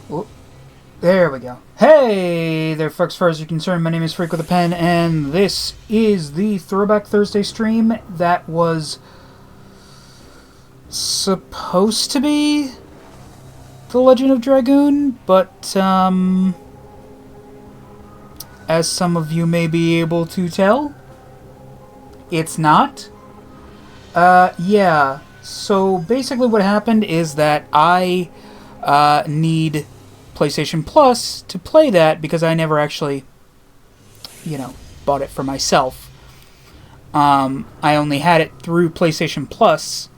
Oh, there we go. Hey there, folks. As far as you're concerned, my name is Freak with a Pen, and this is the Throwback Thursday stream that was supposed to be The Legend of Dragoon, but, as some of you may be able to tell, it's not. Yeah. So basically what happened is that I need PlayStation Plus to play that because I never actually, bought it for myself. I only had it through PlayStation Plus.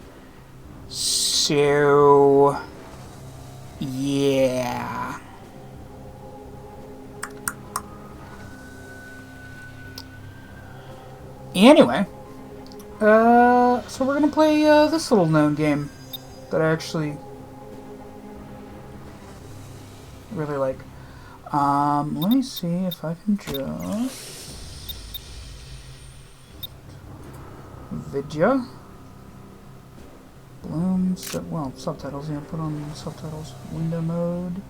So, yeah. Anyway, so we're gonna play this little known game that I actually really like. Let me see if I can just Vidya Bloom. Well, subtitles. Yeah, put on subtitles. Window mode.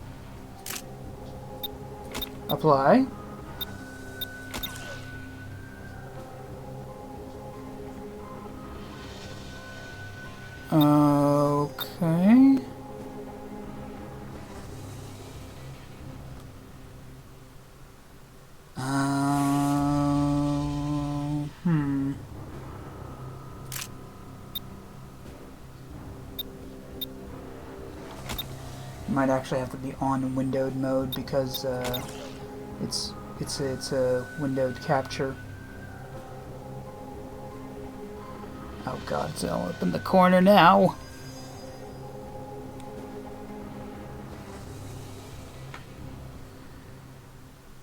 Apply. Okay. Might actually have to be on windowed mode because it's a windowed capture. Oh god, it's all up in the corner now.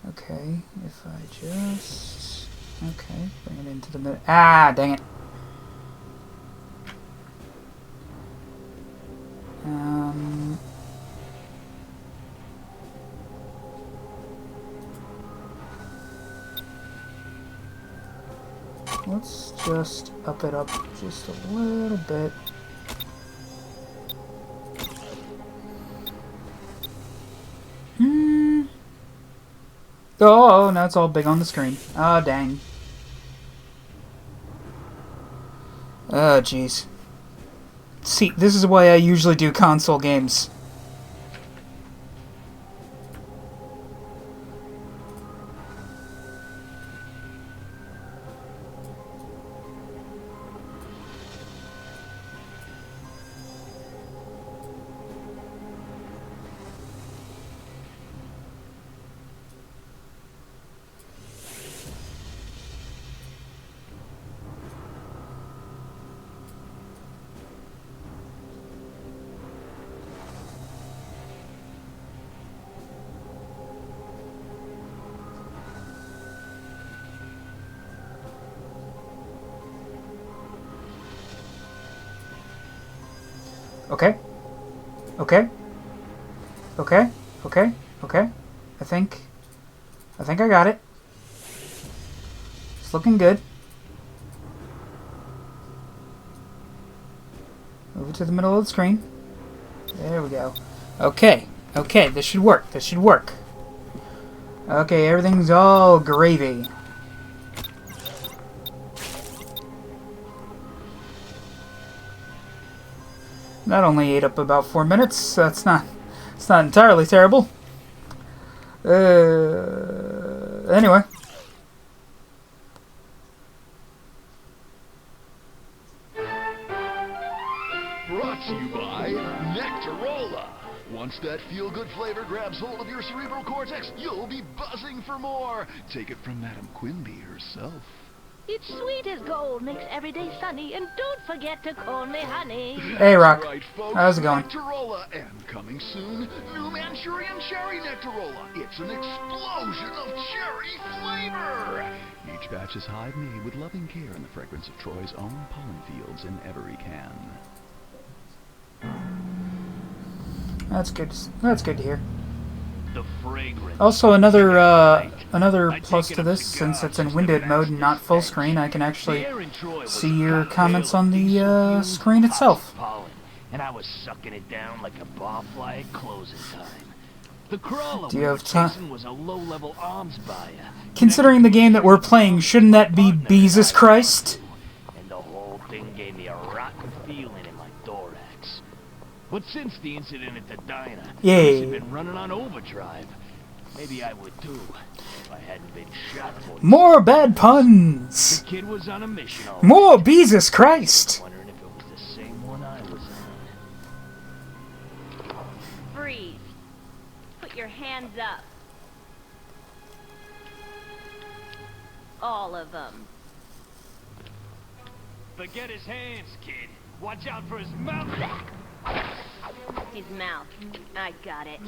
Okay, if I just... Okay, bring it into the middle. Ah, dang it. Let's just up it up just a little bit. Oh, now it's all big on the screen. Oh, dang. Oh, jeez. See, this is why I usually do console games. Okay. Okay. Okay. Okay. Okay. I think I got it. It's looking good. Move it to the middle of the screen. There we go. Okay. Okay, this should work. This should work. Okay, everything's all gravy. That only ate up about 4 minutes. It's not entirely terrible. Anyway. Brought to you by Nectarola. Once that feel-good flavor grabs hold of your cerebral cortex, you'll be buzzing for more. Take it from Madam Quimby herself. It's sweet as gold, makes every day sunny, and don't forget to call me honey. Hey, Rock. Right, folks, how's it going? Nectarola, and coming soon, new Manchurian Cherry Nectarola. It's an explosion of cherry flavor. Each batch is hive-made with loving care and the fragrance of Troy's own pollen fields in every can. That's good. That's good to hear. The fragrance. Also, another plus to this, since it's in windowed mode and not full screen, I can actually see your comments on the screen itself. Pollen, and I was sucking it down like a barfly at closing time. The crawler Do you we have were time? chasing was a low-level arms buyer. Considering the game that we're playing, shouldn't that be Jesus Christ? And the whole thing gave me a rotten feeling in my thorax. But since the incident at the diner, Yay. I've been running on overdrive. Maybe I would too, if I hadn't been shot for More bad puns! The kid was on a mission all More Jesus Christ! wondering if it was the same one I was on. Freeze. Put your hands up. All of them. Forget his hands, kid. Watch out for his mouth. His mouth. I got it.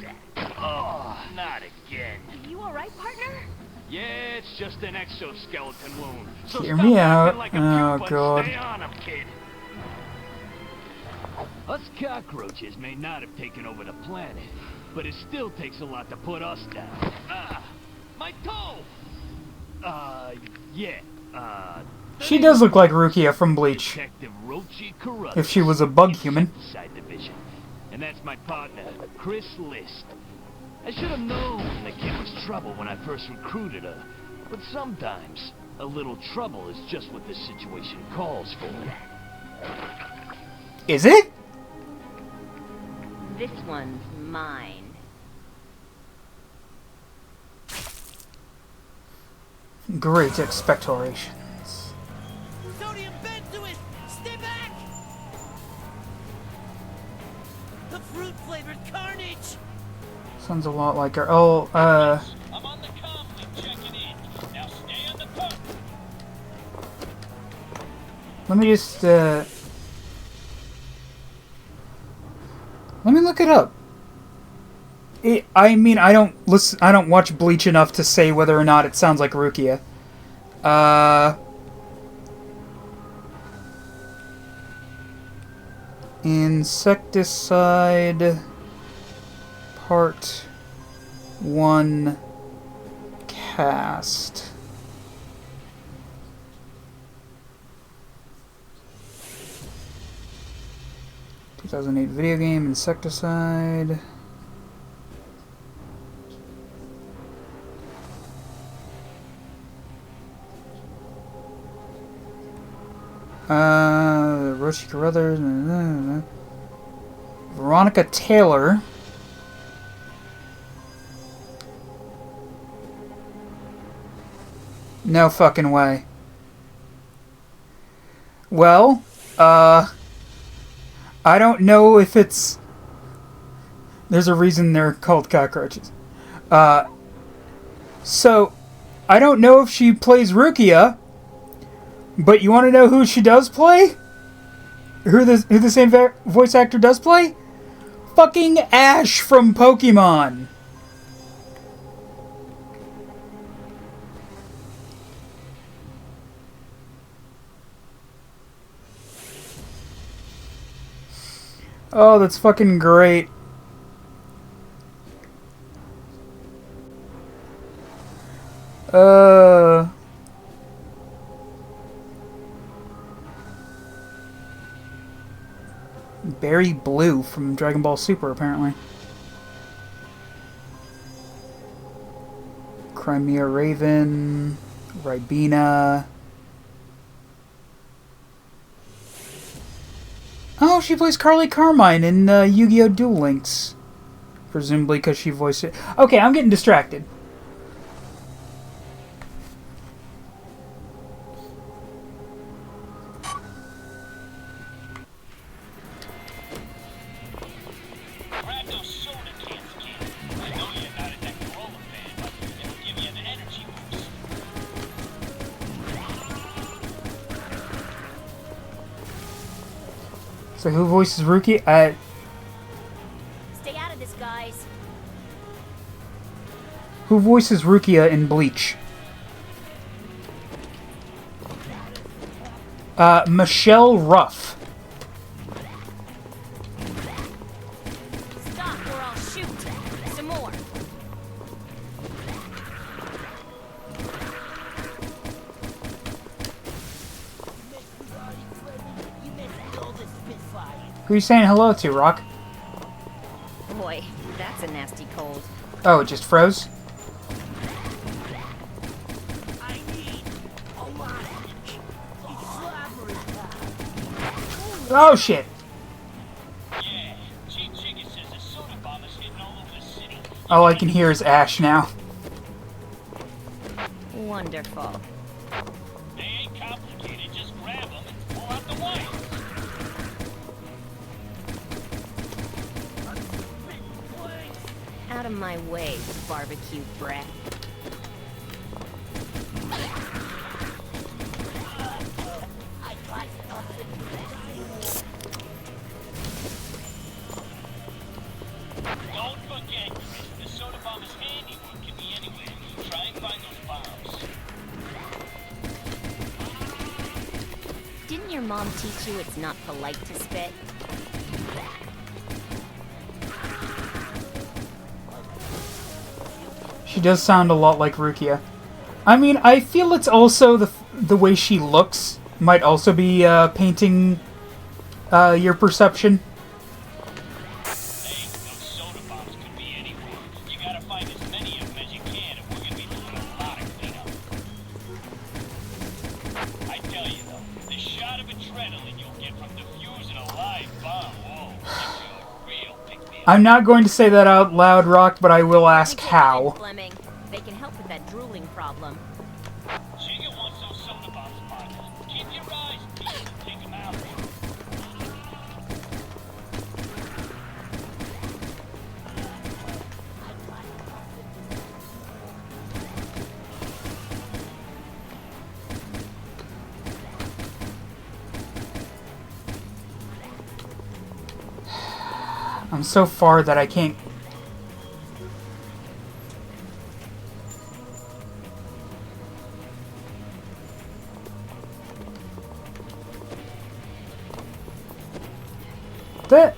Oh, not again. You alright, partner? Yeah, it's just an exoskeleton wound. So Hear stop me acting out. like a Oh, pupa God. and stay on him, kid. Us cockroaches may not have taken over the planet, but it still takes a lot to put us down. Ah, my toe. Yeah. She does look like Rukia from Bleach. Detective Rochi Carruthers. If she was a bug human. Insecticide division. And that's my partner, Chris List. I should have known the kid was trouble when I first recruited her. But sometimes, a little trouble is just what the situation calls for. Is it? This one's mine. Great expectorations. Sodium benzoate! Stay back! The fruit-flavored carnage! Sounds a lot like her. Oh, I'm on the comm link checking in. Now stay on the puck! let me just, let me look it up. I mean, I don't watch Bleach enough to say whether or not it sounds like Rukia. Insecticide Part 1 Cast. ...2008 video game, Insecticide... Roshi Carruthers, Veronica Taylor. No fucking way. Well, I don't know if it's... There's a reason they're called cockroaches. So, I don't know if she plays Rukia, but you want to know who she does play? Who the same voice actor does play? Fucking Ash from Pokemon. Oh, that's fucking great. Berry Blue from Dragon Ball Super, apparently. Crimea Raven, Ribena. Oh, she plays Carly Carmine in Yu-Gi-Oh! Duel Links. Presumably because she voiced it. Okay, I'm getting distracted. Grab those soda cans, kid. I know you're not a Nectarola fan, but it'll give you an energy boost. So who voices Rukia? Stay out of this, guys. Who voices Rukia in Bleach? Michelle Ruff. Stop or I'll shoot. Some more. Who are you saying hello to, Rock? Boy, that's a nasty cold. Oh, it just froze? I need a lot. Oh, shit. Yeah, Chief Chicken says the soda bomb is hitting all over the city. All I can hear is Ash now. Wonderful. They ain't complicated, just grab them and pull out the wire. Out of my way, barbecue breath. Don't forget, Chris, the soda bomb is handiwork, can be anywhere. Try and find those bombs. Didn't your mom teach you it's not polite to spit? She does sound a lot like Rukia. I mean, I feel it's also the way she looks might also be painting your perception. Hey, those soda bombs could be anywhere. You gotta find as many of them as you can, and we're gonna be doing a lot of cleanup. I tell you though, the shot of adrenaline you'll get from defusing a live bomb, whoa, gives you a real pick-me-up. I'm not going to say that out loud, Rock, but I will ask how. Fleming. They can help with that drooling problem. Jigga wants those soda bombs, partner. Keep your eyes peeled and take them out. I'm so far that I can't...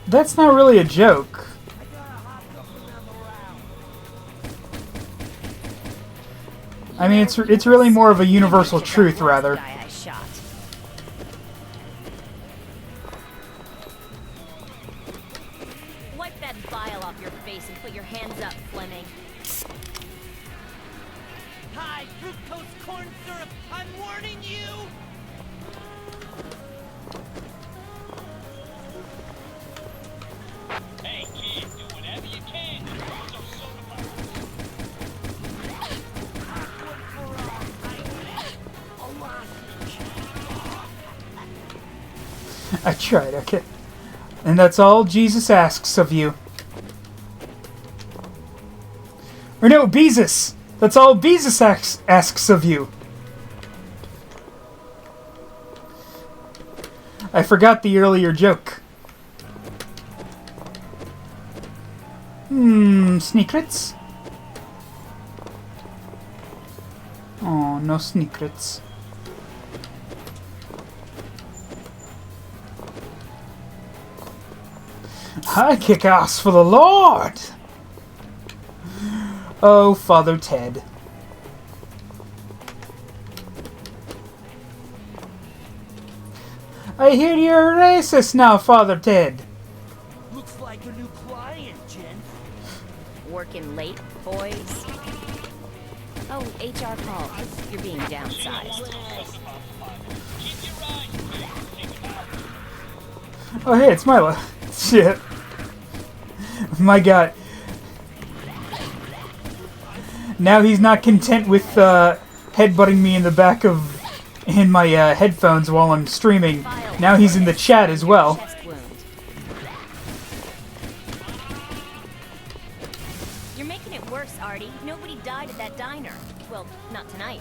That's not really a joke. I mean, it's really more of a universal truth, rather. Guy I shot. Wipe that bile off your face and put your hands up, Fleming. High fructose corn syrup, I'm warning you! Hey kid, do whatever you can to use those soda bombs. I tried, okay. And that's all Jesus asks of you. Or no, Beezus! That's all Beezus asks of you. I forgot the earlier joke. Secrets? Oh, no secrets. I kick ass for the Lord! Oh, Father Ted. I hear you're racist now, Father Ted. Looks like a new client, Jen. Working late, boys. Oh, HR call. You're being downsized. Keep your eyes peeled, take them out. Oh, hey, it's Milo. Shit. My god. Now he's not content with headbutting me in the back of my headphones while I'm streaming. Now he's in the chat as well. Chest wound. You're making it worse, Artie. Nobody died at that diner. Well, not tonight.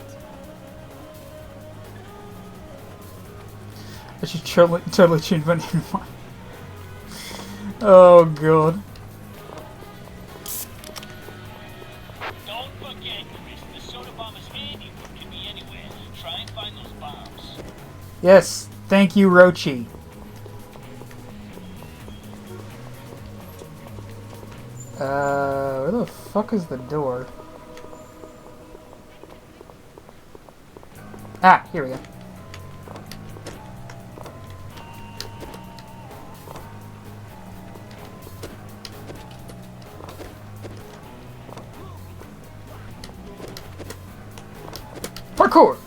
I should totally change my name. Oh god. Don't forget, Chris, the soda bomb is handy. It can be anywhere. Try and find those bombs. Yes, thank you, Rochi. Where the fuck is the door? Ah, here we go. Parkour!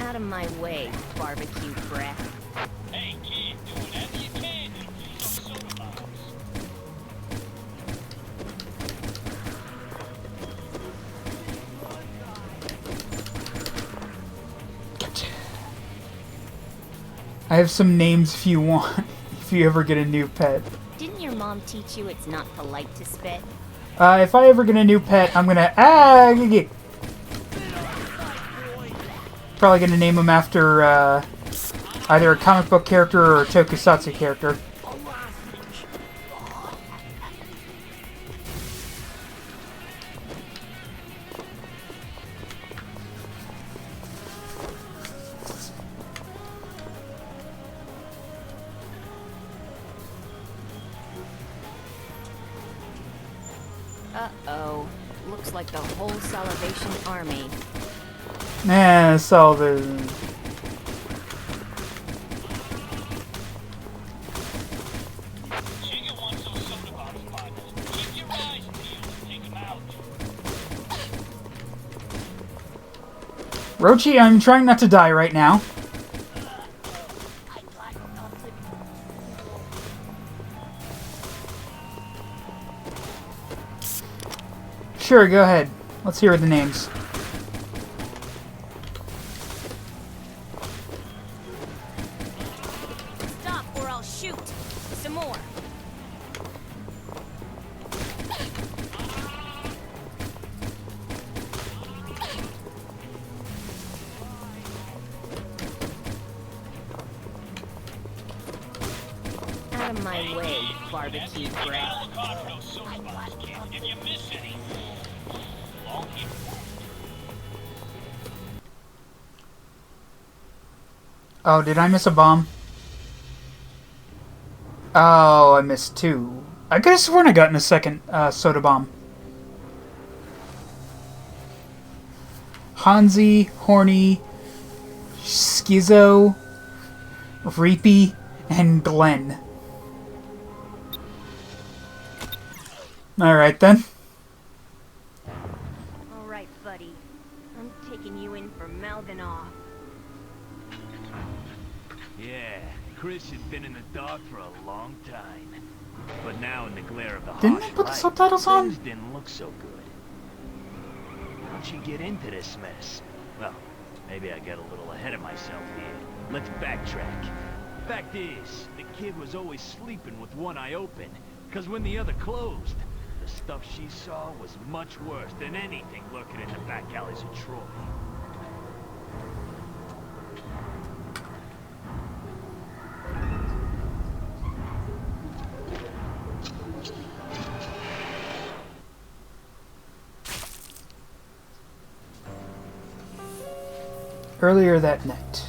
Out of my way, barbecue brat. Hey, kid, do whatever you can to defuse those soda bombs. I have some names if you want, if you ever get a new pet. Didn't your mom teach you it's not polite to spit? If I ever get a new pet, I'm gonna... Probably gonna name him after, either a comic book character or a tokusatsu character. Uh-oh. Looks like the whole Salvation Army. So the... Jigga wants those soda bombs, partner. Keep your eyes peeled and take 'em out. Rochi, I'm trying not to die right now. Sure, go ahead. Let's hear the names. Stop or I'll shoot. Some more. Out of my way, barbecue brat. Look out for those soda bombs, kid. If you miss any, long hit. Oh, did I miss a bomb? Oh, I missed two. I could have sworn I got in a second soda bomb. Hansi, Horny, Schizo, Reapy, and Glenn. Alright then. Alright, buddy. I'm taking you in for mouthing off. Yeah, Chris had been in the dark for a long time. But now in the glare of the Didn't harsh they put the light, subtitles on? things didn't look so good. How'd you get into this mess? Well, maybe I got a little ahead of myself here. Let's backtrack. Fact is, the kid was always sleeping with one eye open, because when the other closed, the stuff she saw was much worse than anything lurking in the back alleys of Troy. Earlier that night.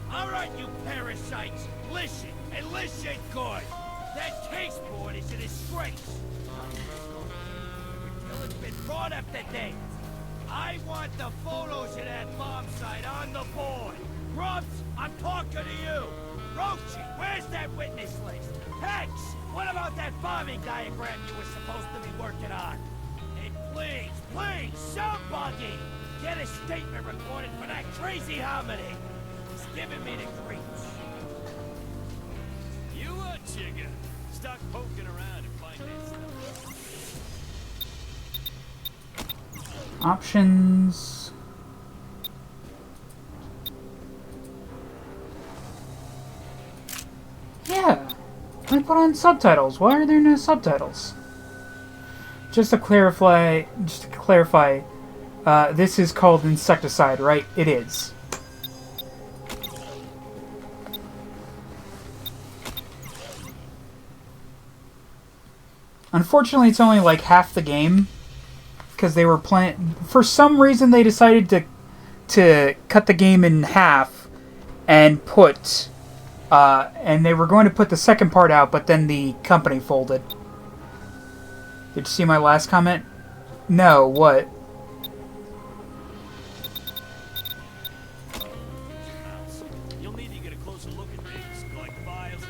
All right, you parasites, listen, and listen good. That taste board is a disgrace. Well, it's been brought up today. I want the photos of that bomb site on the board. Grubs, I'm talking to you. Rochi, where's that witness list? Hex, what about that bombing diagram you were supposed to be working on? And please, somebody, get a statement recorded for that crazy hominy. It's giving me the creeps. You a Jigga. Stop poking around and find that stuff. Options. Yeah, I put on subtitles. Why are there no subtitles? Just to clarify, this is called Insecticide, right? It is. Unfortunately, it's only like half the game, because they were playing. For some reason, they decided to cut the game in half and put. And they were going to put the second part out, but then the company folded. Did you see my last comment? No, what? You'll need to get a closer look at things, collect files,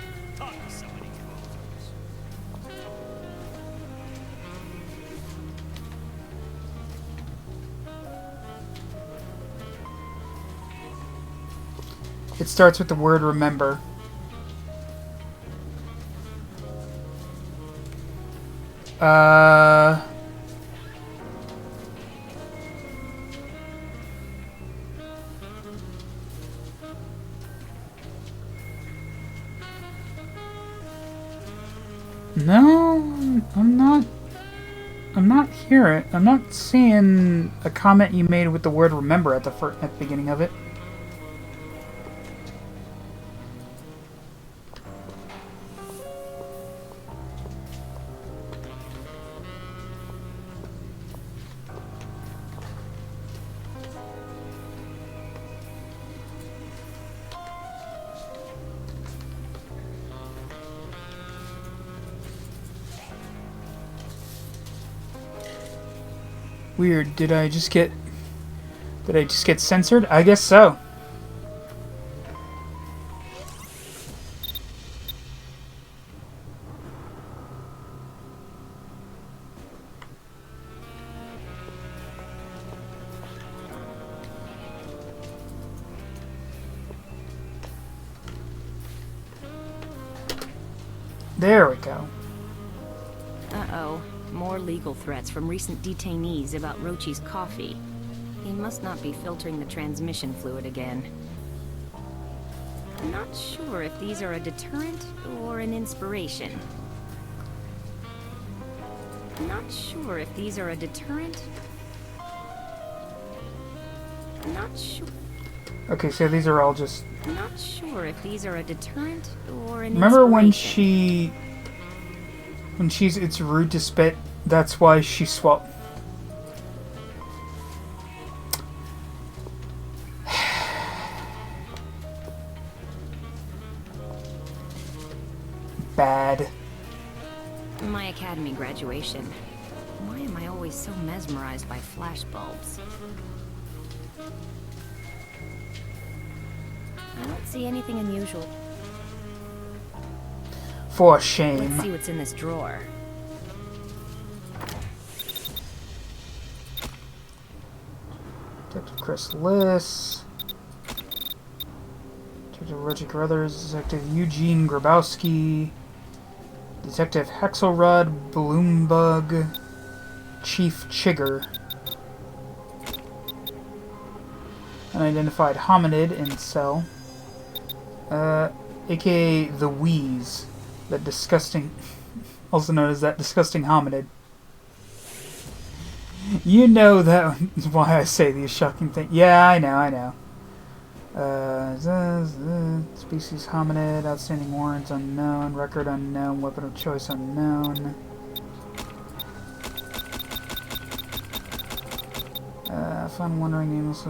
It starts with the word remember. No, I'm not. I'm not hearing. I'm not seeing a comment you made with the word "remember" at the beginning of it. Weird. Did I just get censored? I guess so. There we go. Uh-oh. More legal threats from recent detainees about Rochi's coffee. He must not be filtering the transmission fluid again. I'm not sure if these are a deterrent or an inspiration. I'm not sure if these are a deterrent. I'm not sure. Okay, so these are all just... I'm not sure if these are a deterrent or an Remember when inspiration. it's rude to spit? That's why she swallowed. Bad. My academy graduation. Why am I always so mesmerized by flashbulbs? I don't see anything unusual. For shame. Let's see what's in this drawer. Detective Chris Liss. Detective Reggie Carruthers. Detective Eugene Grabowski. Detective Hexelrod Bloombug. Chief Chigger. Unidentified hominid in cell. AKA the Wheeze. That disgusting... also known as that disgusting hominid. You know that is why I say these shocking things. Yeah, I know. Species hominid, outstanding warrants unknown, record unknown, weapon of choice unknown. Fun wandering nameless.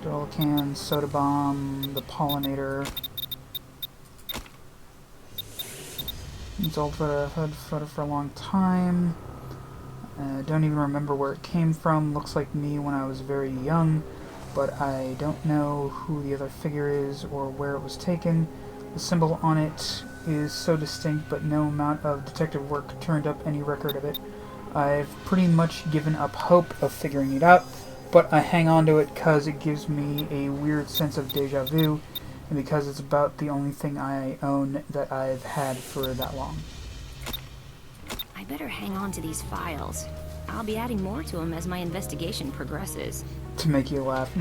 Dual can, soda bomb, the pollinator. It's old photo. I've had photo for a long time. Don't even remember where it came from. Looks like me when I was very young, but I don't know who the other figure is or where it was taken. The symbol on it is so distinct, but no amount of detective work turned up any record of it. I've pretty much given up hope of figuring it out, but I hang on to it because it gives me a weird sense of deja vu, and because it's about the only thing I own that I've had for that long. I better hang on to these files. I'll be adding more to them as my investigation progresses. To make you laugh.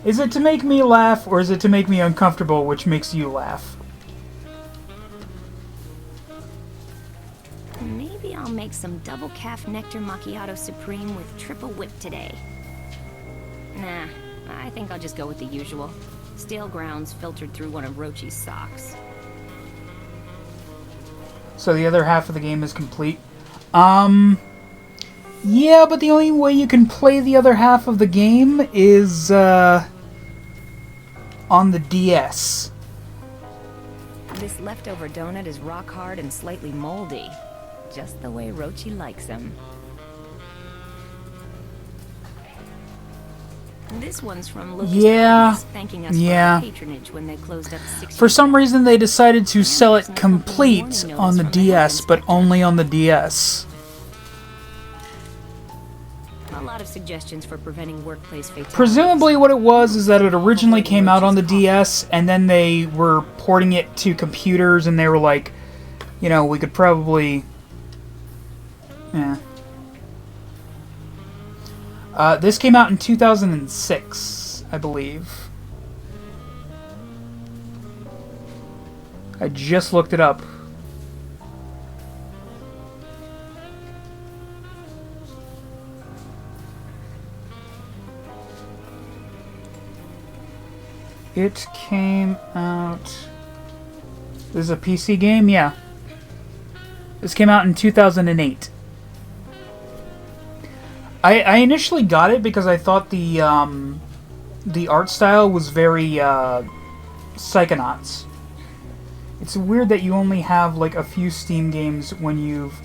Is it to make me laugh, or is it to make me uncomfortable, which makes you laugh? Maybe I'll make some double calf nectar macchiato supreme with triple whip today. Nah, I think I'll just go with the usual. Stale grounds filtered through one of Rochi's socks. So the other half of the game is complete. Yeah, but the only way you can play the other half of the game is, on the DS. This leftover donut is rock hard and slightly moldy. Just the way Rochi likes them. This one's from Lucas Films, thanking us for our patronage when they closed up 6 For some reason they decided to sell it complete on the DS, but only on the DS. A lot of suggestions for preventing workplace fatalities. Presumably what it was is that it originally came out on the DS, and then they were porting it to computers, and they were like, you know, we could probably... Yeah. This came out in 2006, I believe. I just looked it up. It came out... This is a PC game? Yeah. This came out in 2008. I initially got it because I thought the art style was very Psychonauts. It's weird that you only have like a few Steam games when you've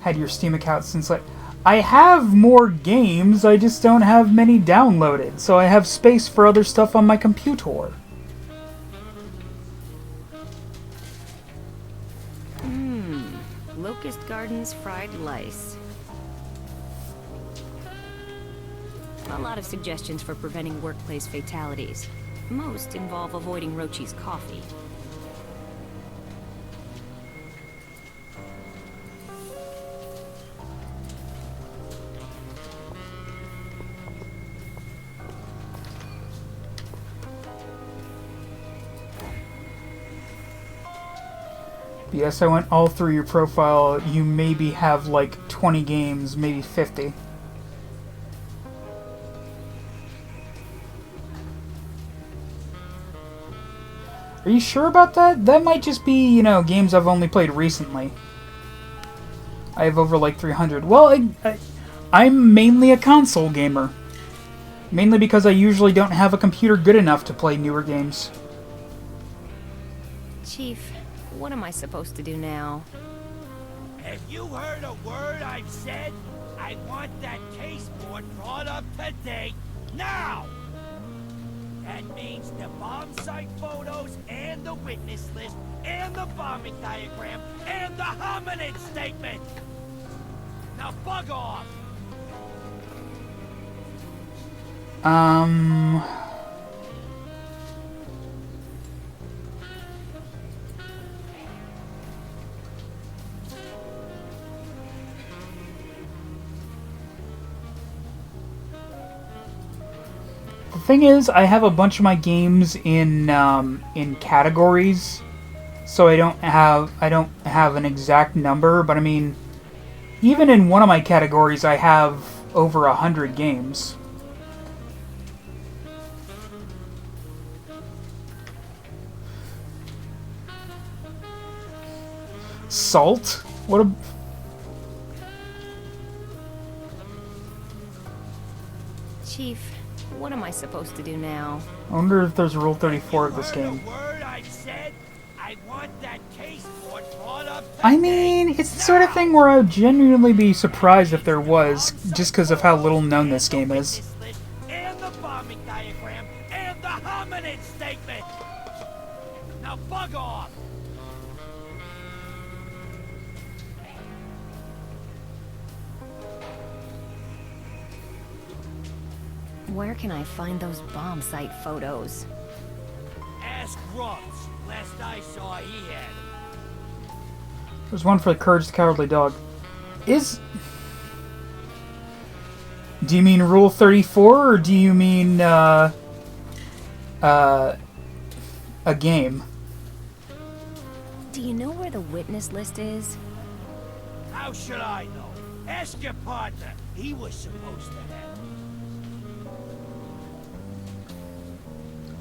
had your Steam account since like... I have more games, I just don't have many downloaded, so I have space for other stuff on my computer. Locust Gardens fried lice. A lot of suggestions for preventing workplace fatalities. Most involve avoiding Rochi's coffee. Yes, I went all through your profile. You maybe have like 20 games, maybe 50. Are you sure about that? That might just be, you know, games I've only played recently. I have over like 300. Well, I'm mainly a console gamer. Mainly because I usually don't have a computer good enough to play newer games. Chief, what am I supposed to do now? Have you heard a word I've said? I want that case board brought up to date now! That means the bomb site photos and the witness list and the bombing diagram and the hominid statement! Now bug off! The thing is, I have a bunch of my games in categories, so I don't have an exact number. But I mean, even in one of my categories, I have over 100 games. Salt? What a... Chief, what am I supposed to do now? I wonder if there's Rule 34 of this game. I mean, it's the sort of thing where I would genuinely be surprised if there was, just because of how little known this game is. And the bombing diagram and the hominid statement! Now bug off! Where can I find those bomb site photos? Ask Grubs. Last I saw, he had. There's one for the Courage the Cowardly Dog. Do you mean Rule 34, or do you mean, a game? Do you know where the witness list is? How should I know? Ask your partner. He was supposed to have it.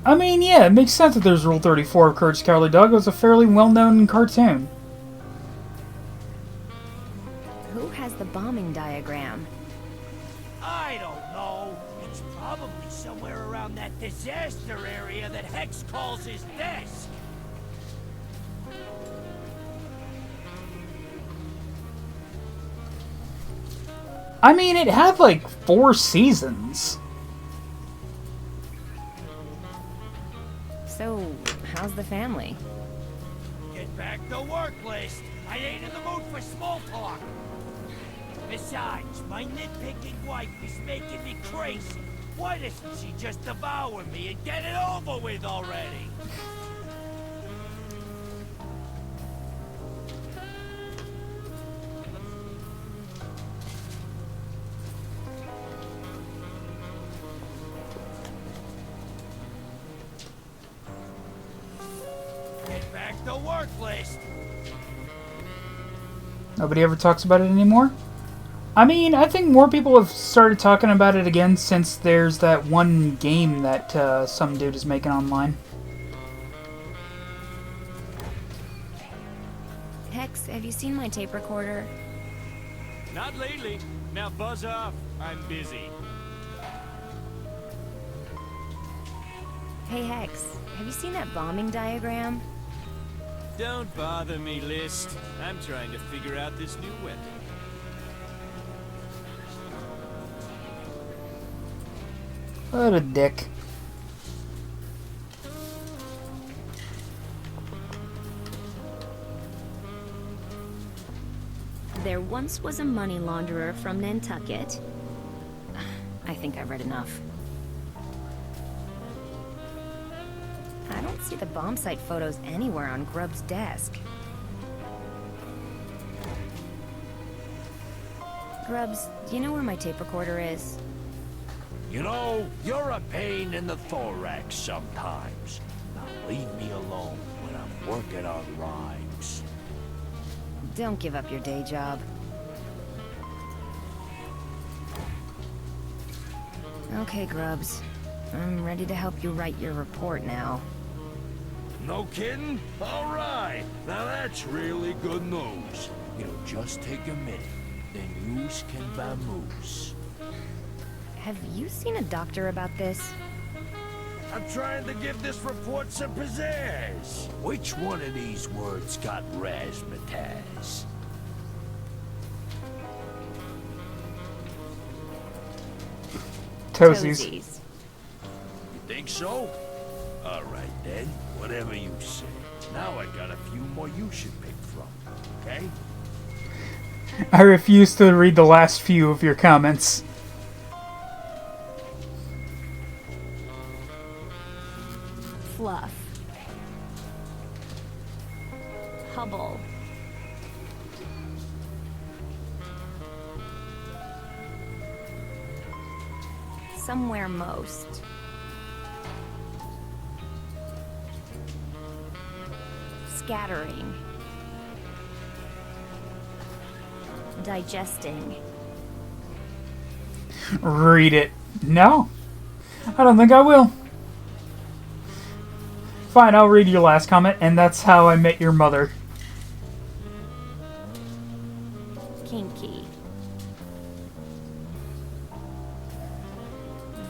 I mean, yeah, it makes sense that there's Rule 34 of Courage the Cowardly Dog. It was a fairly well-known cartoon. Who has the bombing diagram? I don't know. It's probably somewhere around that disaster area that Hex calls his desk. I mean, it had like 4 seasons. So, how's the family? Get back to work list. I ain't in the mood for small talk. Besides, my nitpicking wife is making me crazy. Why doesn't she just devour me and get it over with already? Get back to work, List. Nobody ever talks about it anymore? I mean, I think more people have started talking about it again since there's that one game that some dude is making online. Hex, have you seen my tape recorder? Not lately. Now buzz off. I'm busy. Hey Hex, have you seen that bombing diagram? Don't bother me, List. I'm trying to figure out this new weapon. What a dick. There once was a money launderer from Nantucket. I think I read enough. I don't see the bomb site photos anywhere on Grubb's desk. Grubbs, do you know where my tape recorder is? You know, you're a pain in the thorax sometimes. Now leave me alone when I'm working on rhymes. Don't give up your day job. Okay, Grubbs. I'm ready to help you write your report now. No kidding? All right. Now that's really good news. It'll just take a minute. Then yous can vamoose. Have you seen a doctor about this? I'm trying to give this report some pizzazz. Which one of these words got razzmatazz? Toesies. You think so? All right then, whatever you say. Now I got a few more you should pick from, okay? I refuse to read the last few of your comments. Fluff. Hubble. Somewhere most. Scattering. Digesting. Read it. No. I don't think I will. Fine, I'll read your last comment, and that's how I met your mother. Kinky.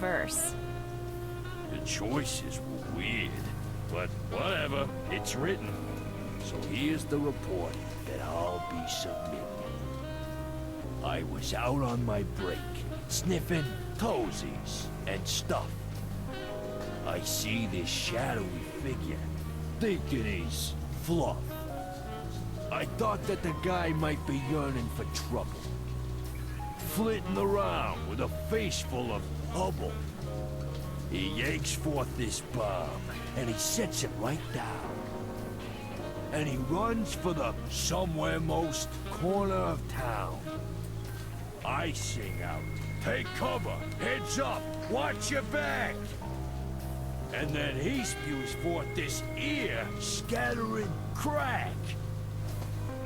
Verse. The choices were weird, but whatever, it's written. So here's the report that I'll be submitting. I was out on my break, sniffing toesies and stuff. I see this shadowy figure, thinking he's Fluff. I thought that the guy might be yearning for trouble. Flitting around with a face full of hubble. He yanks forth this bomb, and he sets it right down. And he runs for the somewhere-most corner of town. I sing out, take cover, heads up, watch your back. And then he spews forth this ear-scattering crack.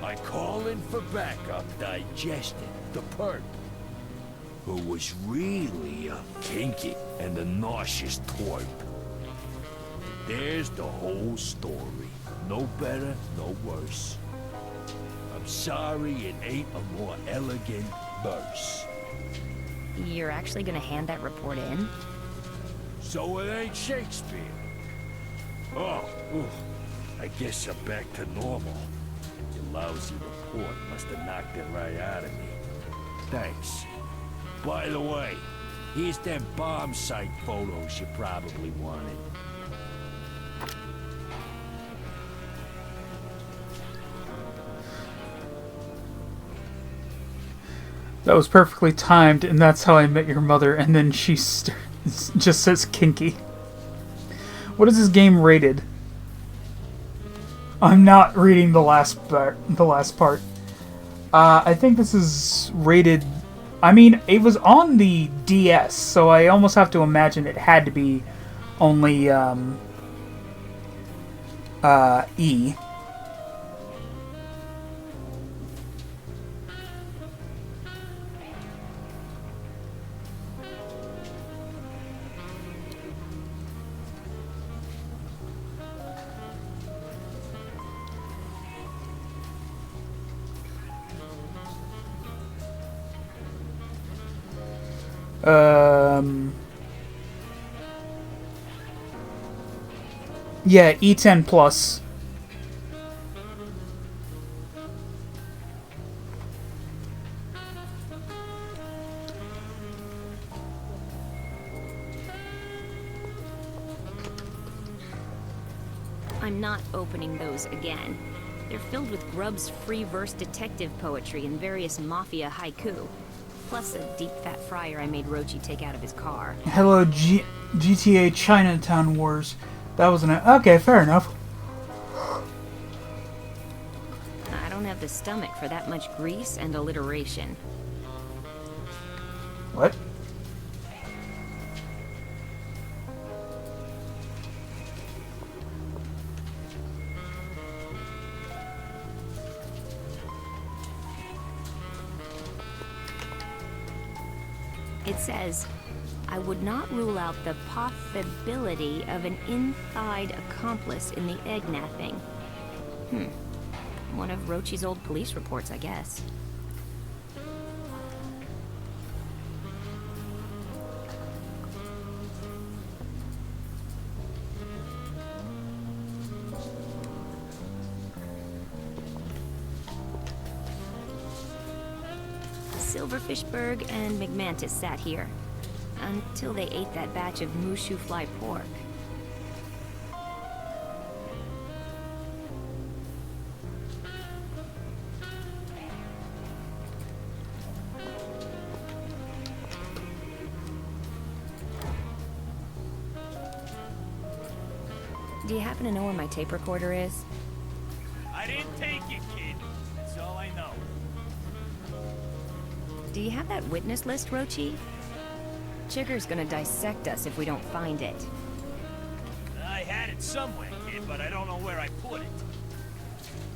I call in for backup, digesting the perp, who was really a kinky and a nauseous twerp. There's the whole story. No better, no worse. I'm sorry it ain't a more elegant verse. You're actually gonna hand that report in? So it ain't Shakespeare. Oh, I guess I'm back to normal. Your lousy report must have knocked it right out of me. Thanks. By the way, here's them bomb site photos you probably wanted. That was perfectly timed, and that's how I met your mother. And then she just says kinky. What is this game rated? I'm not reading the last part. I think this is rated... I mean, it was on the DS, so I almost have to imagine it had to be only E. Yeah, E10 plus. I'm not opening those again. They're filled with Grubb's free verse detective poetry and various mafia haiku. Plus a deep fat fryer I made Rochi take out of his car. Hello, GTA Chinatown Wars. That wasn't it. Okay, fair enough. I don't have the stomach for that much grease and alliteration. What? It says, I would not rule out the possibility of an inside accomplice in the Egna thing. One of Rochi's old police reports, I guess. Silverfishberg and McMantis sat here until they ate that batch of mushu fly pork. Do you happen to know where my tape recorder is? I didn't take it, kid. That's all I know. Do you have that witness list, Rochi? Chigger's gonna dissect us if we don't find it. I had it somewhere, kid, but I don't know where I put it.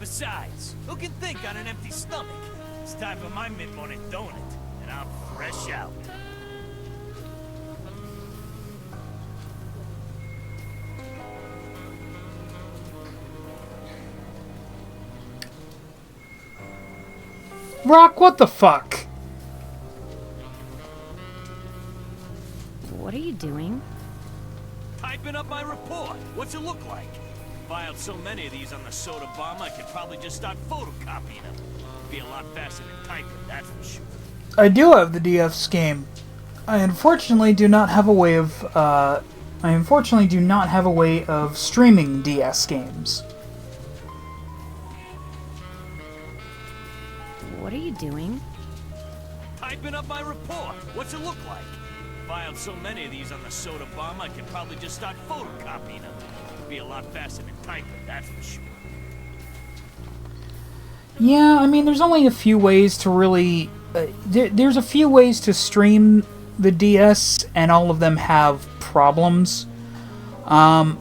Besides, who can think on an empty stomach? It's time for my mid-morning donut, and I'm fresh out. Rock, what the fuck? What are you doing? Typing up my report. What's it look like? Filed so many of these on the soda bomb, I could probably just start photocopying them. Be a lot faster than typing, that's for sure. I do have the DS game. I unfortunately do not have a way of streaming DS games. What are you doing? Typing up my report. What's it look like? Filed so many of these on the soda bomb, I could probably just start photocopying them. Be a lot faster than typing, that's for sure. Yeah, I mean, there's only a few ways to really... there's a few ways to stream the DS, and all of them have problems. I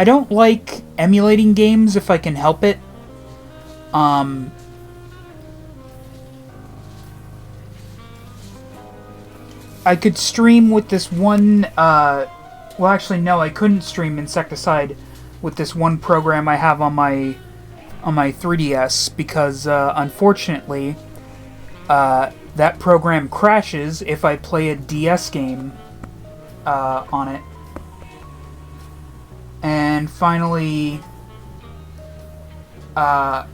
don't like emulating games if I can help it. I could stream with this one, well actually no, I couldn't stream Insecticide with this one program I have on my 3DS because, unfortunately, that program crashes if I play a DS game on it. And finally, I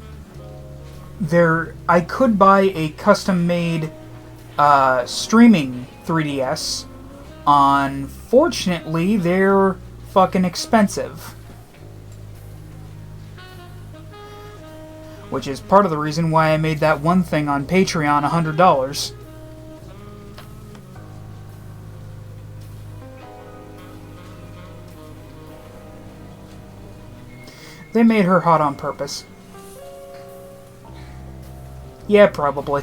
could buy a custom-made streaming 3DS. Unfortunately, they're fucking expensive. Which is part of the reason why I made that one thing on Patreon $100. They made her hot on purpose. Yeah, probably.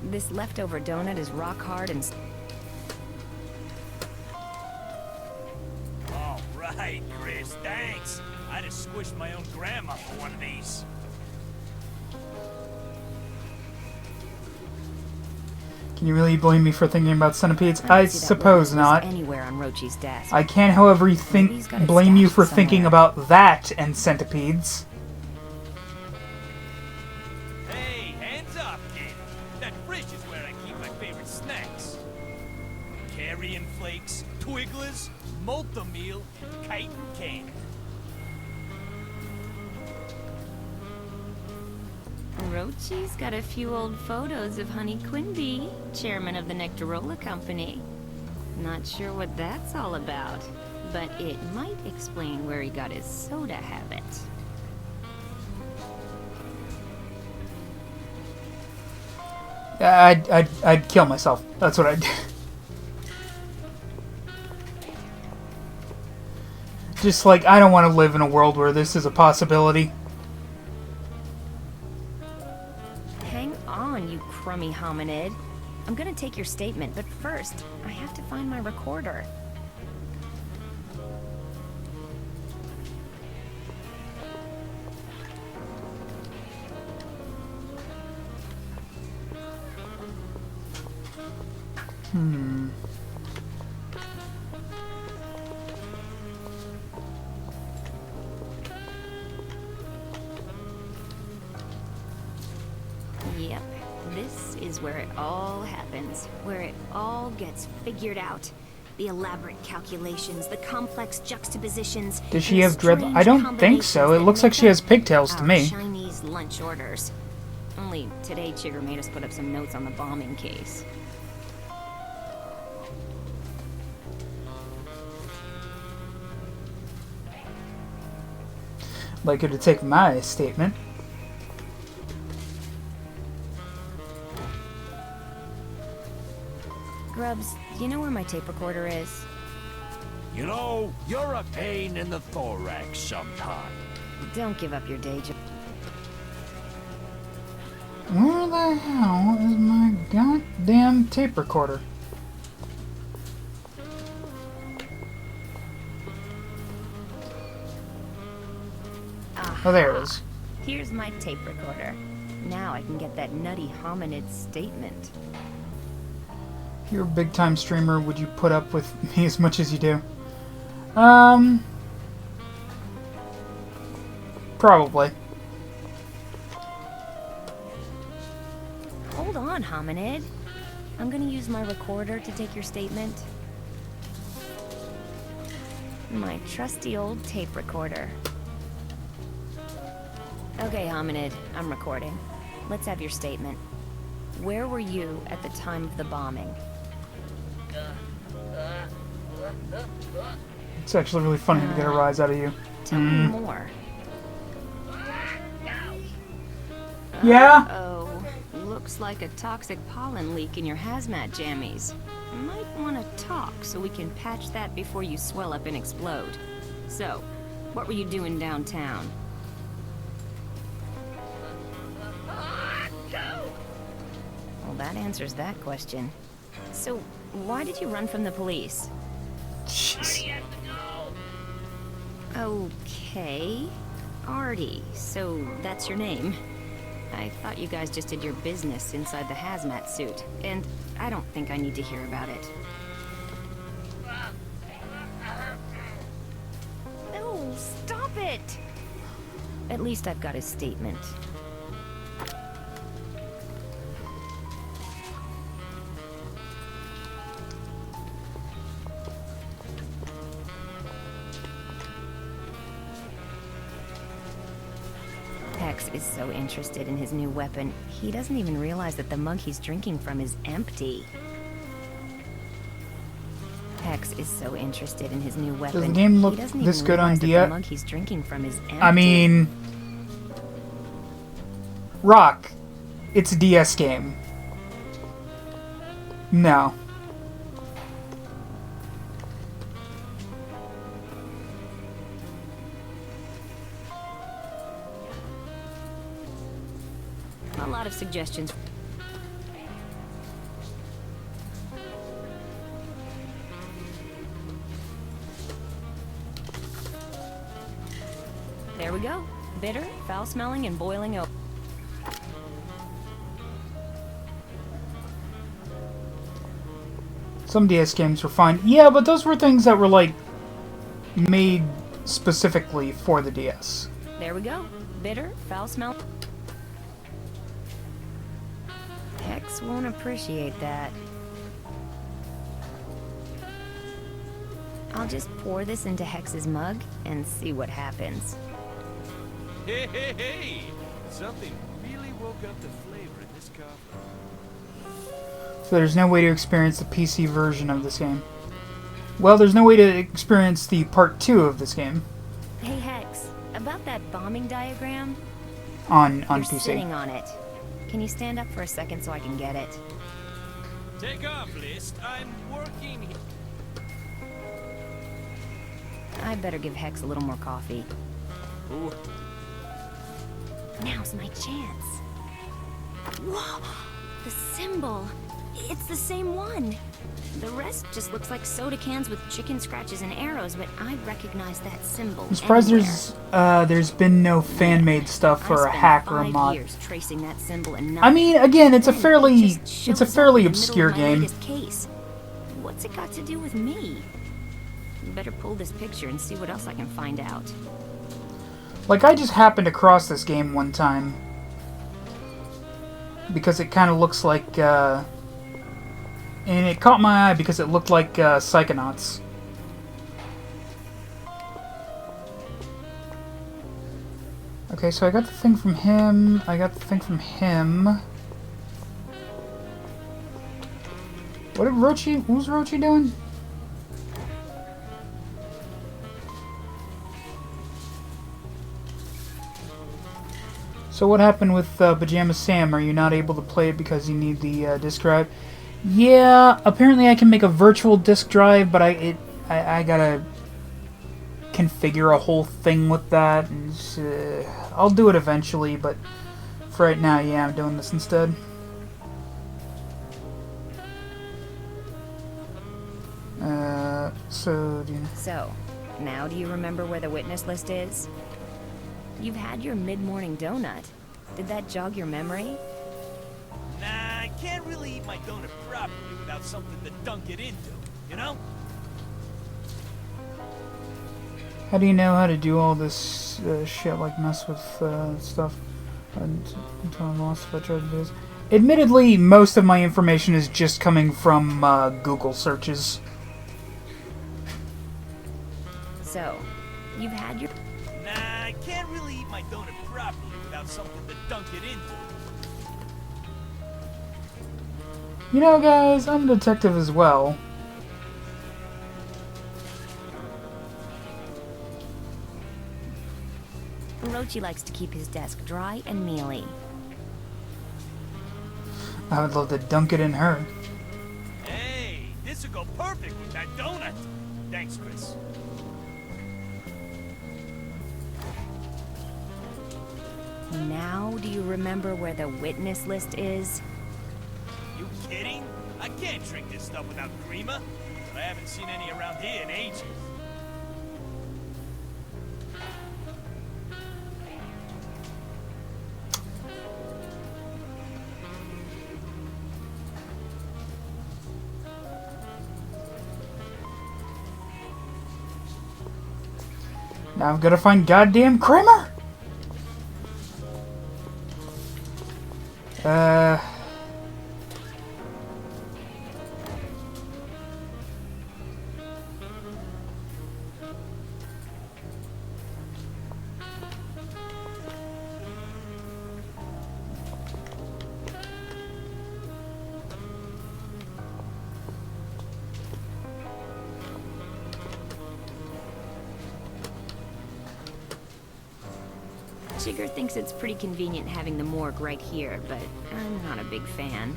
This leftover donut is rock hard and... All right, Chris, thanks. I'd have squished my own grandma for one of these. Can you really blame me for thinking about centipedes? I I don't see that suppose witness not. Anywhere on Rochi's desk. I can, however, Maybe he's got it blame you for stashed thinking somewhere. about that and centipedes. Hey, hands up, kid. That fridge is where I keep my favorite snacks. Carrion flakes, Twigglers, Multimeal, Chitin candy. Rochi's got a few old photos of Honey Quimby, chairman of the Nectarola Company. Not sure what that's all about, but it might explain where he got his soda habit. I'd kill myself. That's what I'd do. Just like, I don't want to live in a world where this is a possibility. Hang on, you crummy hominid. I'm gonna take your statement, but first, I have to find my recorder. Yep, this is where it all happens, where it all gets figured out. The elaborate calculations, the complex juxtapositions. Does she and have dread? strange I don't think so. combinations It that looks like make she has up pigtails to our me. Chinese lunch orders. Only today Chigger made us put up some notes on the bombing case. Like her to take my statement. Grubs, do you know where my tape recorder is? You know, you're a pain in the thorax sometime. Don't give up your day job. Where the hell is my goddamn tape recorder? Oh, there it is. Here's my tape recorder. Now I can get that nutty hominid statement. You're a big time streamer. Would you put up with me as much as you do? Probably. Hold on, hominid. I'm gonna use my recorder to take your statement. My trusty old tape recorder. Okay, hominid, I'm recording. Let's have your statement. Where were you at the time of the bombing? It's actually really funny to get a rise out of you. Tell me more. Yeah? Oh, looks like a toxic pollen leak in your hazmat jammies. Might want to talk so we can patch that before you swell up and explode. So, what were you doing downtown? Well, that answers that question. So, why did you run from the police? Jeez. Okay. Artie, so that's your name. I thought you guys just did your business inside the hazmat suit, and I don't think I need to hear about it. No, stop it! At least I've got his statement. Hex is so interested in his new weapon, he doesn't even realize that the mug he's drinking from is empty. Hex is so interested in his new weapon. Does the game look he doesn't this even good on realize that DS? the mug he's drinking from is empty. I mean... Rock. It's a DS game. No. suggestions. There we go. Bitter, foul-smelling, and boiling over. Some DS games were fine. Yeah, but those were things that were, like, made specifically for the DS. There we go. Bitter, foul-smelling. Hex won't appreciate that. I'll just pour this into Hex's mug and see what happens. Hey, hey, hey! Something really woke up the flavor in this coffee. So there's no way to experience the PC version of this game. Well, there's no way to experience the Part 2 of this game. Hey Hex, about that bombing diagram? On You're PC. sitting on it. Can you stand up for a second so I can get it? Take off, List. I'm working here. I better give Hex a little more coffee. Ooh. Now's my chance. Whoa! The symbol. It's the same one. The rest just looks like soda cans with chicken scratches and arrows, but I recognize that symbol. I'm surprised anywhere. there's been no fan-made stuff or a I spent hack or a 5 mod. years tracing that symbol and I mean, again, it's a Then it fairly just shows up in the obscure middle of my game. latest case. What's it got to do with me? Better pull this picture and see what else I can find out. Like, I just happened across this game one time because it kind of looks like, and it caught my eye because it looked like Psychonauts. Okay, so I got the thing from him. I got the thing from him. What was Rochi doing? So what happened with Pajama Sam? Are you not able to play it because you need the disk drive? Yeah, apparently I can make a virtual disk drive, but I gotta configure a whole thing with that. And, I'll do it eventually, but for right now, yeah, I'm doing this instead. So, now do you remember where the witness list is? You've had your mid-morning donut. Did that jog your memory? Nah, I can't really eat my donut properly without something to dunk it into, you know? How do you know how to do all this shit, like mess with stuff? Until I'm lost if I try to do this. Admittedly, most of my information is just coming from Google searches. So, you've had your... Nah, I can't really eat my donut properly without something to dunk it into. You know, guys, I'm a detective as well. Orochi likes to keep his desk dry and mealy. I would love to dunk it in her. Hey, this would go perfect with that donut. Thanks, Chris. Now, do you remember where the witness list is? You kidding? I can't drink this stuff without creamer. But I haven't seen any around here in ages. Now I've got to find goddamn Kramer! Jigger thinks it's pretty convenient having the morgue right here, but I'm not a big fan.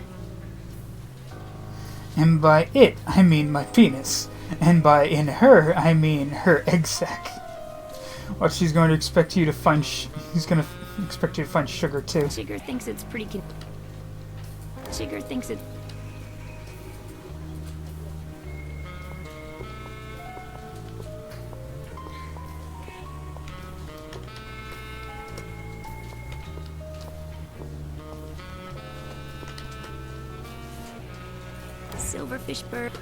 And by it, I mean my penis. And by in her, I mean her egg sac. Well, she's going to expect you to find he's going to expect you to find sugar too. Jigger thinks it's pretty Chigger thinks it... Silverfish bird.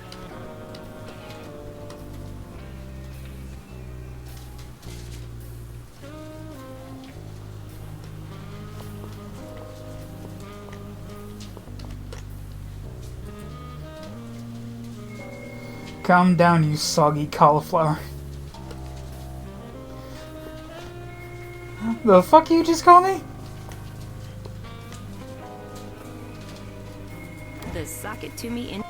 Calm down, you soggy cauliflower. The fuck you just call me? The socket to me in...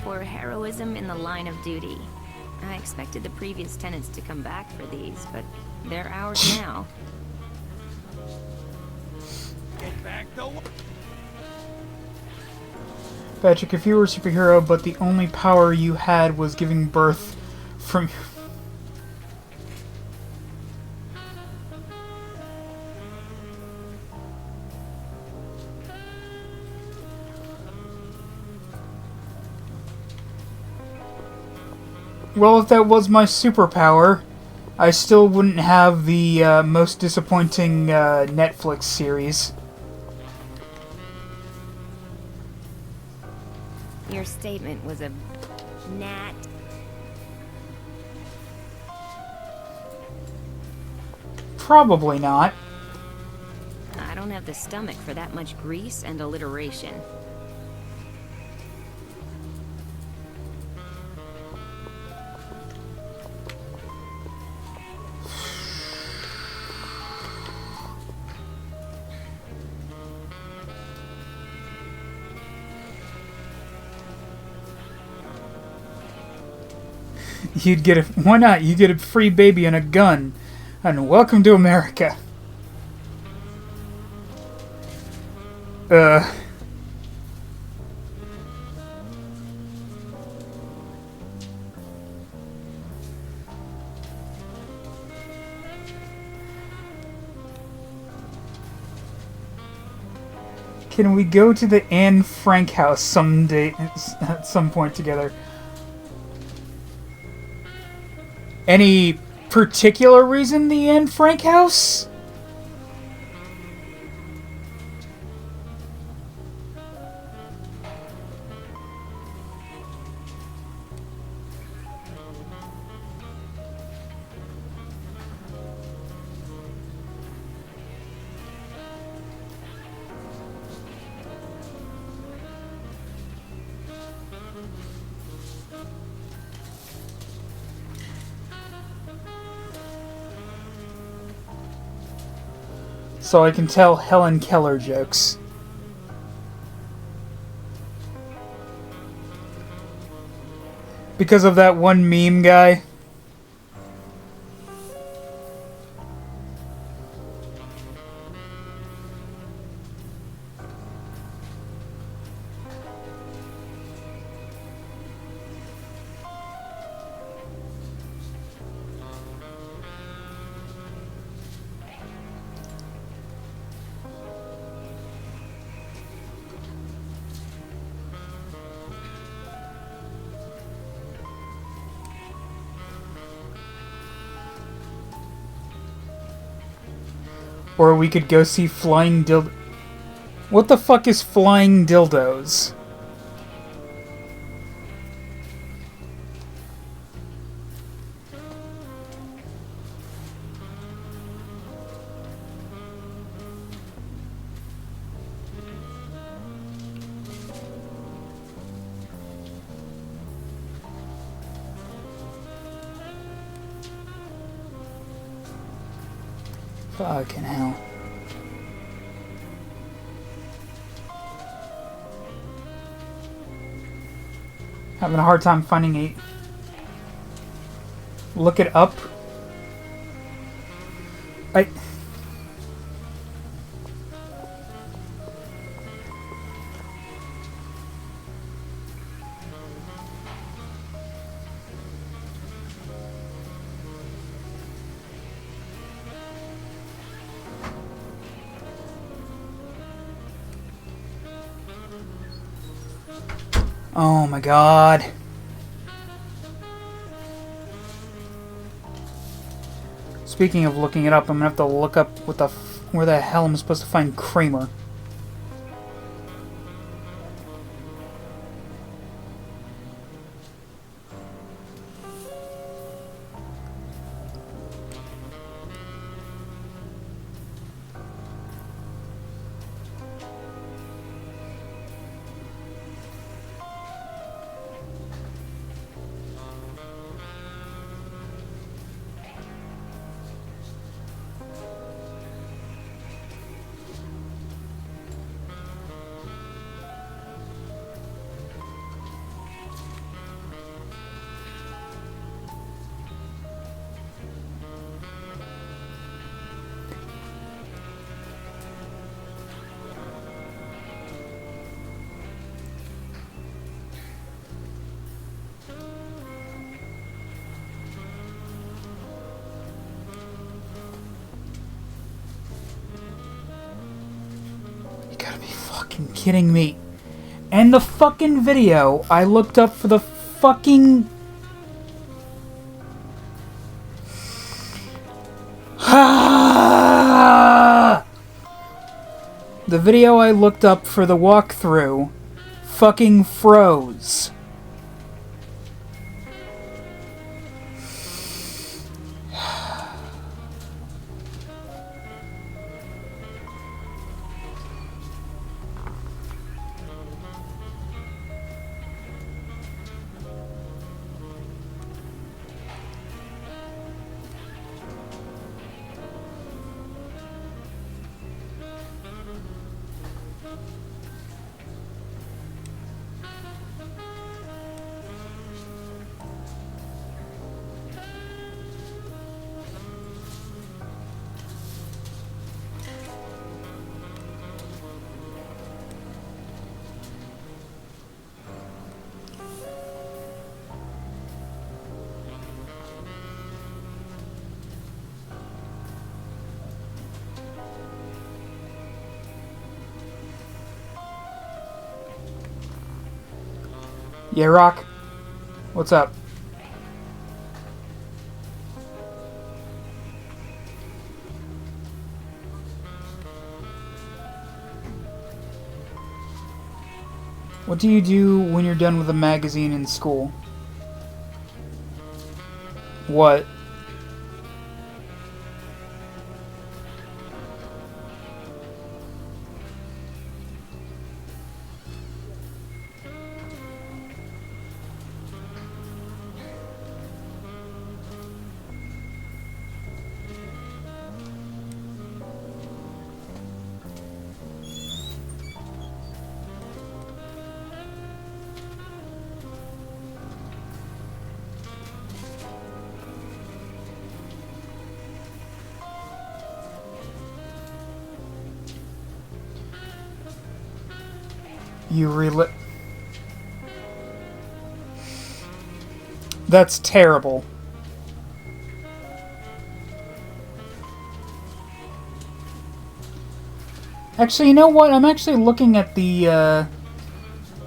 For heroism in the line of duty. I expected the previous tenants to come back for these, but they're ours now. Get back the... Patrick, if you were a superhero, but the only power you had was giving birth from... Well, if that was my superpower, I still wouldn't have the most disappointing Netflix series. Your statement was a... gnat. Probably not. I don't have the stomach for that much grease and alliteration. You'd get a... Why not? You get a free baby and a gun. And welcome to America. Can we go to the Anne Frank house someday, at some point together? Any particular reason the Anne Frank house? So I can tell Helen Keller jokes. Because of that one meme guy. Or we could go see flying dild... What the fuck is flying dildos? Fucking hell. Having a hard time finding a... Look it up. Oh my god. Speaking of looking it up, I'm gonna have to look up where the hell I'm supposed to find Kramer. You gotta be fucking kidding me. And the fucking video I looked up for the fucking... The video I looked up for the walkthrough fucking froze. Yeah, Rock? What's up? What do you do when you're done with a magazine in school? What? You relive... That's terrible. Actually, you know what? I'm actually looking at the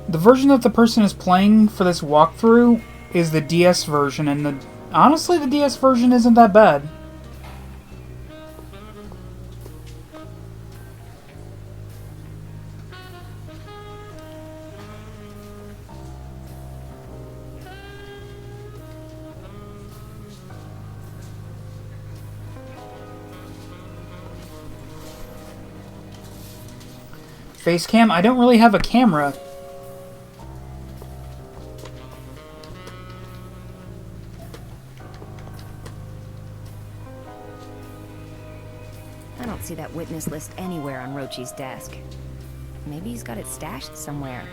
version that the person is playing for this walkthrough is the DS version, and honestly, the DS version isn't that bad. Facecam? I don't really have a camera. I don't see that witness list anywhere on Rochi's desk. Maybe he's got it stashed somewhere.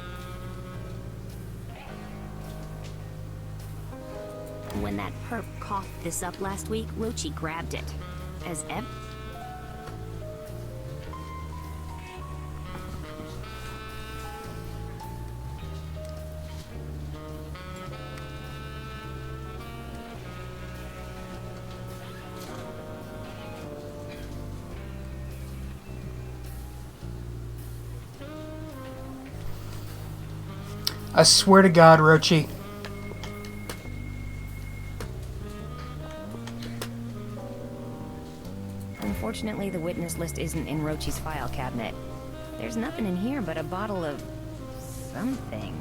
When that perp coughed this up last week, Rochi grabbed it. As ev... I swear to God, Rochi. Unfortunately, the witness list isn't in Rochi's file cabinet. There's nothing in here but a bottle of something.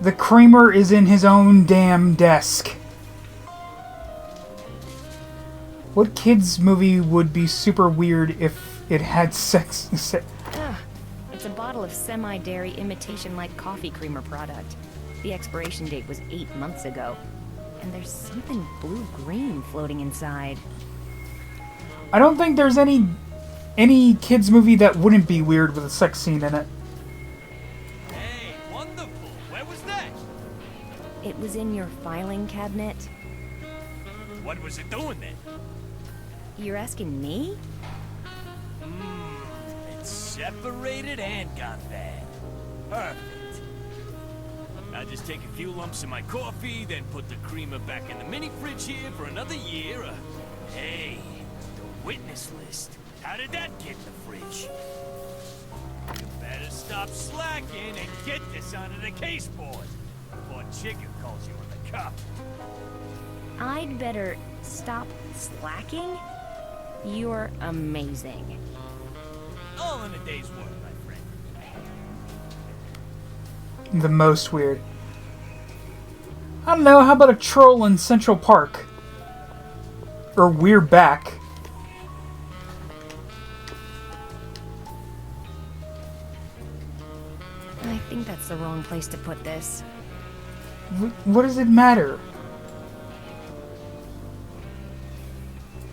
The creamer is in his own damn desk. What kids movie would be super weird if it had sex? Ugh, it's a bottle of semi-dairy imitation-like coffee creamer product. The expiration date was 8 months ago. And there's something blue-green floating inside. I don't think there's any kids movie that wouldn't be weird with a sex scene in it. Hey, wonderful. Where was that? It was in your filing cabinet. What was it doing then? You're asking me? It's separated and gone bad. Perfect. I'll just take a few lumps of my coffee, then put the creamer back in the mini fridge here for another year. Hey, the witness list. How did that get in the fridge? You better stop slacking and get this onto the case board before Chicken calls you on the cup. I'd better stop slacking? You're amazing. All in a day's work, my friend. The most weird. I don't know, how about a troll in Central Park? Or We're Back. I think that's the wrong place to put this. What does it matter?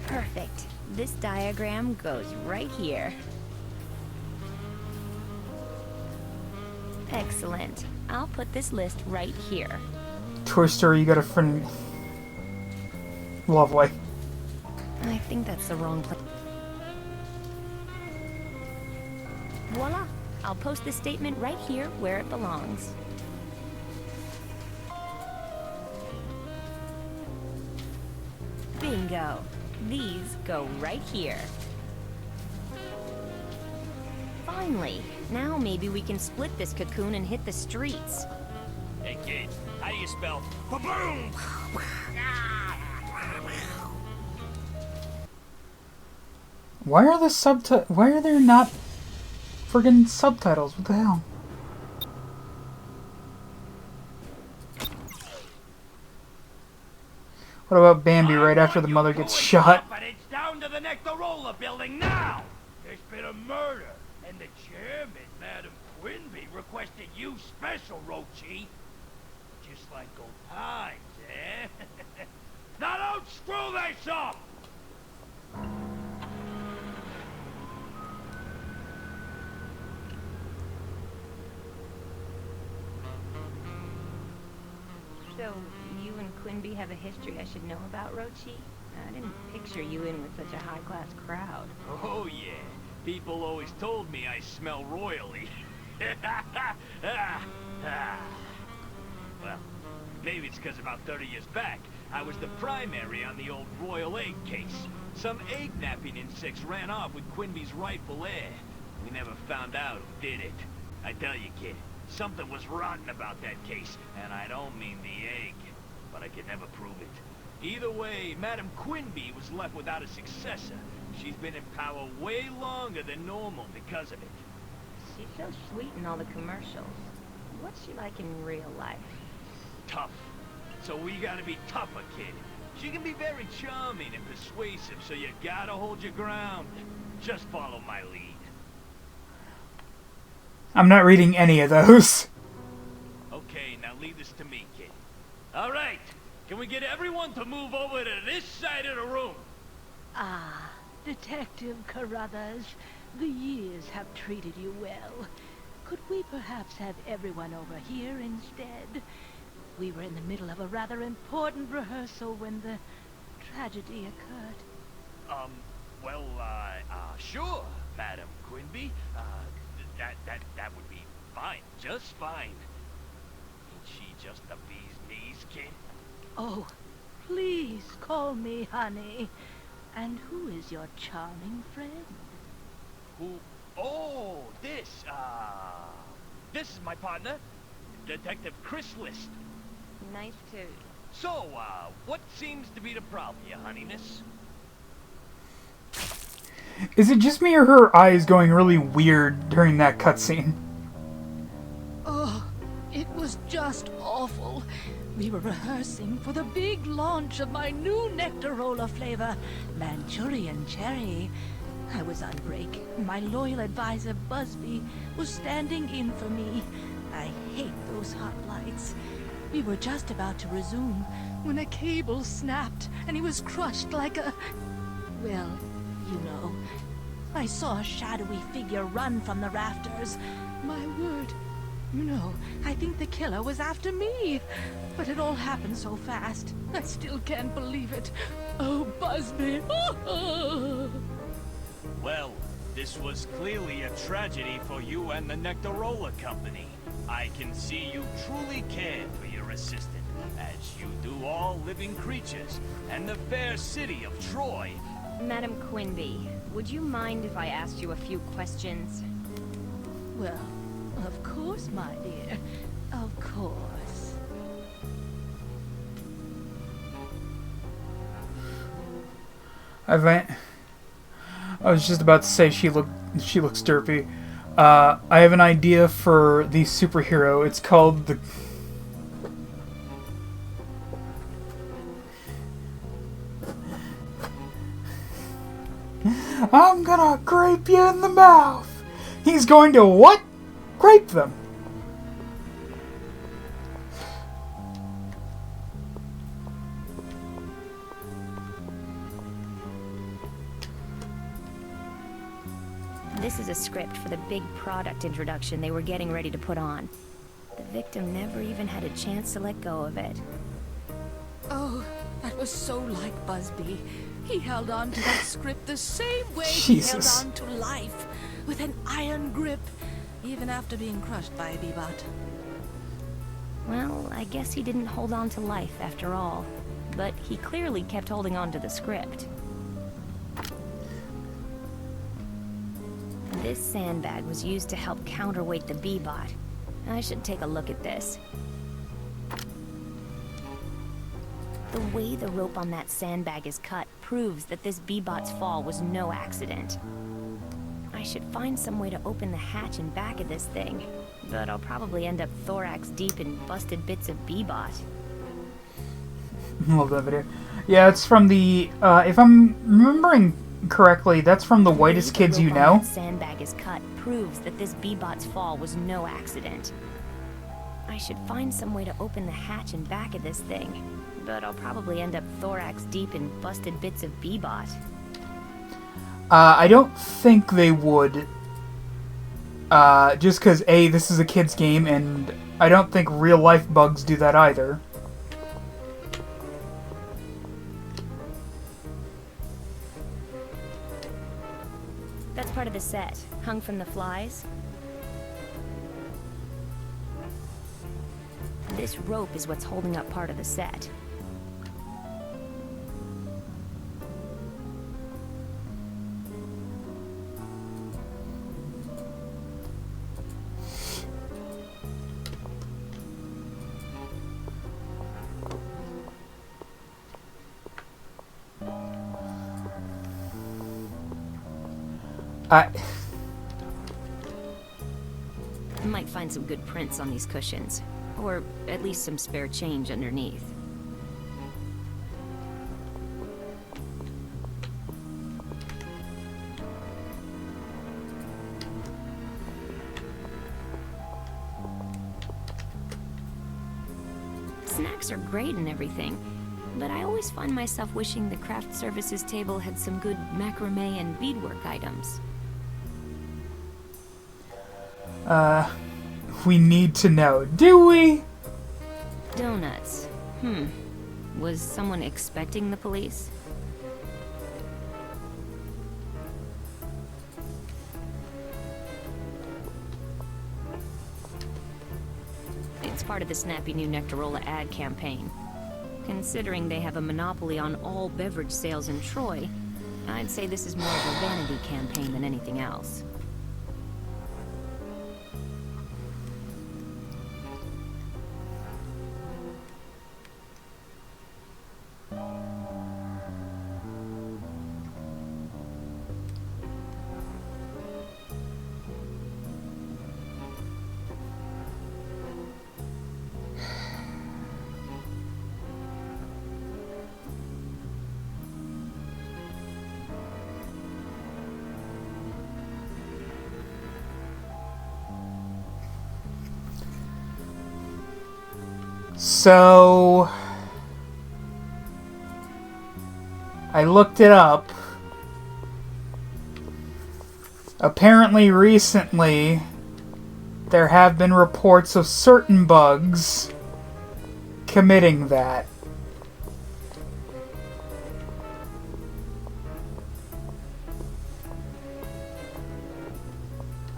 Perfect. This diagram goes right here. Excellent. I'll put this list right here. Toy Story, you got a friend. Lovely. I think that's the wrong place. Voila! I'll post this statement right here where it belongs. Bingo! These go right here. Finally! Now maybe we can split this cocoon and hit the streets. Hey, kid, how do you spell ba-boom? Why are why are there not friggin' subtitles? What the hell? What about Bambi right after the mother gets shot? But it's down to the Nectarola building now. There's been a murder, and the chairman, Madam Quinby, requested you special, Rochi. Just like old times, eh? Now don't screw this up! So, you and Quinby have a history I should know about, Rochi? I didn't picture you in with such a high-class crowd. Oh, yeah. People always told me I smell royally. Well, maybe it's because about 30 years back, I was the primary on the old royal egg case. Some egg-napping insects ran off with Quinby's rightful heir. We never found out who did it. I tell you, kid, something was rotten about that case, and I don't mean the egg, but I could never prove it. Either way, Madam Quinby was left without a successor. She's been in power way longer than normal because of it. She's so sweet in all the commercials. What's she like in real life? Tough. So we gotta be tougher, kid. She can be very charming and persuasive, so you gotta hold your ground. Just follow my lead. I'm not reading any of those. Okay, now leave this to me, kid. All right. Can we get everyone to move over to this side of the room? Ah, Detective Carruthers, the years have treated you well. Could we perhaps have everyone over here instead? We were in the middle of a rather important rehearsal when the tragedy occurred. Well, sure, Madam Quinby. That would be fine, just fine. Ain't she just the bee's knees, kid? Oh, please call me honey. And who is your charming friend? Who? Oh, this is my partner, Detective Chris List. Nice to... So, what seems to be the problem, your honeyness? Is it just me or her eyes going really weird during that cutscene? Oh, it was just awful. We were rehearsing for the big launch of my new Nectarola flavor, Manchurian Cherry. I was on break. My loyal advisor, Busby, was standing in for me. I hate those hot lights. We were just about to resume when a cable snapped and he was crushed like a... well, you know. I saw a shadowy figure run from the rafters. My word. You know, I think the killer was after me. But it all happened so fast. I still can't believe it. Oh, Busby. Well, this was clearly a tragedy for you and the Nectarola Company. I can see you truly cared for your assistant, as you do all living creatures, and the fair city of Troy. Madam Quinby, would you mind if I asked you a few questions? Well, of course, my dear. Of course. I was just about to say she looks derpy. I have an idea for the superhero. It's called the... I'm gonna grape you in the mouth. He's going to what? Grape them. This is a script for the big product introduction they were getting ready to put on. The victim never even had a chance to let go of it. Oh, that was so like Busby. He held on to that script the same way Jesus. he held on to life, with an iron grip, even after being crushed by a bebot. Well, I guess he didn't hold on to life after all. But he clearly kept holding on to the script. This sandbag was used to help counterweight the bebot. I should take a look at this. The way the rope on that sandbag is cut proves that this bebot's fall was no accident. I should find some way to open the hatch and back of this thing, but I'll probably end up thorax deep in busted bits of bebot. Love that video. Yeah, it's from the, if I'm remembering correctly, that's from The Whitest Kids You Know. The sandbag is cut proves that this bebot's fall was no accident. I should find some way to open the hatch and back of this thing, but I'll probably end up thorax deep in busted bits of bebot. I don't think they would. Just because, A, this is a kid's game, and I don't think real-life bugs do that either. That's part of the set, hung from the flies. This rope is what's holding up part of the set. I might find some good prints on these cushions, or at least some spare change underneath. Snacks are great and everything, but I always find myself wishing the craft services table had some good macrame and beadwork items. We need to know, do we? Donuts. Was someone expecting the police? It's part of the snappy new Nectarola ad campaign. Considering they have a monopoly on all beverage sales in Troy, I'd say this is more of a vanity campaign than anything else. So I looked it up. Apparently recently there have been reports of certain bugs committing that.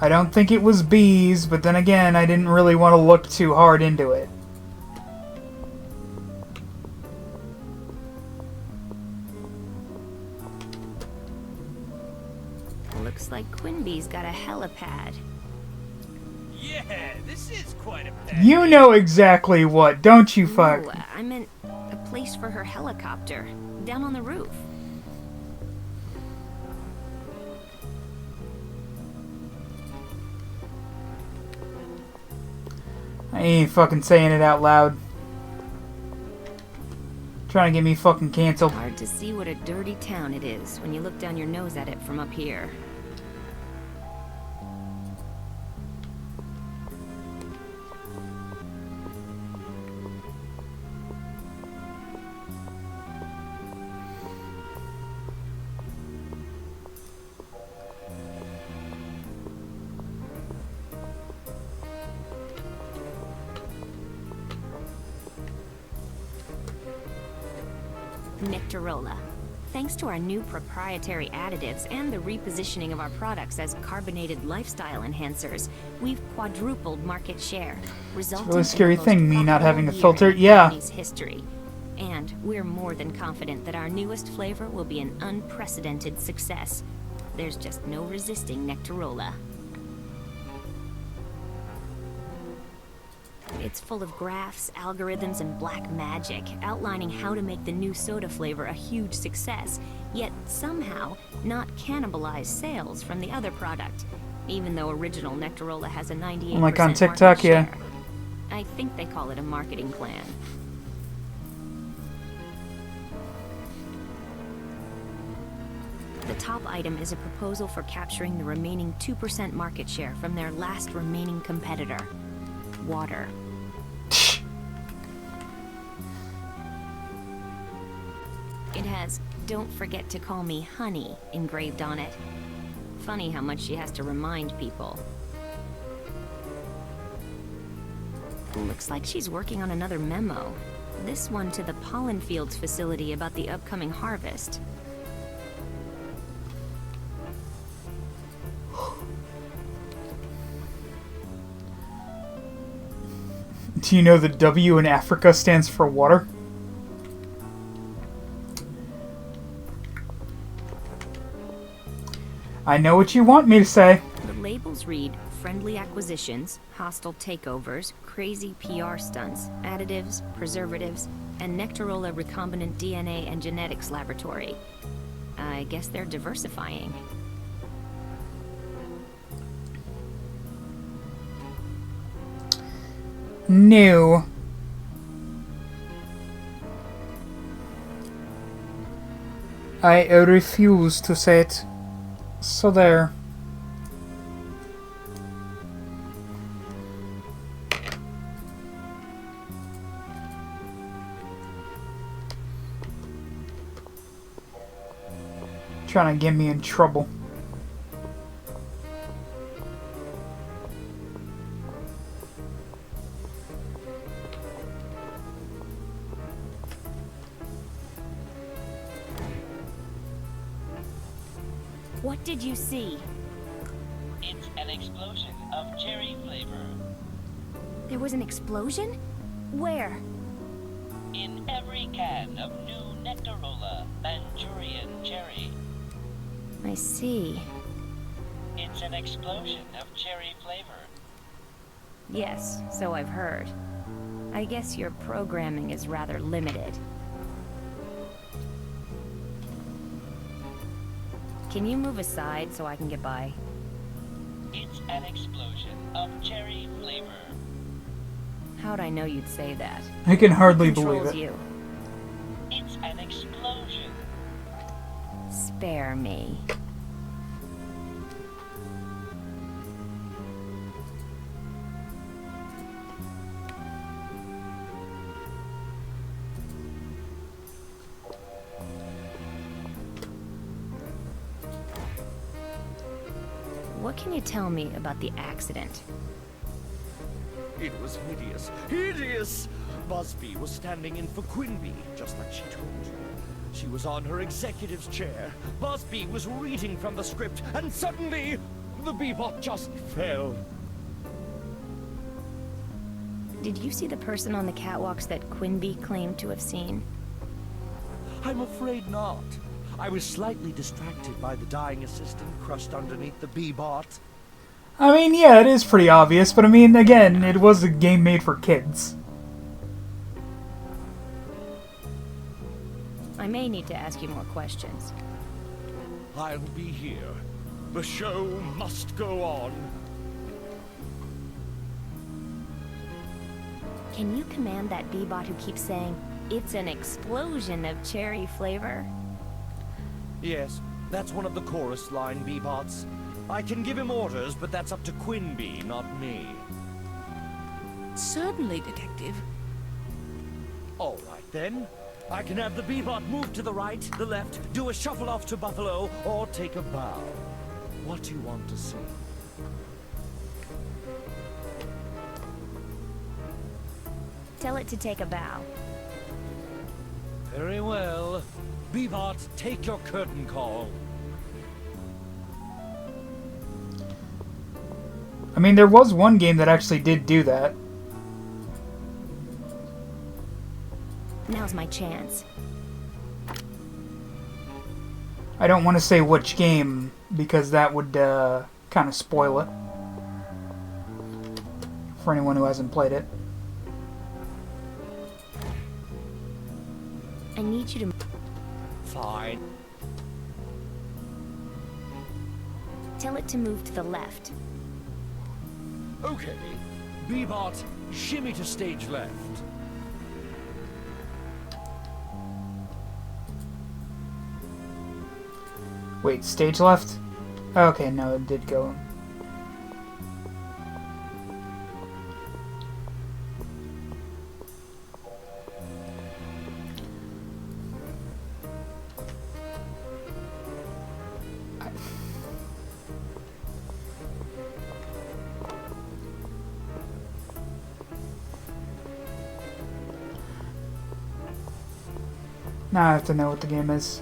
I don't think it was bees, but then again, I didn't really want to look too hard into it. Looks like Quinby's got a helipad. Yeah, this is quite a package. You know exactly what, don't you, fuck? Ooh, I meant a place for her helicopter, down on the roof. I ain't fucking saying it out loud. Trying to get me fucking canceled. Hard to see what a dirty town it is when you look down your nose at it from up here. Nectarola. Thanks to our new proprietary additives and the repositioning of our products as carbonated lifestyle enhancers, we've quadrupled market share, resulting really scary in the thing, most me not having a profitable filter. year in the Yeah. company's history. And we're more than confident that our newest flavor will be an unprecedented success. There's just no resisting Nectarola. It's full of graphs, algorithms, and black magic, outlining how to make the new soda flavor a huge success, yet somehow not cannibalize sales from the other product, even though original Nectarola has a 98% Like on market TikTok, yeah. share. I think they call it a marketing plan. The top item is a proposal for capturing the remaining 2% market share from their last remaining competitor, water. It has "Don't forget to call me honey" engraved on it. Funny how much she has to remind people. Looks like she's working on another memo. This one to the Pollen Fields facility about the upcoming harvest. Do you know the W in Africa stands for water? I know what you want me to say. The labels read friendly acquisitions, hostile takeovers, crazy PR stunts, additives, preservatives, and Nectarola recombinant DNA and genetics laboratory. I guess they're diversifying. New. I refuse to say it. So there. Trying to get me in trouble. What did you see? It's an explosion of cherry flavor. There was an explosion? Where? In every can of new Nectarola Manchurian Cherry. I see. It's an explosion of cherry flavor. Yes, so I've heard. I guess your programming is rather limited. Can you move aside so I can get by? It's an explosion of cherry flavor. How'd I know you'd say that? I can hardly Who believe controls it. you? It's an explosion. Spare me. What can you tell me about the accident? It was hideous. Hideous! Busby was standing in for Quinby, just like she told you. She was on her executive's chair. Busby was reading from the script, and suddenly, the Bebop just fell. Did you see the person on the catwalks that Quinby claimed to have seen? I'm afraid not. I was slightly distracted by the dying assistant crushed underneath the Bebop. I mean, yeah, it is pretty obvious, but I mean, again, it was a game made for kids. I may need to ask you more questions. I'll be here. The show must go on. Can you command that Bebot who keeps saying, "It's an explosion of cherry flavor"? Yes, that's one of the chorus line Bebots. I can give him orders, but that's up to Quinby, not me. Certainly, Detective. All right, then. I can have the Bebot move to the right, the left, do a shuffle off to Buffalo, or take a bow. What do you want to see? Tell it to take a bow. Very well. Bebot, take your curtain call. I mean, there was one game that actually did do that. Now's my chance. I don't want to say which game, because that would kind of spoil it for anyone who hasn't played it. I need you to... Fine. Tell it to move to the left. Okay. Bebot, shimmy to stage left. Wait, stage left? Okay, no, it did go. Now I have to know what the game is.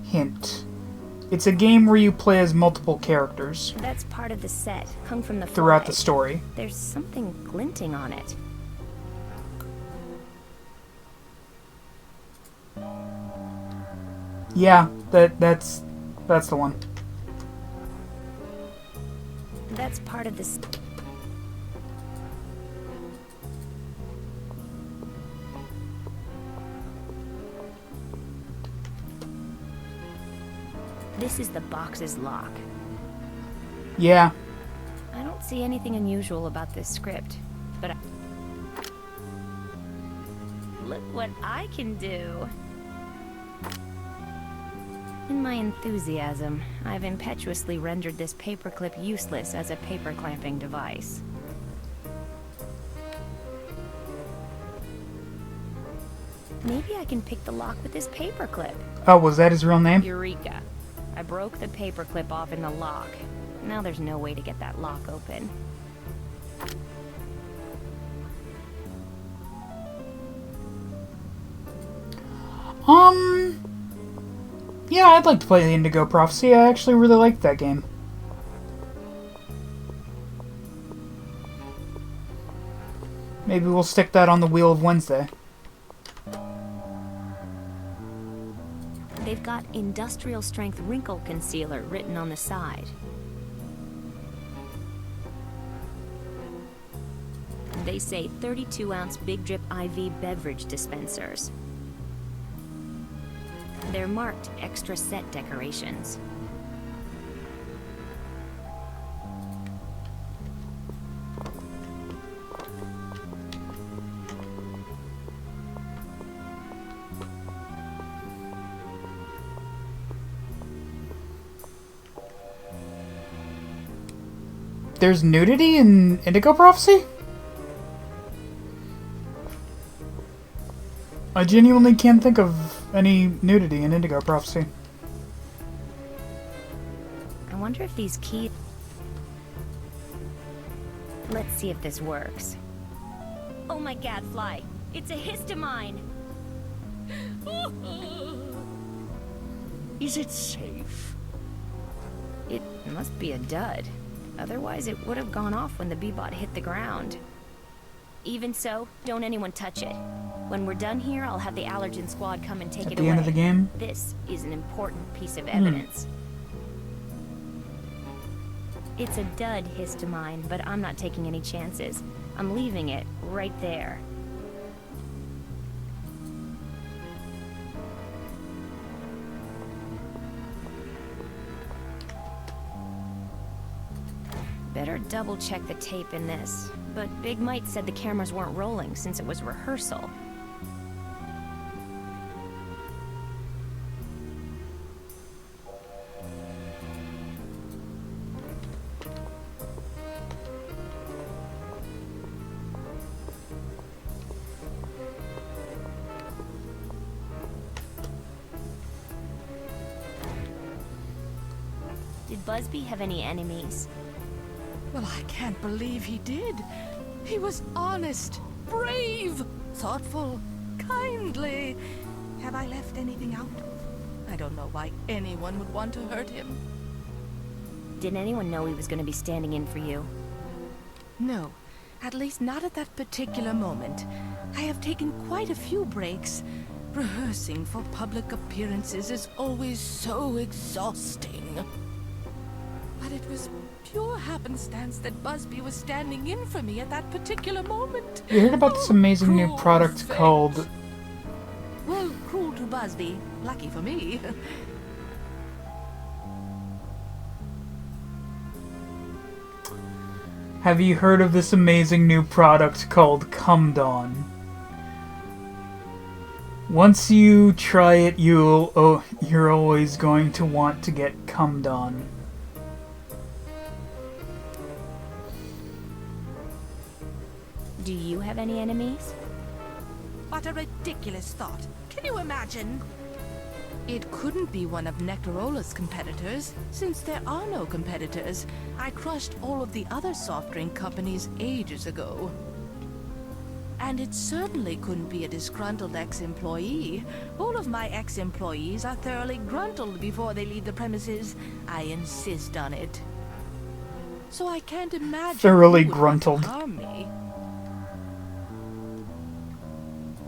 Hint. It's a game where you play as multiple characters That's part of the set, hung from the throughout flag. the story. There's something glinting on it. Yeah, that's the one. That's part of this. This is the box's lock. Yeah. I don't see anything unusual about this script, but look what I can do. In my enthusiasm, I've impetuously rendered this paperclip useless as a paper clamping device. Maybe I can pick the lock with this paperclip. Oh, was that his real name? Eureka. I broke the paperclip off in the lock. Now there's no way to get that lock open. Yeah, I'd like to play the Indigo Prophecy. I actually really liked that game. Maybe we'll stick that on the Wheel of Wednesday. They've got industrial strength wrinkle concealer written on the side. They say 32-ounce Big Drip IV beverage dispensers. They're marked extra set decorations. There's nudity in Indigo Prophecy? I genuinely can't think of any nudity in Indigo Prophecy. I wonder if these keys... Let's see if this works. Oh my gadfly! It's a histamine! Is it safe? It must be a dud. Otherwise it would have gone off when the B-bot hit the ground. Even so, don't anyone touch it. When we're done here, I'll have the allergen squad come and take it away. At the end of the game? This is an important piece of evidence. It's a dud histamine, but I'm not taking any chances. I'm leaving it right there. Better double check the tape in this. But Big Mite said the cameras weren't rolling since it was rehearsal. Did Busby have any enemies? Well, I can't believe he did. He was honest, brave, thoughtful, kindly. Have I left anything out? I don't know why anyone would want to hurt him. Did anyone know he was going to be standing in for you? No, at least not at that particular moment. I have taken quite a few breaks. Rehearsing for public appearances is always so exhausting. But it was pure happenstance that Busby was standing in for me at that particular moment. You heard about this amazing new Cruel product fate. called... Well, cruel to Busby. Lucky for me. Have you heard of this amazing new product called Cummed On? Once you try it, you're always going to want to get cummed on. Do you have any enemies? What a ridiculous thought. Can you imagine? It couldn't be one of Nectarola's competitors, since there are no competitors. I crushed all of the other soft drink companies ages ago. And it certainly couldn't be a disgruntled ex-employee. All of my ex-employees are thoroughly gruntled before they leave the premises. I insist on it. So I can't imagine Thoroughly who would gruntled. harm me.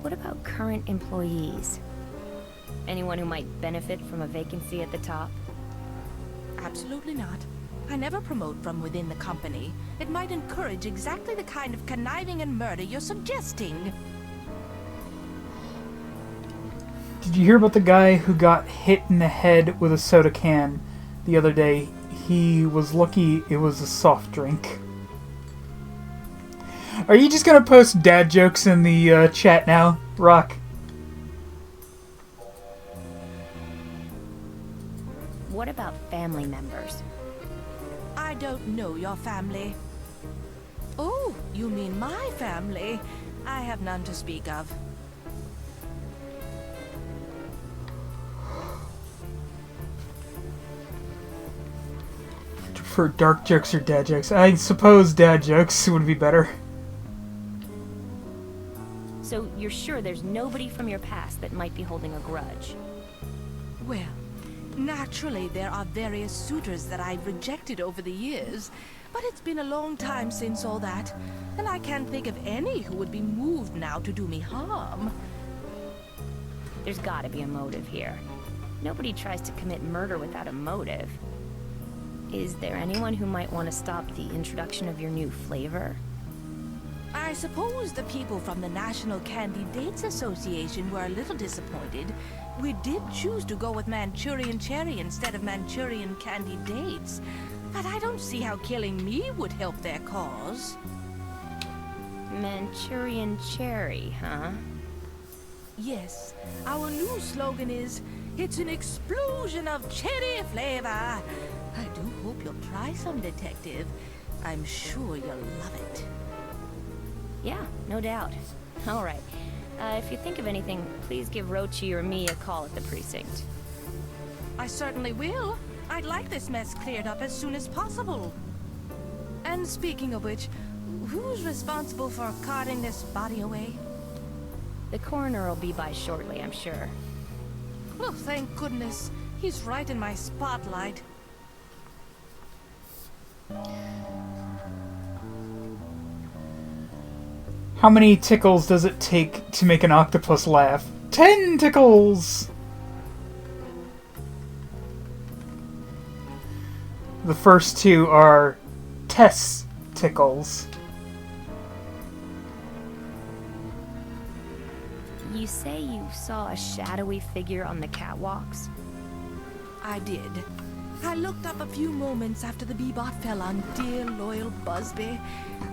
What about current employees? Anyone who might benefit from a vacancy at the top? Absolutely not. I never promote from within the company. It might encourage exactly the kind of conniving and murder you're suggesting. Did you hear about the guy who got hit in the head with a soda can the other day? He was lucky it was a soft drink. Are you just gonna post dad jokes in the chat now, Rock? What about family members? I don't know your family. Oh, you mean my family? I have none to speak of. For dark jokes or dad jokes? I suppose dad jokes would be better. So you're sure there's nobody from your past that might be holding a grudge? Well, naturally there are various suitors that I've rejected over the years, but it's been a long time since all that, and I can't think of any who would be moved now to do me harm. There's gotta be a motive here. Nobody tries to commit murder without a motive. Is there anyone who might want to stop the introduction of your new flavor? I suppose the people from the National Candidates Association were a little disappointed. We did choose to go with Manchurian Cherry instead of Manchurian Candidates, but I don't see how killing me would help their cause. Manchurian Cherry, huh? Yes, our new slogan is, "It's an explosion of cherry flavor." I do hope you'll try some, Detective. I'm sure you'll love it. Yeah, no doubt. All right. If you think of anything, please give Rochi or me a call at the precinct. I certainly will. I'd like this mess cleared up as soon as possible. And speaking of which, who's responsible for carting this body away? The coroner will be by shortly, I'm sure. Oh, thank goodness. He's right in my spotlight. How many tickles does it take to make an octopus laugh? 10 tickles! The first two are tickles. You say you saw a shadowy figure on the catwalks? I did. I looked up a few moments after the bee-bot fell on dear loyal Busby.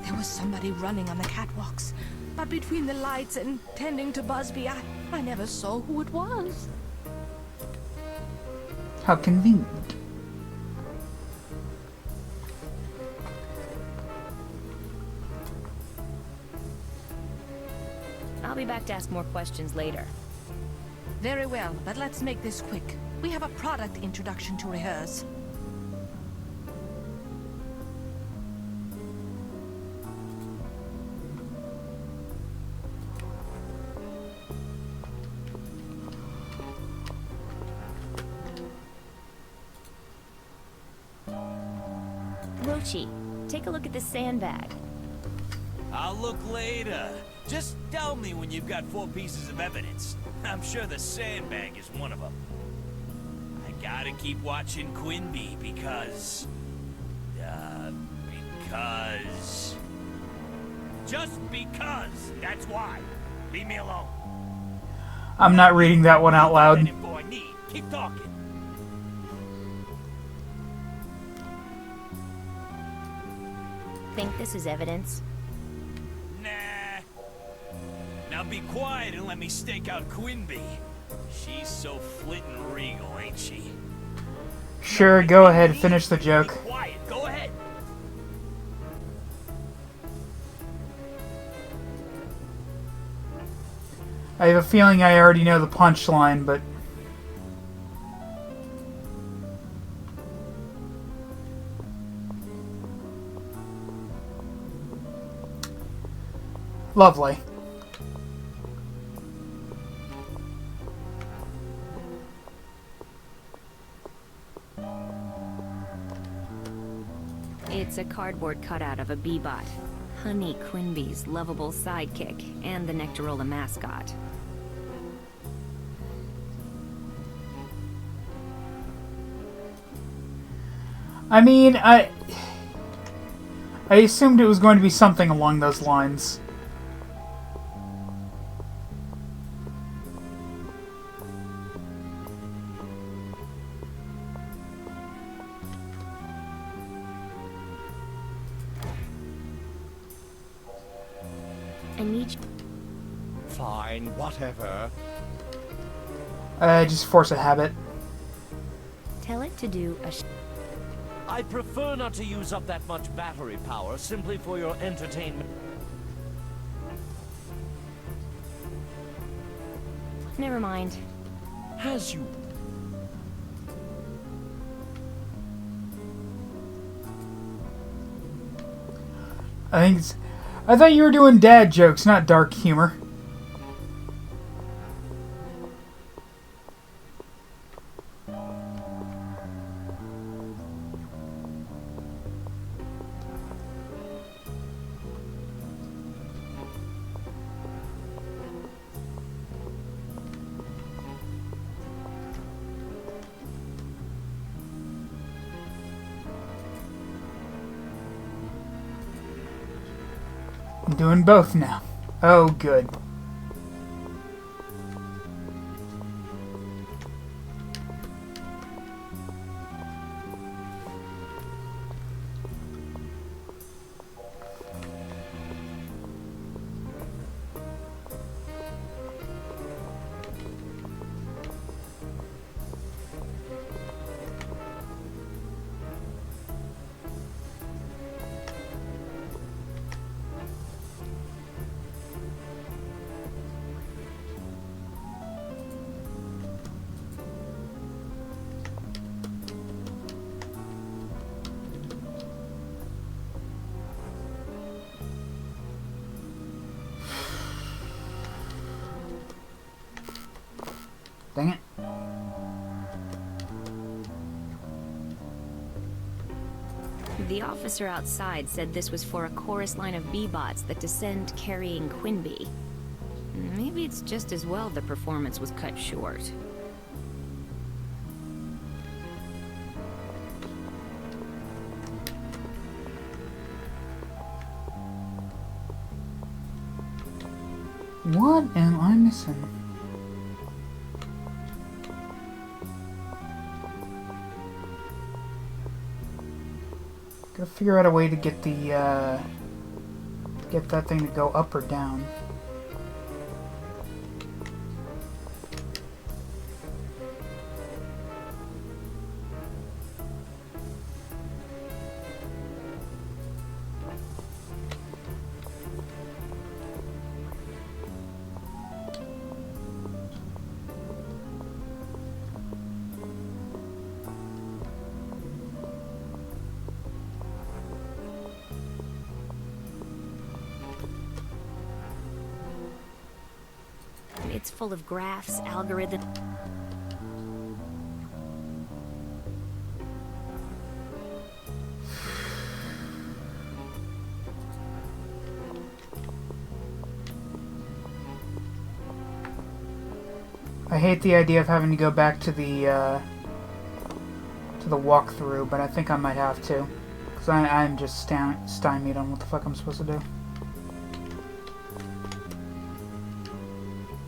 There was somebody running on the catwalks. But between the lights and tending to Busby, I never saw who it was. How convenient. I'll be back to ask more questions later. Very well, but let's make this quick. We have a product introduction to rehearse. Rochi, take a look at this sandbag. I'll look later. Just tell me when you've got 4 pieces of evidence. I'm sure the sandbag is one of them. I gotta keep watching Quinby because... Just because, that's why. Leave me alone. I'm not reading that one out loud. Any info I need. Keep talking. Think this is evidence? Nah. Now be quiet and let me stake out Quinby. She's so flittin' regal, ain't she? Sure, go ahead, finish the joke. Be quiet, go ahead. I have a feeling I already know the punchline, but... Lovely. It's a cardboard cutout of a bee-bot. Honey Quinby's lovable sidekick, and the Nectarola mascot. I mean, I assumed it was going to be something along those lines. I need you. Fine, whatever. Just force a habit. Tell it to do a I'd prefer not to use up that much battery power simply for your entertainment. Never mind. Has you? I thought you were doing dad jokes, not dark humor. I'm doing both now. Oh, good. Dang it. The officer outside said this was for a chorus line of B-bots that descend carrying Quinby. Maybe it's just as well the performance was cut short. What am I missing? Gotta figure out a way to get the, get that thing to go up or down. It's full of graphs, algorithms. I hate the idea of having to go back to the walkthrough, but I think I might have to, because I'm just stymied on what the fuck I'm supposed to do.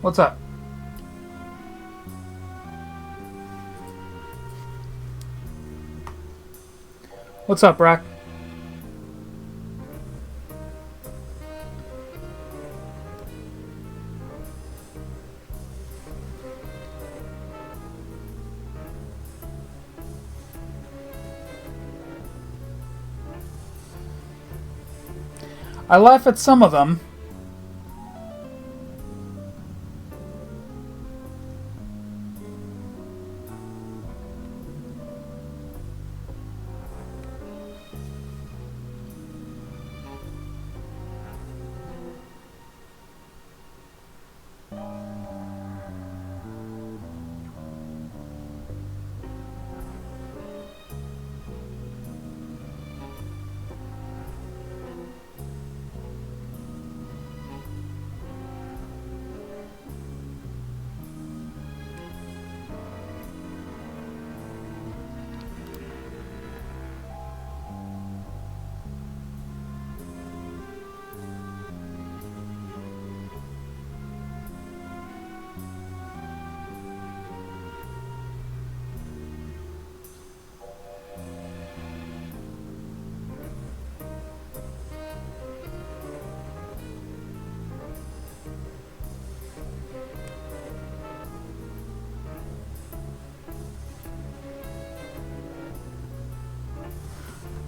What's up? What's up, Brock? I laugh at some of them.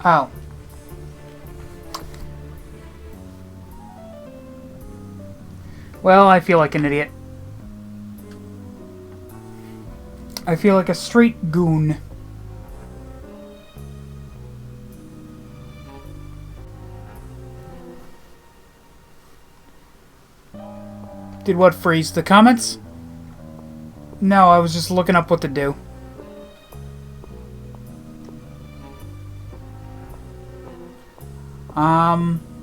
Oh. Well, I feel like an idiot. I feel like a street goon. Did what freeze? The comments? No, I was just looking up what to do.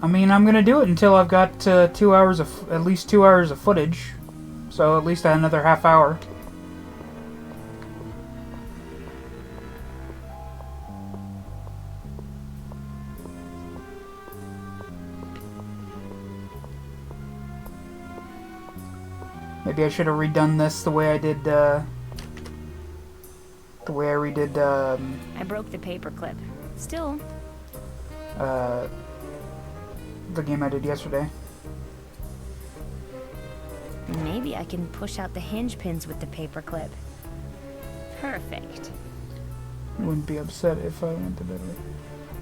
I mean, I'm gonna do it until I've got 2 hours of, at least 2 hours of footage. So at least another half hour. Maybe I should have redone this the way I did, the way I redid, I broke the paperclip. Still. The game I did yesterday. Maybe I can push out the hinge pins with the paperclip. Perfect. You wouldn't be upset if I went to bed with.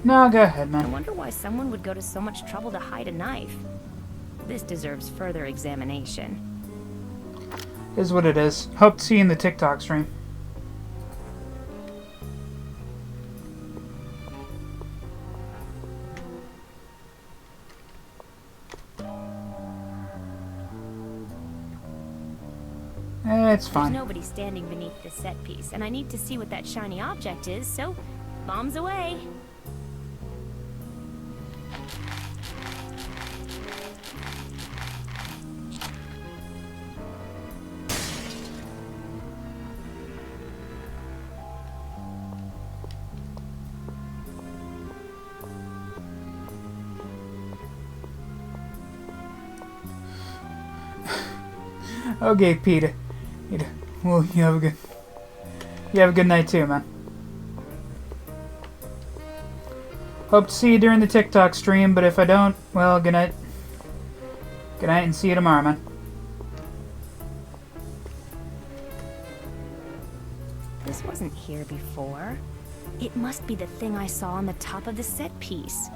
No, go ahead, I man. wonder why someone would go to so much trouble to hide a knife. This deserves further examination. Is what it is. Hope to see you in the TikTok stream. It's There's fine. nobody standing beneath this set piece, and I need to see what that shiny object is, so bombs away. Okay, Peter. Well, you have a good night too, man. Hope to see you during the TikTok stream, but if I don't, well, good night. Good night and see you tomorrow, man. This wasn't here before. It must be the thing I saw on the top of the set piece.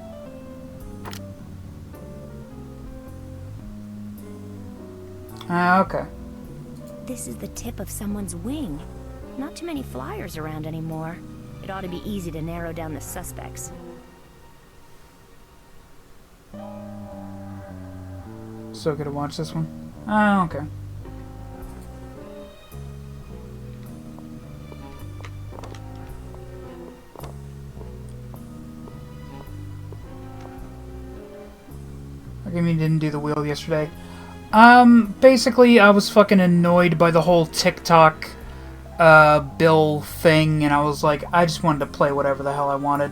Ah, okay. This is the tip of someone's wing. Not too many flyers around anymore. It ought to be easy to narrow down the suspects. So good to watch this one. Ah, okay. I mean, didn't do the wheel yesterday. Basically, I was fucking annoyed by the whole TikTok, bill thing, and I was like, I just wanted to play whatever the hell I wanted.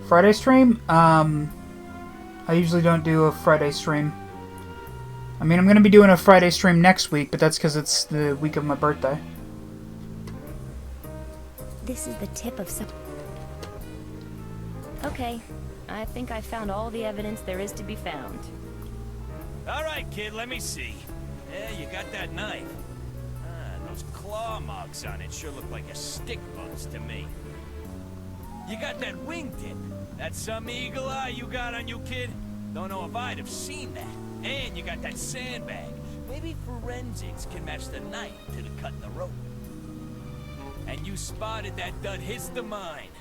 Friday stream? I usually don't do a Friday stream. I mean, I'm gonna be doing a Friday stream next week, but that's because it's the week of my birthday. This is the tip of some... Okay, I think I found all the evidence there is to be found. All right, kid, let me see. Yeah, you got that knife. Those claw marks on it sure look like a stick bug's to me. You got that wingtip. That's some eagle eye you got on you, kid. Don't know if I'd have seen that. And you got that sandbag. Maybe forensics can match the knife to the cut in the rope. And you spotted that dud histamine.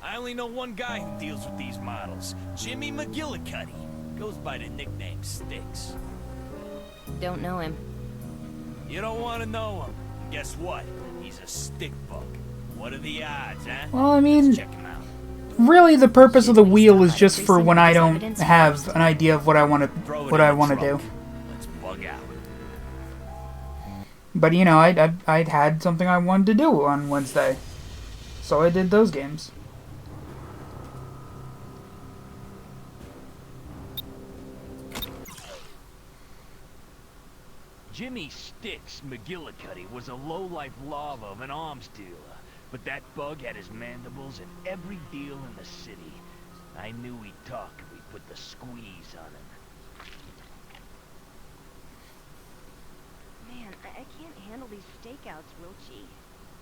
I only know one guy who deals with these models. Jimmy McGillicuddy. Goes by the nickname Sticks. Don't know him. You don't want to know him. Guess what? He's a stick bug. What are the odds, huh? Well, I mean, Let's check him out. really, the purpose of the wheel is just for when I don't have an idea of what I want to do. Let's bug out. But you know, I had something I wanted to do on Wednesday, so I did those games. Jimmy Sticks McGillicuddy was a low-life lava of an arms dealer, but that bug had his mandibles in every deal in the city. I knew he'd talk if we put the squeeze on him. Man, I can't handle these stakeouts, Wilchie.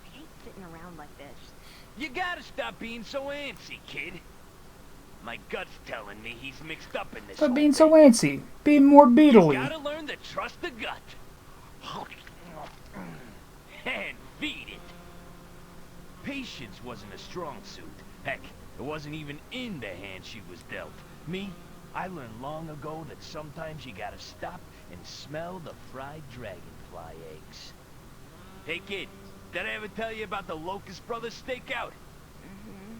I hate sitting around like this. You gotta stop being so antsy, kid. My gut's telling me he's mixed up in this. But whole being so thing. antsy, being more You beetly. gotta learn to trust the gut. And feed it. Patience wasn't a strong suit. Heck, it wasn't even in the hand she was dealt. Me, I learned long ago that sometimes you gotta stop and smell the fried dragonfly eggs. Hey kid, did I ever tell you about the Locust Brothers stakeout? Mm-hmm.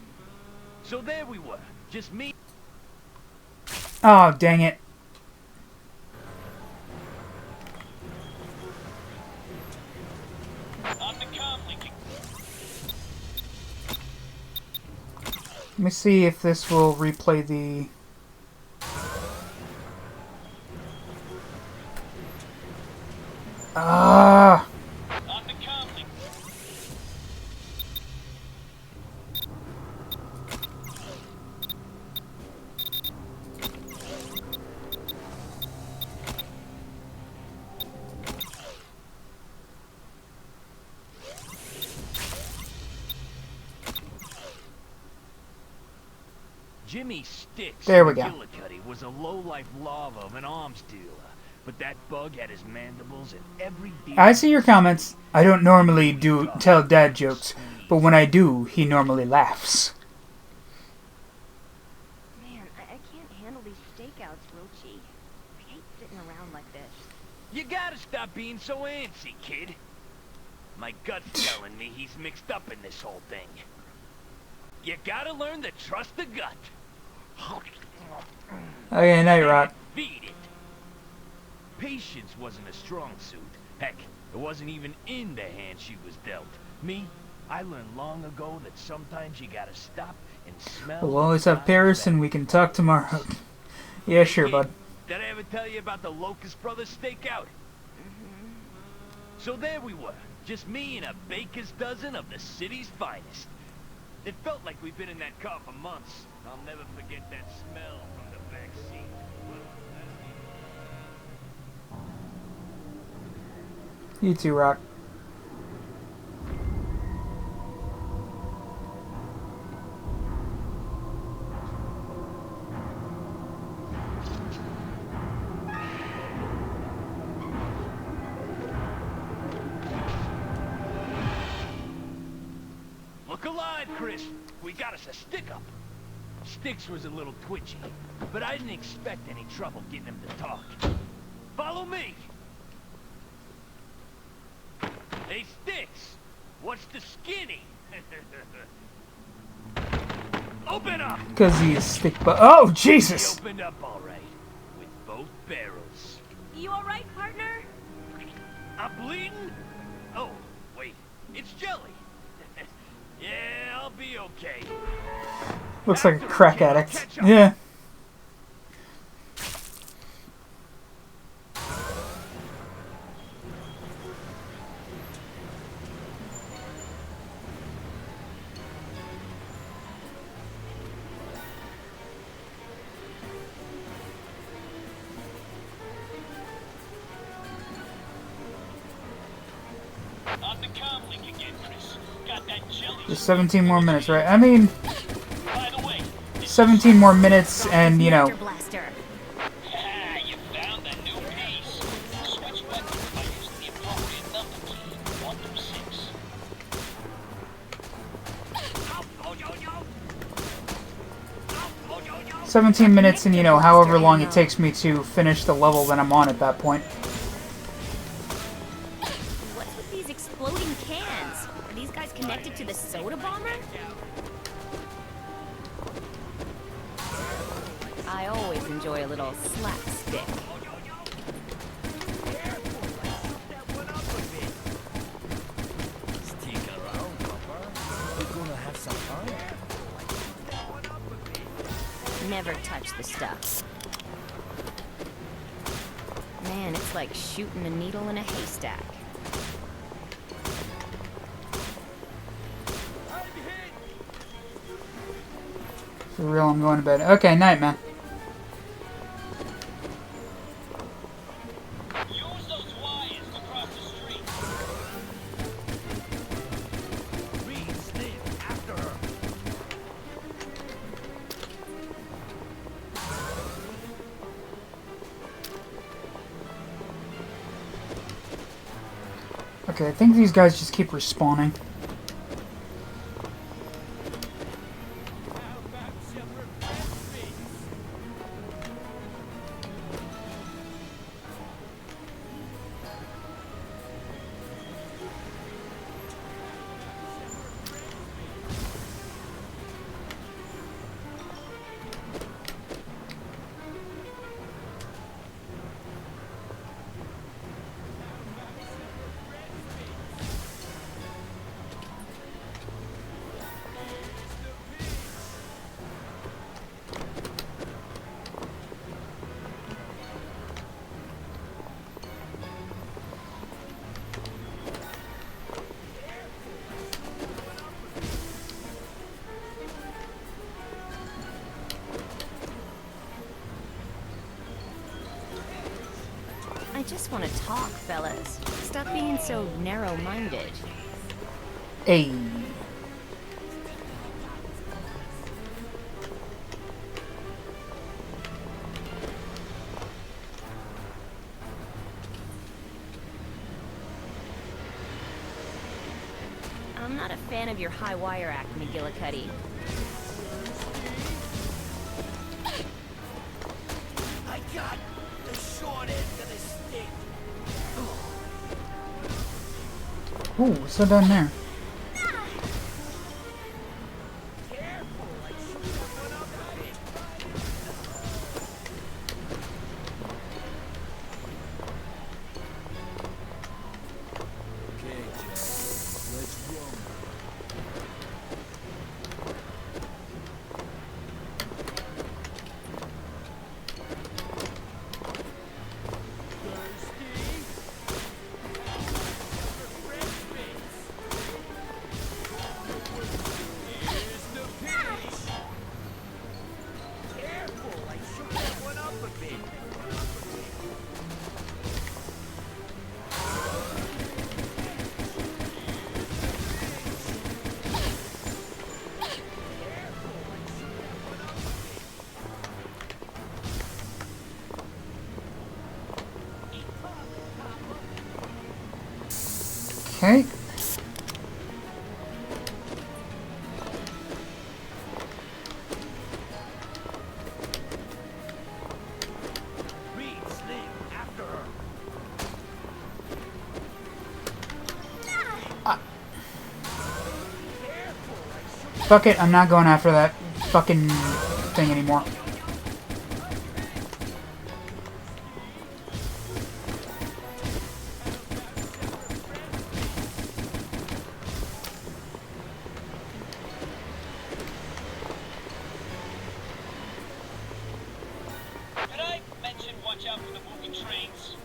So there we were, just me. Oh, dang it. On the comm link. Let me see if this will replay the... Ah! On the comm link. Jimmy Sticks There we go. McGillicuddy was a low-life lava of an arms dealer, but that bug had his mandibles in every deal. I see your comments. I don't normally tell dad jokes, but when I do, he normally laughs. Man, I can't handle these stakeouts, Wilchie. I hate sitting around like this. You gotta stop being so antsy, kid. My gut's telling me he's mixed up in this whole thing. You gotta learn to trust the gut. Okay, now you're right. Feed it. Patience wasn't a strong suit. Heck, it wasn't even in the hand she was dealt. Me, I learned long ago that sometimes you gotta stop and smell. We'll always have Paris, and we can talk tomorrow. Yeah, sure, bud. Did I ever tell you about the Locust Brothers stakeout? So there we were, just me and a baker's dozen of the city's finest. It felt like we've been in that car for months. I'll never forget that smell from the back seat. You too, Rock. Look alive, Chris. We got us a stick-up. Sticks was a little twitchy, but I didn't expect any trouble getting him to talk. Follow me! Hey, Sticks! What's the skinny? Open up! Because he's stick but oh, Jesus! He opened up all right, with both barrels. You alright, partner? I'm bleeding? Oh, wait, it's jelly. Yeah, I'll be okay. Looks like a crack addict. Yeah. On the comm link again, Chris. Got that jelly. Just 17 more minutes, right? I mean, By the way, 17 more minutes and, you know, Blaster. you found a new piece. Switch weapons by using the appropriate number key, 1 through 6. Oh, yo, yo. Oh, yo, yo. 17 minutes and, you know, however long it takes me to finish the level that I'm on at that point. What's with these exploding cans? Are these guys connected to the soda bomber? I always enjoy a little slapstick. Stick around, Papa. We're gonna have some fun. Never touch the stuff. Man, it's like shooting a needle in a haystack. For real, I'm going to bed. Okay, night, man. Use those wires to cross the street. Reed, Steve, after her. Okay, I think these guys just keep respawning. I just want to talk, fellas. Stop being so narrow-minded. Hey. I'm not a fan of your high wire act, McGillicuddy. I got the short end of the stick. Ooh, what's that down there? Okay. Fuck it, I'm not going after that fucking thing anymore. Did I mention watch out for the moving trains?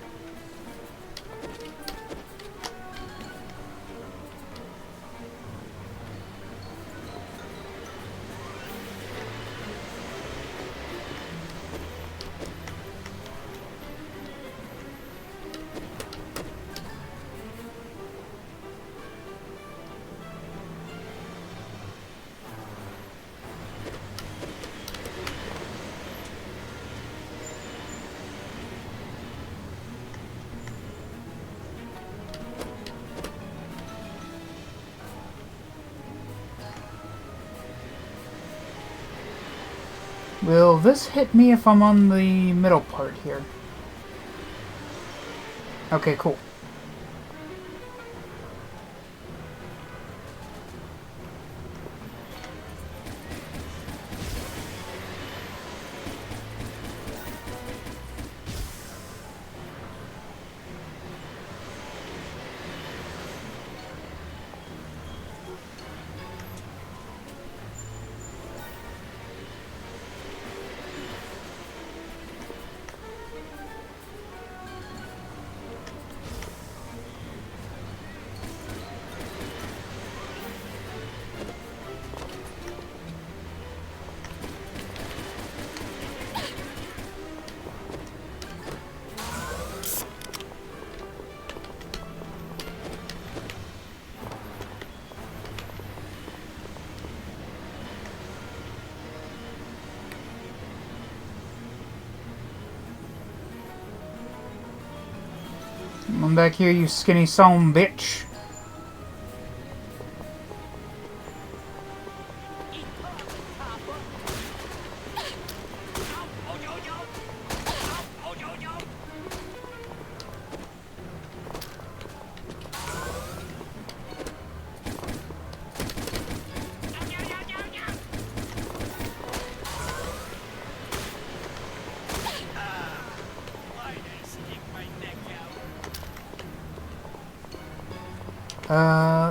Will this hit me if I'm on the middle part here? Okay, cool. Come back here, you skinny son bitch.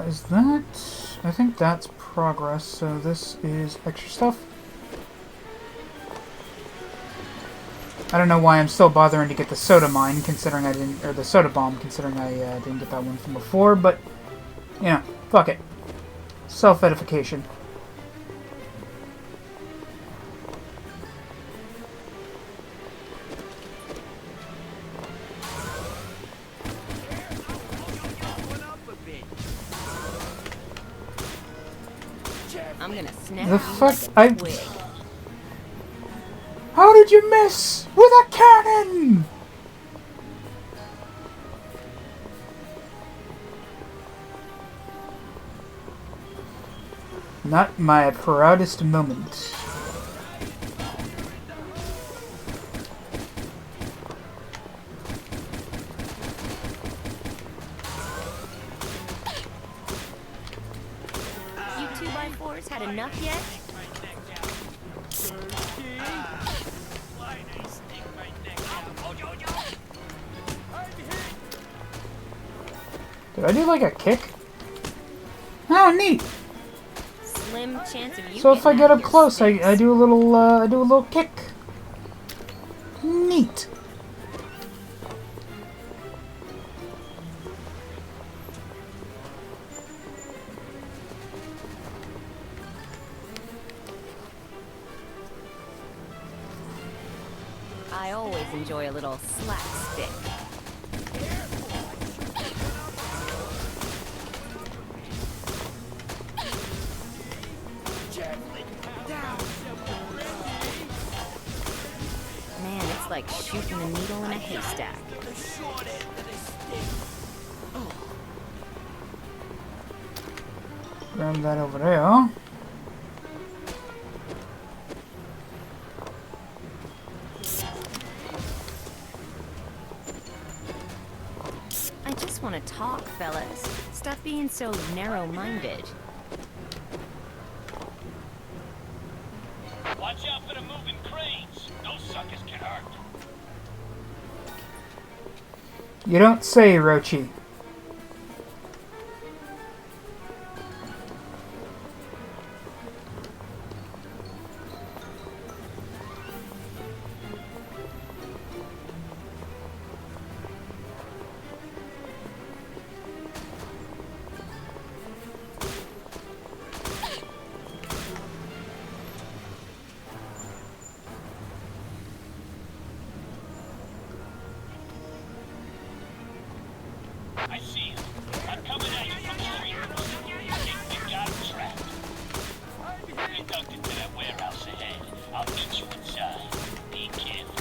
Is that... I think that's progress, so this is extra stuff. I don't know why I'm still bothering to get the soda mine, considering I didn't... or the soda bomb, considering I didn't get that one from before, but... you know, fuck it. Self-edification. I'm gonna snap The you fuck? like a twig. How did you miss? With a cannon! Not my proudest moment. powers had enough yet? Did I do like a kick? Oh, neat. Slim chance of you. So if I getting get out up of close, your I sticks. do a little kick. Neat. I always enjoy a little slapstick. Man, it's like shooting a needle in a haystack. Grab that over there. I just want to talk, fellas. Stop being so narrow-minded. Watch out for the moving cranes. Those suckers can hurt. You don't say, Rochi. I see him. I'm coming at you from the street. You got him trapped. Get ducked into that warehouse ahead. I'll meet you inside. Be careful.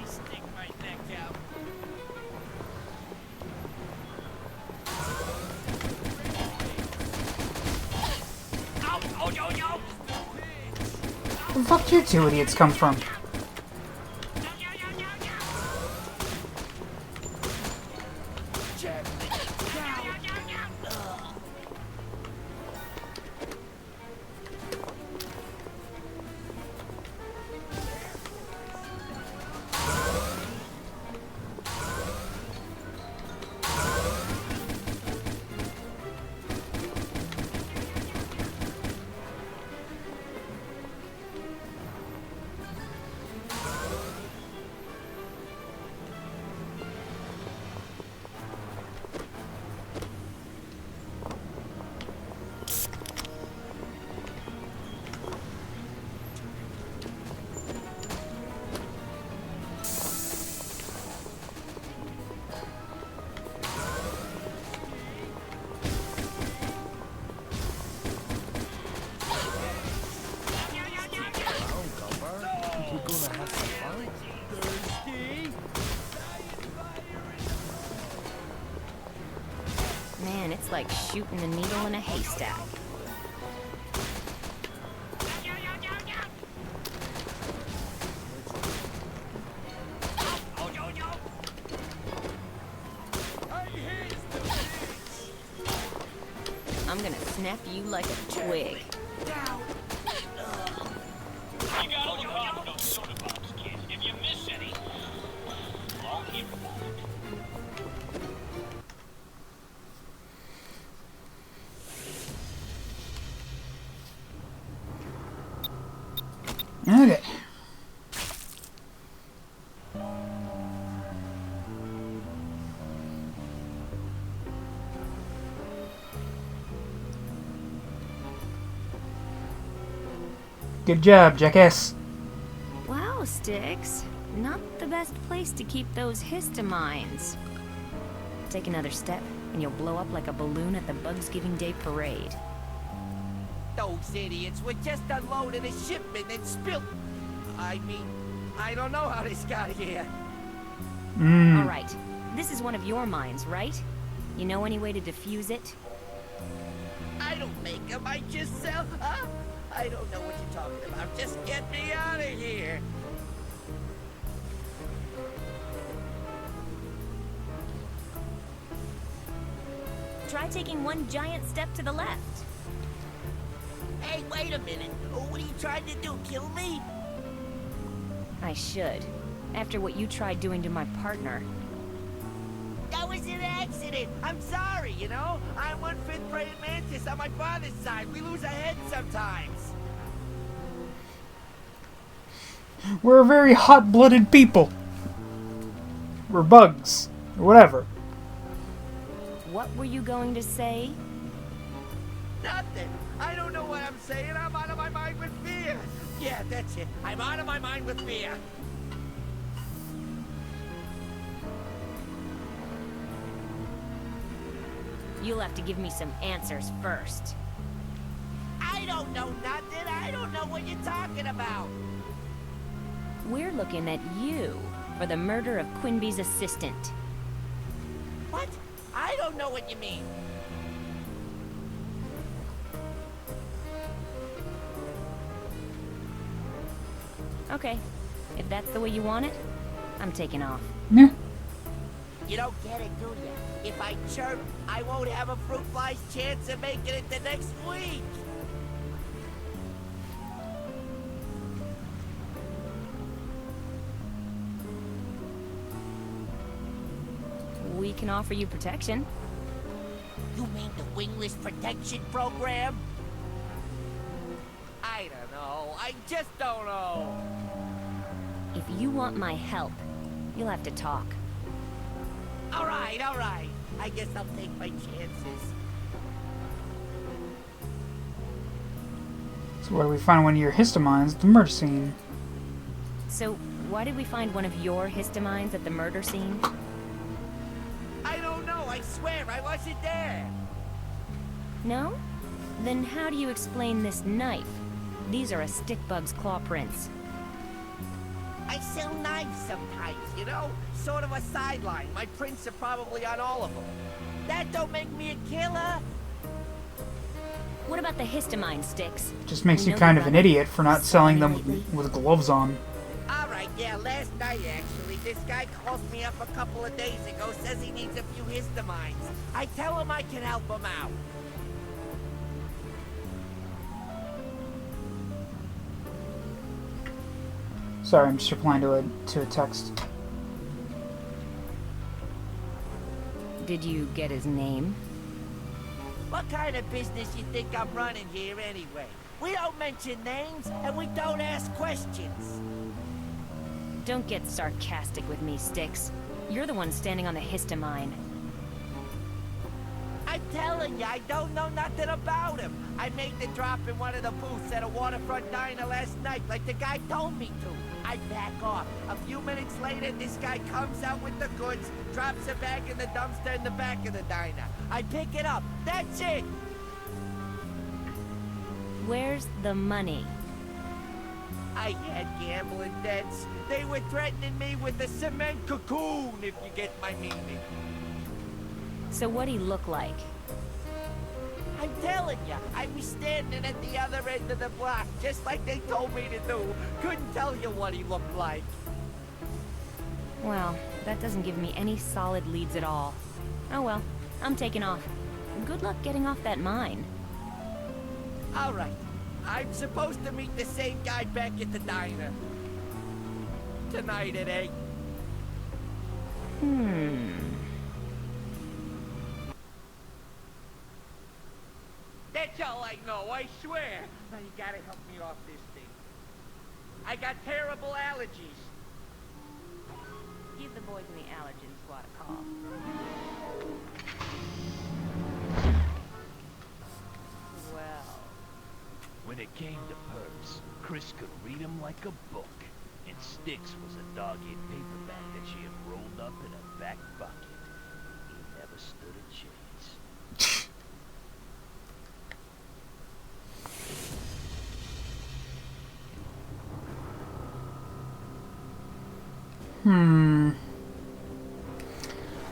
Stick my neck out. Where the fuck did you two idiots come from? Man, it's like shooting a needle in a haystack. I'm gonna snap you like a twig. You gotta look out for those soda bombs, kid. If you miss any, I'll hear about it. Okay. Good job, jackass. Wow, Sticks. Not the best place to keep those histamines. Take another step, and you'll blow up like a balloon at the Bugsgiving Day parade. Those idiots were just unloading a shipment and spilled. I mean, I don't know how this got here. All right, this is one of your mines, right? You know any way to defuse it? I don't make them, I just sell. Huh? I don't know what you're talking about. Just get me out of here. try taking one giant step to the left. Hey, wait a minute. What are you trying to do, kill me? I should. After what you tried doing to my partner. That was an accident. I'm sorry, you know? I'm one fifth praying mantis on my father's side. We lose our heads sometimes. We're a very hot-blooded people. We're bugs. Or whatever. What were you going to say? Nothing. I don't know what I'm saying. I'm out of my mind with fear. Yeah, that's it. I'm out of my mind with fear. You'll have to give me some answers first. I don't know nothing. I don't know what you're talking about. We're looking at you for the murder of Quinby's assistant. What? I don't know what you mean. Okay, if that's the way you want it, I'm taking off. Yeah. You don't get it, do you? If I chirp, I won't have a fruit fly's chance of making it the next week. We can offer you protection. You mean the wingless protection program? I don't know. I just don't know. If you want my help, you'll have to talk. All right, all right. I guess I'll take my chances. So where do we find one of your histamines at the murder scene? So, why did we find one of your histamines at the murder scene? I don't know. I swear I wasn't there. No? Then how do you explain this knife? These are a stickbug's claw prints. I sell knives sometimes, you know? Sort of a sideline. My prints are probably on all of them. That don't make me a killer. What about the histamine sticks? Just makes you know kind your of an brother idiot for not saw selling me them lately? with gloves on. Alright, yeah, last night actually. This guy calls me up a couple of days ago, says he needs a few histamines. I tell him I can help him out. Sorry, I'm just replying to a text. Did you get his name? What kind of business you think I'm running here anyway? We don't mention names, and we don't ask questions. Don't get sarcastic with me, Sticks. You're the one standing on the histamine. I'm telling you, I don't know nothing about him. I made the drop in one of the booths at a waterfront diner last night, like the guy told me to. I back off. A few minutes later, this guy comes out with the goods, drops a bag in the dumpster in the back of the diner. I pick it up. That's it. Where's the money? I had gambling debts. They were threatening me with a cement cocoon, if you get my meaning. So what'd he look like? I'm telling you, I was standing at the other end of the block, just like they told me to do. Couldn't tell you what he looked like. Well, that doesn't give me any solid leads at all. Oh well, I'm taking off. Good luck getting off that mine. All right. I'm supposed to meet the same guy back at the diner. Tonight at 8. That's all I know, I swear. Now you gotta help me off this thing. I got terrible allergies. Give the boys in the allergen squad a call. Well, When it came to perks, Chris could read 'em like a book, and Styx was a dog-eared paperback that she had rolled up in her back pocket. He never stood a chance.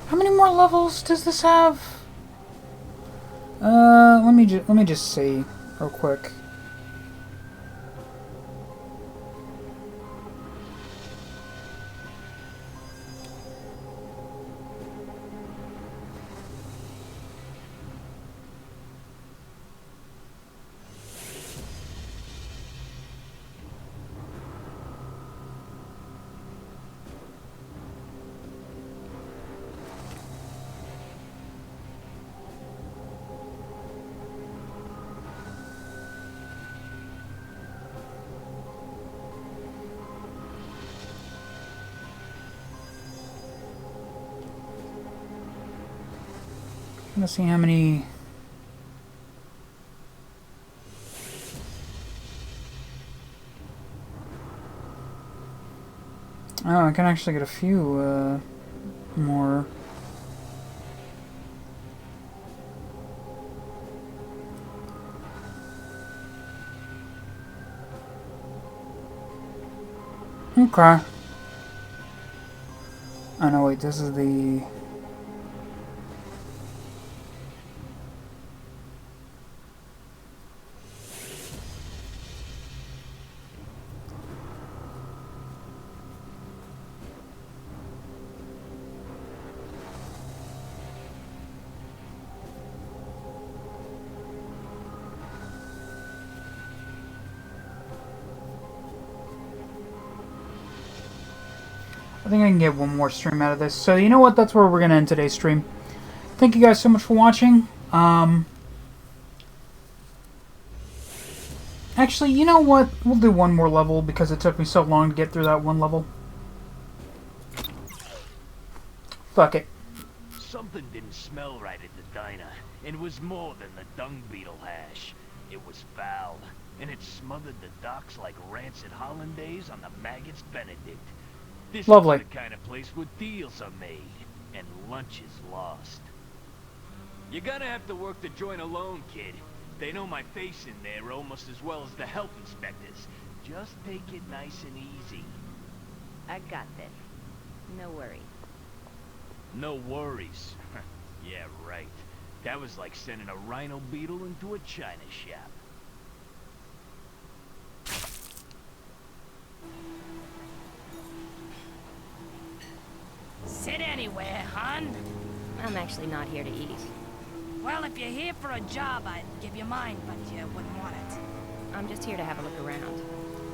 How many more levels does this have? Let me just see real quick. Let's see how many. Oh, I can actually get a few more. Okay. Oh no, wait, this is the... I think I can get one more stream out of this. So you know what? That's where we're going to end today's stream. Thank you guys so much for watching. Actually, you know what? We'll do one more level because it took me so long to get through that one level. Fuck it. Something didn't smell right at the diner, and it was more than the dung beetle hash. It was foul, and it smothered the docks like rancid hollandaise on the maggots Benedict. This Lovely. is the kind of place where deals are made, and lunch is lost. You're gonna have to work the joint alone, kid. They know my face in there almost as well as the health inspectors. Just take it nice and easy. I got this. No worries. No worries. Yeah, right. That was like sending a rhino beetle into a china shop. Sit anywhere, hon. I'm actually not here to eat. Well, if you're here for a job, I'd give you mine, but you wouldn't want it. I'm just here to have a look around.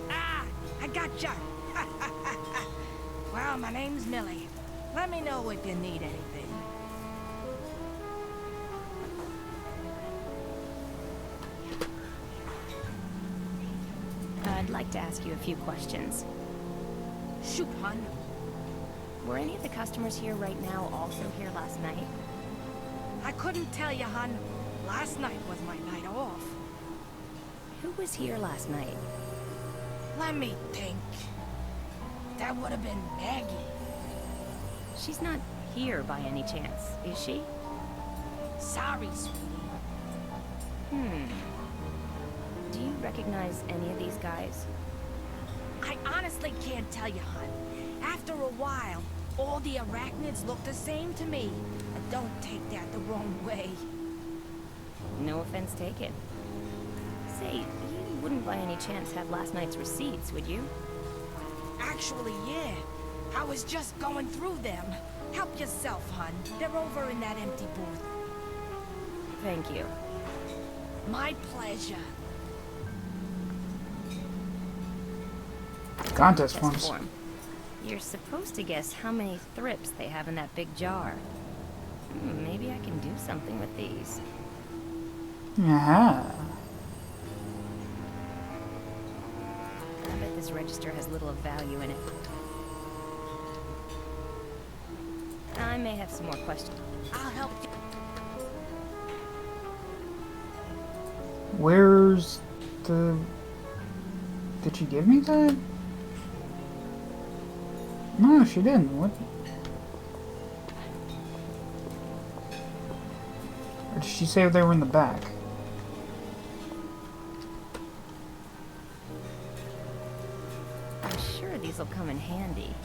Ah, I gotcha. Well, my name's Millie. Let me know if you need anything. I'd like to ask you a few questions. Shoot, hon. Were any of the customers here right now also here last night? I couldn't tell you, hon. Last night was my night off. Who was here last night? Let me think. That would have been Maggie. She's not here by any chance, is she? Sorry, sweetie. Do you recognize any of these guys? I honestly can't tell you, hon. After a while, all the arachnids look the same to me. But don't take that the wrong way. No offense taken. Say, you wouldn't by any chance have last night's receipts, would you? Actually, yeah. I was just going through them. Help yourself, hon. They're over in that empty booth. Thank you. My pleasure. Contest Test forms. form. You're supposed to guess how many thrips they have in that big jar. Maybe I can do something with these. Yeah. I bet this register has little of value in it. I may have some more questions. I'll help you. Where's the... Did she give me that? No, she didn't. What? Or did she say they were in the back? I'm sure these will come in handy.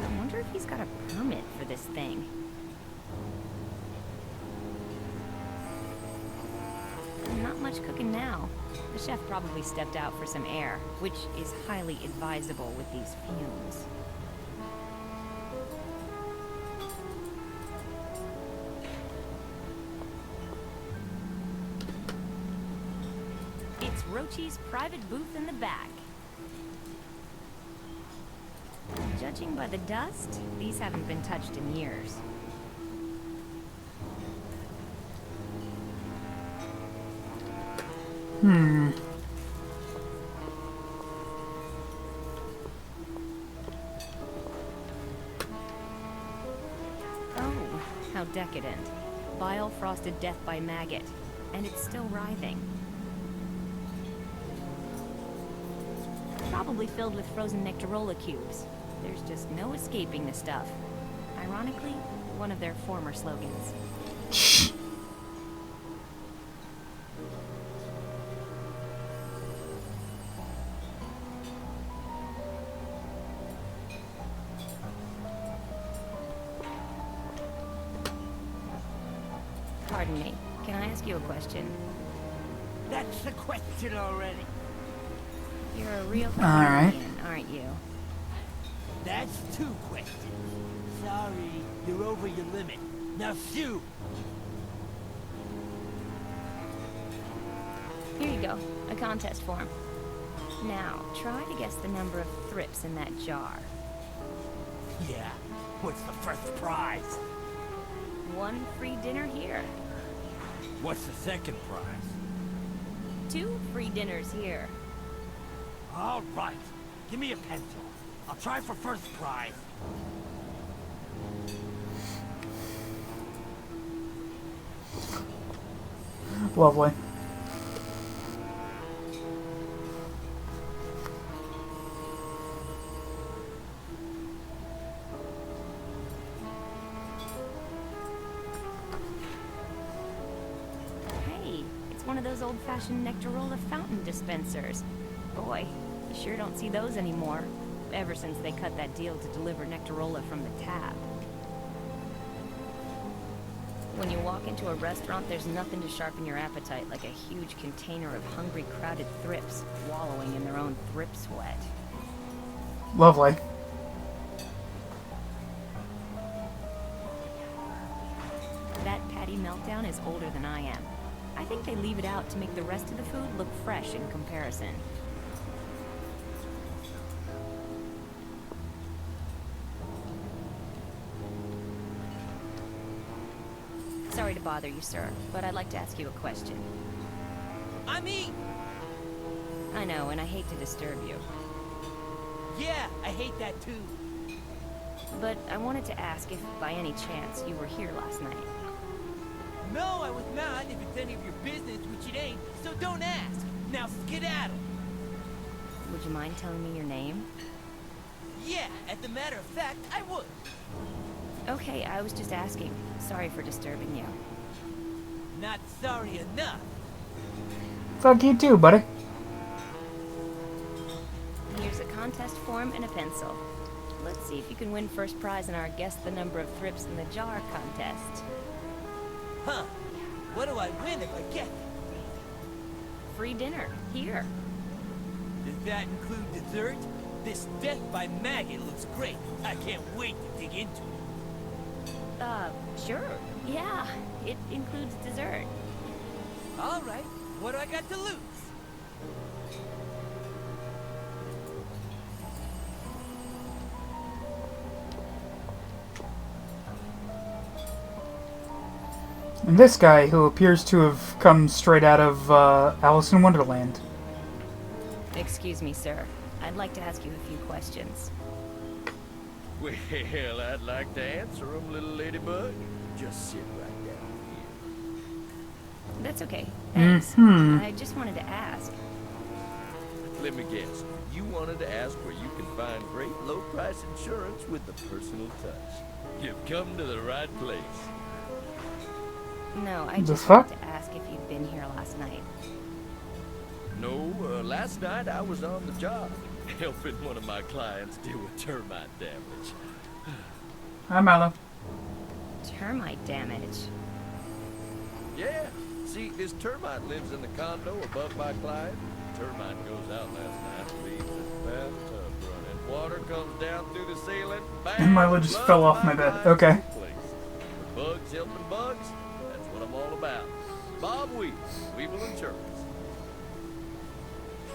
I wonder if he's got a permit for this thing. Not much cooking now. The chef probably stepped out for some air, which is highly advisable with these fumes. It's Rochi's private booth in the back. Judging by the dust, these haven't been touched in years. Oh, how decadent. Vile frosted death by maggot. And it's still writhing. Probably filled with frozen Nectarola cubes. There's just no escaping the stuff. Ironically, one of their former slogans. Pardon me, can I ask you a question? That's the question already. You're a real Alright. comedian, aren't you? That's 2 questions. Sorry, you're over your limit. Now shoot! Here you go, a contest form. Now, try to guess the number of thrips in that jar. Yeah, what's the first prize? 1 free dinner here. What's the second prize? 2 free dinners here. All right, give me a pencil. I'll try for first prize. Lovely. Hey, it's one of those old-fashioned Nectarola fountain dispensers. Boy, you sure don't see those anymore. Ever since they cut that deal to deliver Nectarola from the tap. When you walk into a restaurant, there's nothing to sharpen your appetite like a huge container of hungry, crowded thrips wallowing in their own thrip sweat. Lovely. That patty meltdown is older than I am. I think they leave it out to make the rest of the food look fresh in comparison. Sorry to bother you, sir, but I'd like to ask you a question. I mean, I know, and I hate to disturb you. yeah, I hate that too. But I wanted to ask if, by any chance, you were here last night. No, I was not, if it's any of your business, which it ain't, so don't ask. Now skedaddle. Would you mind telling me your name? Yeah, as a matter of fact, I would. Okay, I was just asking. Sorry for disturbing you. Not sorry enough. Fuck you too, buddy. Here's a contest form and a pencil. Let's see if you can win first prize in our Guess the Number of Thrips in the Jar contest. Huh. What do I win if I get it? Free dinner, here. Does that include dessert? This death by maggot looks great. I can't wait to dig into it. Sure. Yeah, it includes dessert. All right. What do I got to lose? And this guy, who appears to have come straight out of Alice in Wonderland. Excuse me, sir. I'd like to ask you a few questions. Well, I'd like to answer them, little ladybug. Just sit right down here. That's okay. Thanks. Mm-hmm. I just wanted to ask. Let me guess. You wanted to ask where you can find great low-price insurance with a personal touch. You've come to the right place. No, I The just fuck? wanted to ask if you'd been here last night. No, last night I was on the job, helping one of my clients deal with termite damage. Hi, Milo. Termite damage. Yeah, see, this termite lives in the condo above my client. Termite goes out last night, leaves the bathtub running. Water comes down through the ceiling. Bang! And Milo just fell off my bed. Okay. Bugs helping bugs, that's what I'm all about. Bob Weevil, Weevil Insurance.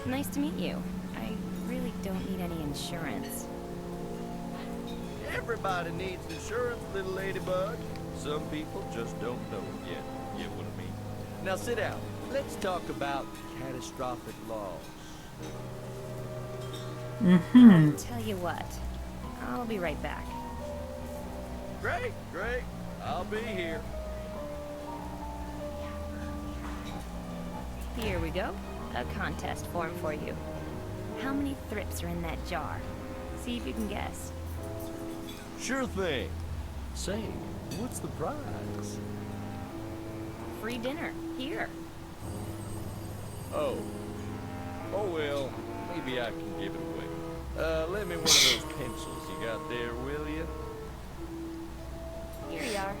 Nice to meet you. I really don't need any insurance. Everybody needs insurance, little ladybug. Some people just don't know it yet. Get what I mean? Now sit down. Let's talk about catastrophic loss. I'll tell you what. I'll be right back. Great, great. I'll be here. Here we go. A contest form for you. How many thrips are in that jar? See if you can guess. Sure thing. Say, what's the prize? Free dinner. Here. Oh. Oh well, maybe I can give it away. Lend me one of those pencils you got there, will you? Here you are.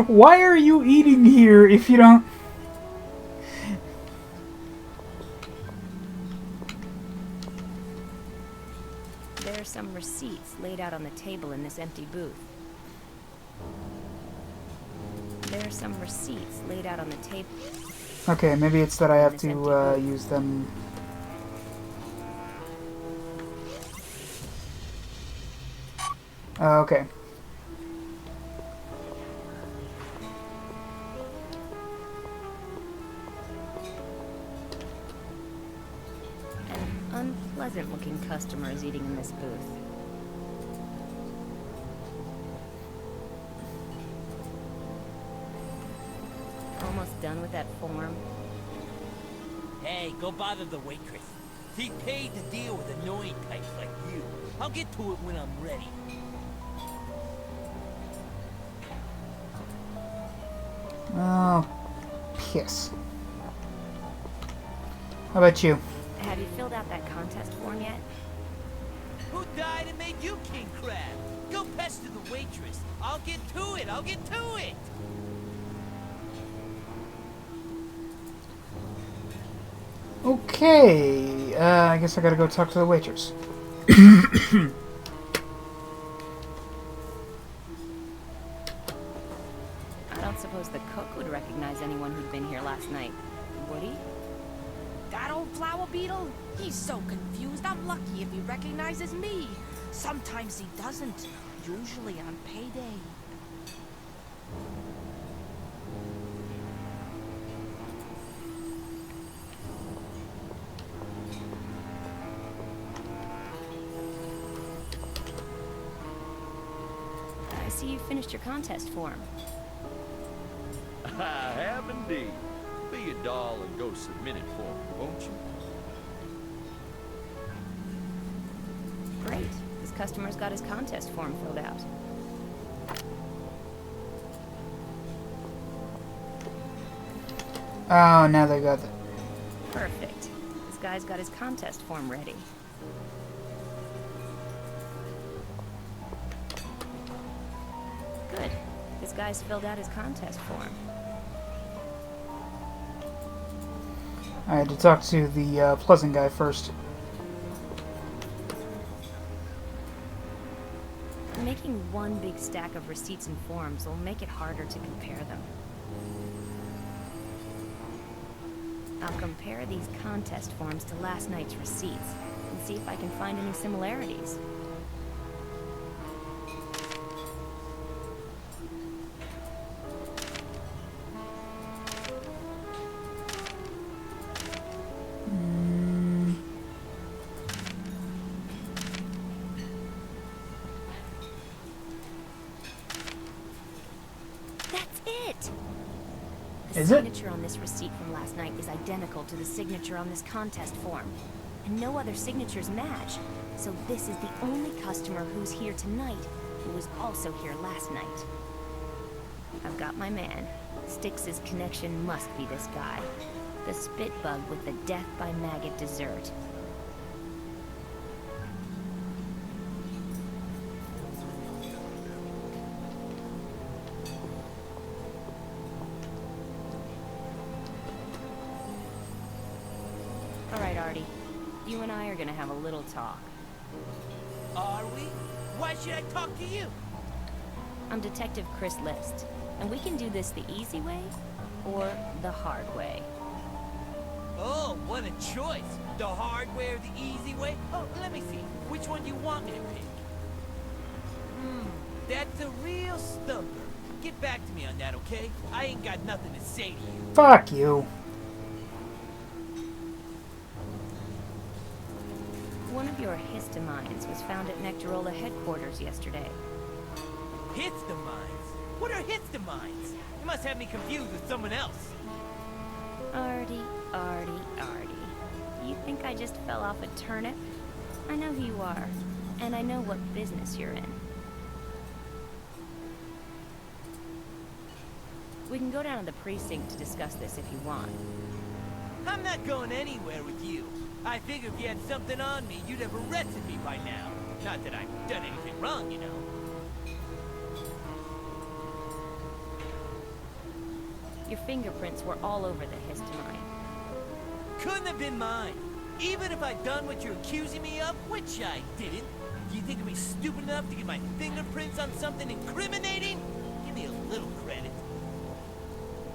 Why are you eating here if you don't... There are some receipts laid out on the table in this empty booth. There are some receipts laid out on the table. Okay, maybe it's that I have to use them. Okay. An unpleasant-looking customer is eating in this booth. Almost done with that form. Hey, go bother the waitress. She paid to deal with annoying types like you. I'll get to it when I'm ready. Oh, piss. How about you? Have you filled out that contest form yet? Who died and made you king crab? Go pester the waitress. I'll get to it. I'll get to it. Okay, I guess I gotta go talk to the waitress. I don't suppose the cook would recognize anyone who'd been here last night, would he? That old flower beetle? He's so confused. I'm lucky if he recognizes me. Sometimes he doesn't. Usually on payday. I see you finished your contest form. I have indeed. Be a doll and go submit it for me, won't you? Great. This customer's got his contest form filled out. Oh, now they got it. Perfect. This guy's got his contest form ready. Good. This guy's filled out his contest form. I had to talk to the pleasant guy first. Making one big stack of receipts and forms will make it harder to compare them. I'll compare these contest forms to last night's receipts and see if I can find any similarities. Is The it? signature on this receipt from last night is identical to the signature on this contest form. And no other signatures match. So this is the only customer who's here tonight who was also here last night. I've got my man. Styx's connection must be this guy. The spit bug with the death by maggot dessert. Alright, Artie. You and I are gonna have a little talk. Are we? Why should I talk to you? I'm Detective Chris List, and we can do this the easy way or the hard way. Oh, what a choice. The hard way or the easy way? Oh, let me see. Which one do you want me to pick? That's a real stumper. Get back to me on that, okay? I ain't got nothing to say to you. Fuck you. One of your histamines was found at Nectarola headquarters yesterday. Histamines? What are histamines? You must have me confused with someone else. Artie. You think I just fell off a turnip? I know who you are, and I know what business you're in. We can go down to the precinct to discuss this if you want. I'm not going anywhere with you. I figured if you had something on me, you'd have arrested me by now. Not that I've done anything wrong, you know. Your fingerprints were all over the histamine. Couldn't have been mine. Even if I'd done what you're accusing me of, which I didn't. Do you think I'd be stupid enough to get my fingerprints on something incriminating? Give me a little credit.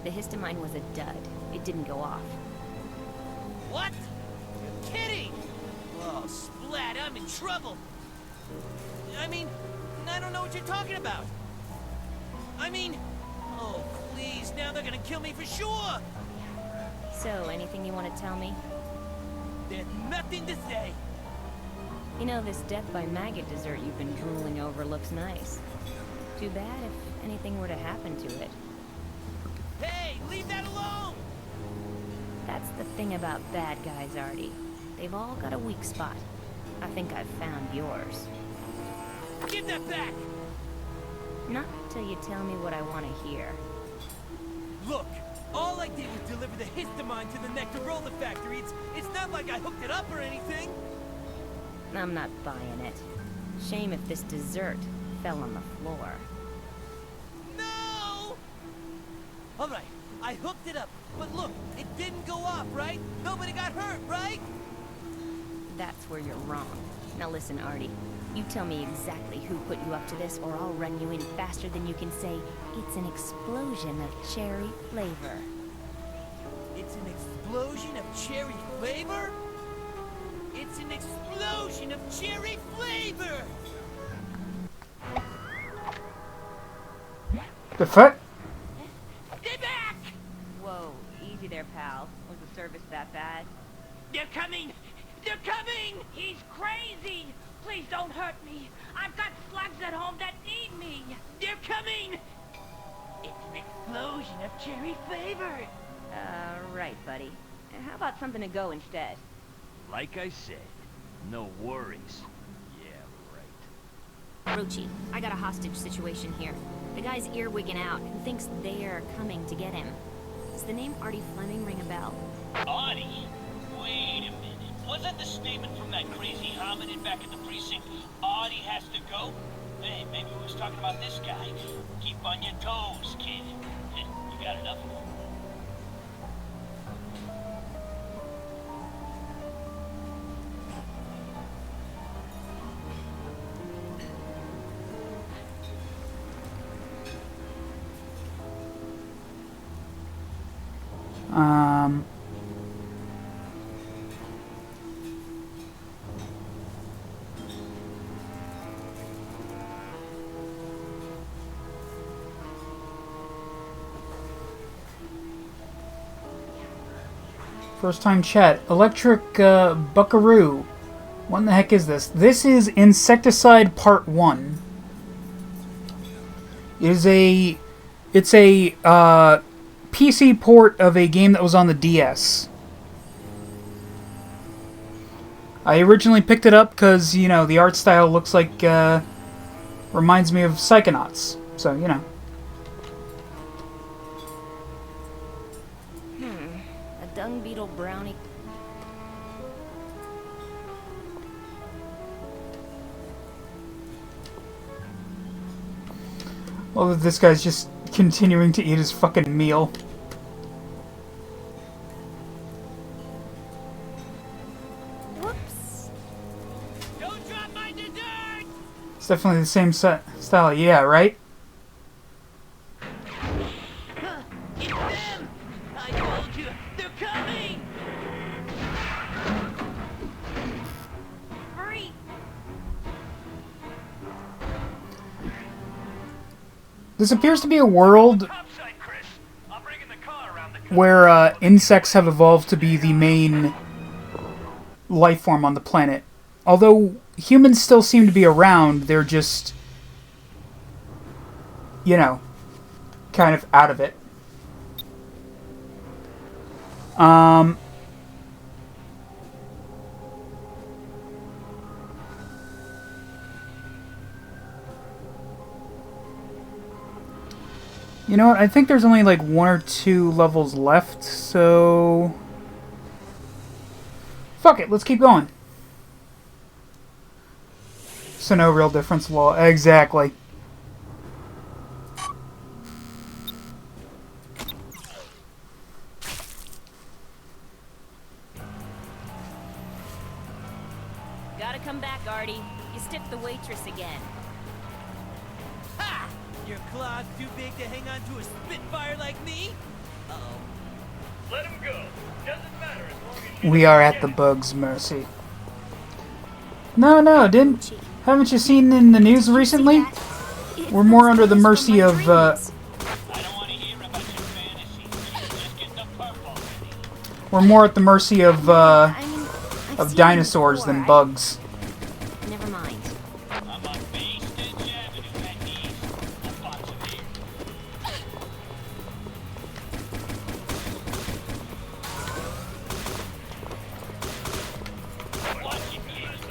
The histamine was a dud. It didn't go off. What? You're kidding! Oh, splat, I'm in trouble. I mean, I don't know what you're talking about. I mean, oh, please, now they're gonna kill me for sure! So, anything you want to tell me? There's nothing to say. You know, this death by maggot dessert you've been drooling over looks nice. Too bad if anything were to happen to it. Hey, leave that alone! That's the thing about bad guys, Artie. They've all got a weak spot. I think I've found yours. Give that back! Not till you tell me what I want to hear. Look, all I did was deliver the histamine to the Nectarola factory. It's not like I hooked it up or anything. I'm not buying it. Shame if this dessert fell on the floor. No! Alright, I hooked it up. But look, it didn't go off, right? Nobody got hurt, right? That's where you're wrong. Now listen, Artie. You tell me exactly who put you up to this, or I'll run you in faster than you can say, it's an explosion of cherry flavor. It's an explosion of cherry flavor? It's an explosion of cherry flavor! The fuck? Get back! Whoa, easy there, pal. Was the service that bad? They're coming! They're coming! He's crazy! Please don't hurt me. I've got slugs at home that need me. They're coming! It's an explosion of cherry flavor! Right, buddy. How about something to go instead? Like I said, no worries. Yeah, right. Rochi, I got a hostage situation here. The guy's earwigging out and thinks they're coming to get him. Does the name Artie Fleming ring a bell? Artie? Wait a minute. Wasn't the statement from that crazy hominid back at the precinct, Artie has to go? Hey, maybe we was talking about this guy. Keep on your toes, kid. You got enough of him? First time chat. Electric Buckaroo. What in the heck is this? This is Insecticide Part 1. It's a PC port of a game that was on the DS. I originally picked it up because, you know, the art style looks like, reminds me of Psychonauts. So, you know. A dung beetle brownie. Well, this guy's just continuing to eat his fucking meal. Whoops. Don't drop my dessert! It's definitely the same style, yeah, right? It's them! I told you, they're coming! Hurry! This appears to be a world where insects have evolved to be the main life form on the planet. Although humans still seem to be around, they're just, you know, kind of out of it. You know what? I think there's only like 1 or 2 levels left, so... Fuck it, let's keep going. So no real difference, law. Exactly. Gotta come back, Artie. You stiffed the waitress again. Ha! Your claw's too big to hang on to a Spitfire like me? Uh-oh. Let him go. Doesn't matter as long as you... We are at the bug's mercy. No, haven't you seen in the news recently? We're more under the mercy of, we're more at the mercy of dinosaurs than bugs. Never mind.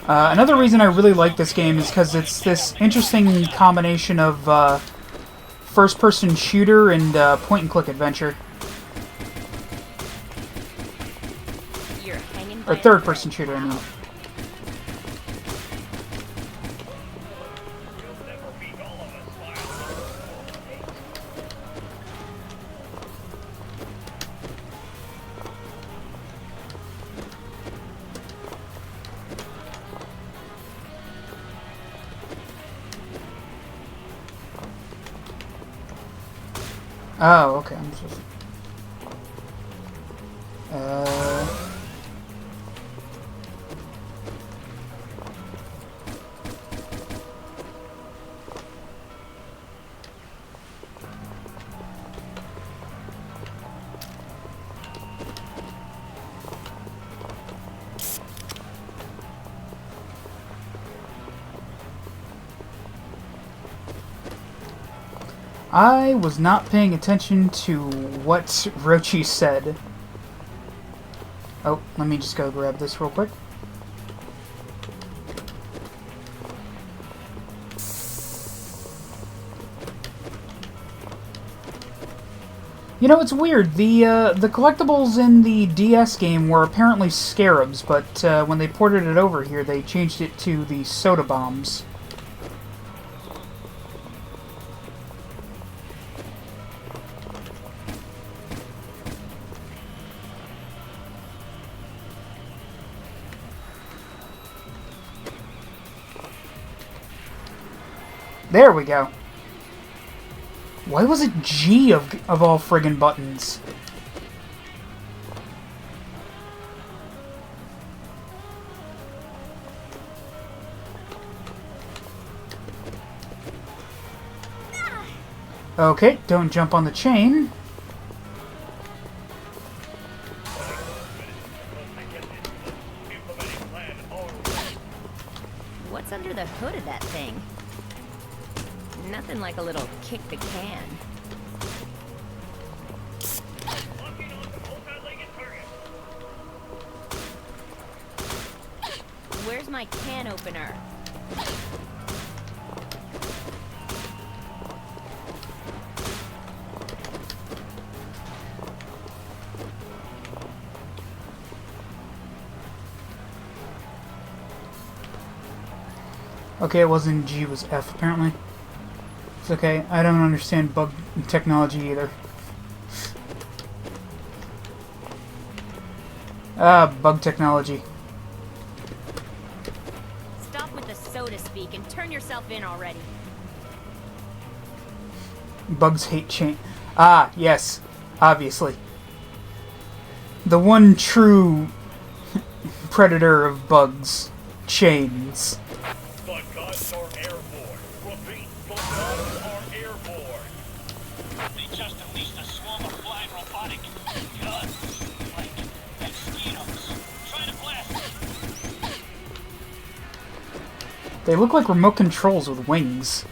Another reason I really like this game is because it's this interesting combination of first-person shooter and point-and-click adventure. Or third-person shooter, I mean. Oh, okay. I'm supposed to... I was not paying attention to what Rochi said. Oh, let me just go grab this real quick. You know, it's weird. The collectibles in the DS game were apparently scarabs, but when they ported it over here, they changed it to the soda bombs. There we go. Why was it G of all friggin' buttons? Okay, don't jump on the chain. What's under the hood of that thing? Nothing like a little kick the can. Where's my can opener? Okay, it wasn't G, it was F apparently. It's okay, I don't understand bug technology either. Bug technology. Stop with the soda speak and turn yourself in already. Bugs hate chain. Ah, yes, obviously. The one true predator of bugs. Chains. The guns are airborne. Repeat, the guns are airborne. just unleashed a swarm of flying robotic guns, like mosquitoes. Try to blast them. They look like remote controls with wings.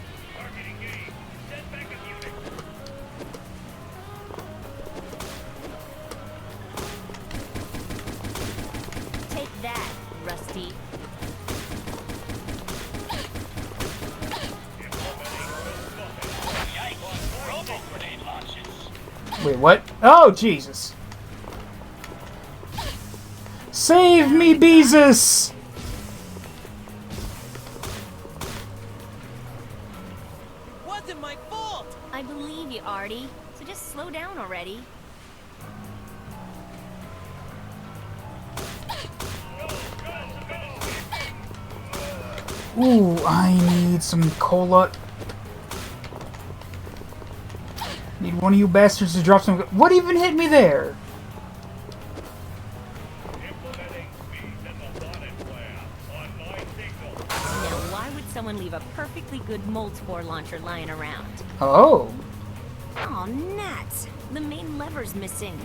Take that, Rusty. Yikes, robo-grenade launches. Wait, what? Oh, Jesus. Save me, Beezus! Wasn't my fault! I believe you, Artie. So just slow down already. Ooh, I need some cola. Need one of you bastards to drop some... What even hit me there? Now, why would someone leave a perfectly good mold spore launcher lying around? Oh. Oh, Nats. The main lever's missing.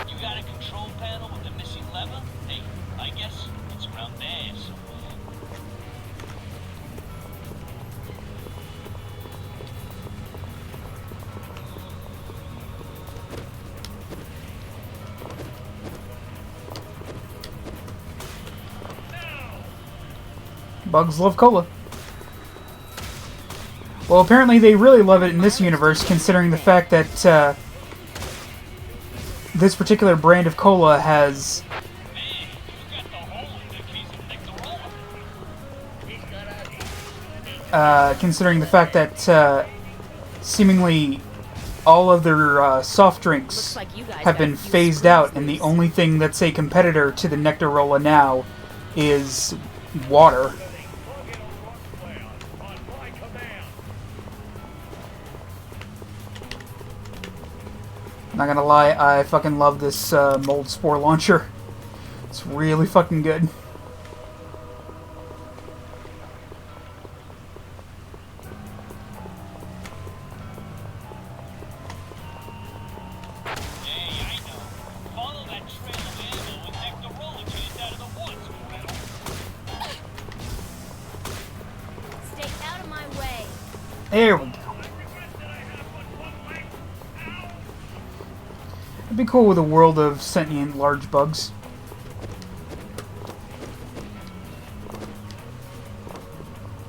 You got a control panel with the missing lever? Hey, I guess it's around there somewhere. Bugs love cola. Well, apparently they really love it in this universe, considering the fact that this particular brand of cola has... Man, you got the hole in the case of Nectarona. considering the fact that seemingly all of their soft drinks Looks like you guys have got a been few phased out, screws and the loose. only thing that's a competitor to the Nectarola now is water. Not gonna lie, I fucking love this mold spore launcher. It's really fucking good. Hey, I know. Follow that trail of ammo and Nectarona cans out of the woods, Gretel. Stay out of my way. There we go. It'd be cool with a world of sentient large bugs.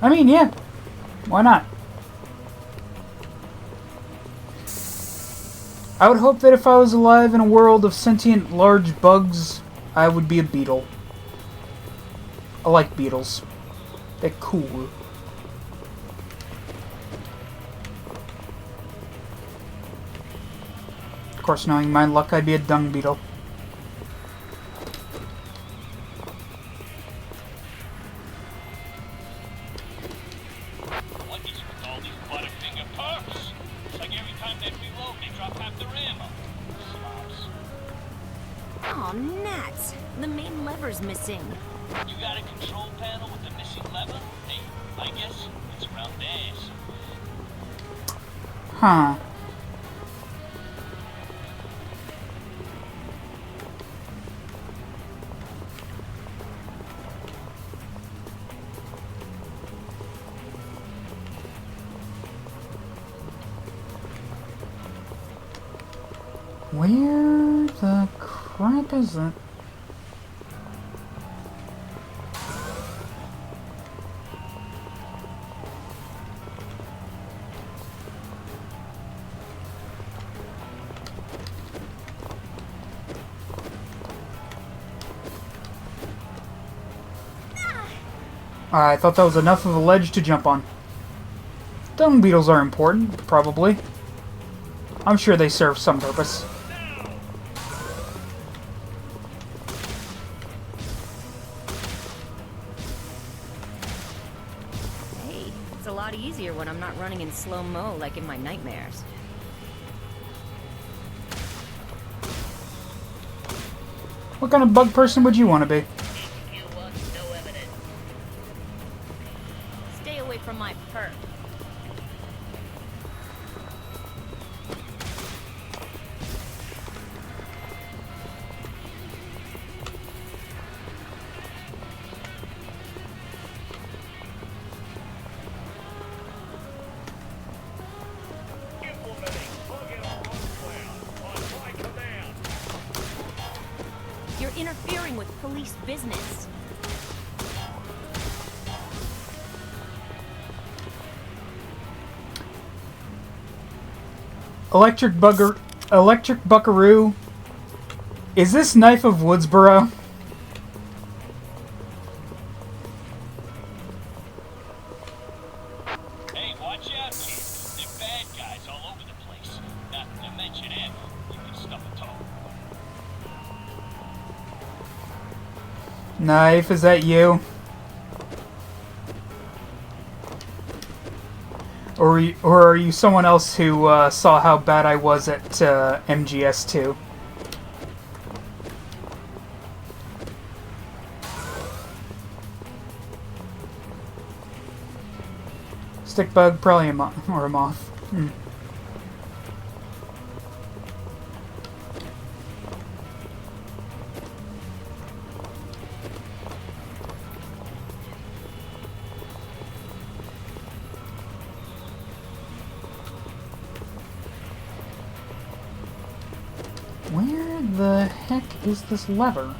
I mean, yeah. Why not? I would hope that if I was alive in a world of sentient large bugs, I would be a beetle. I like beetles. They're cool. Of course, knowing my luck, I'd be a dung beetle. What is with all these Butterfinger perks? It's like every time they reload, they drop half their ammo. Slobs. Oh, Nats. The main lever's missing. You got a control panel with the missing lever? Hey, I guess it's around there somewhere. Huh. Where the crap is that? I thought that was enough of a ledge to jump on. Dung beetles are important, probably. I'm sure they serve some purpose. Hey, it's a lot easier when I'm not running in slow-mo like in my nightmares. What kind of bug person would you want to be? Stay away from my perk. interfering with police business. Electric Buckaroo. Is this Knife of Woodsboro? Hey, watch out, kid. There are bad guys all over the place. Not to mention him. You can stub a toe. Knife, is that you? Or are you someone else who saw how bad I was at MGS2? Stick bug, probably or a moth. Hmm. Where the heck is this lever?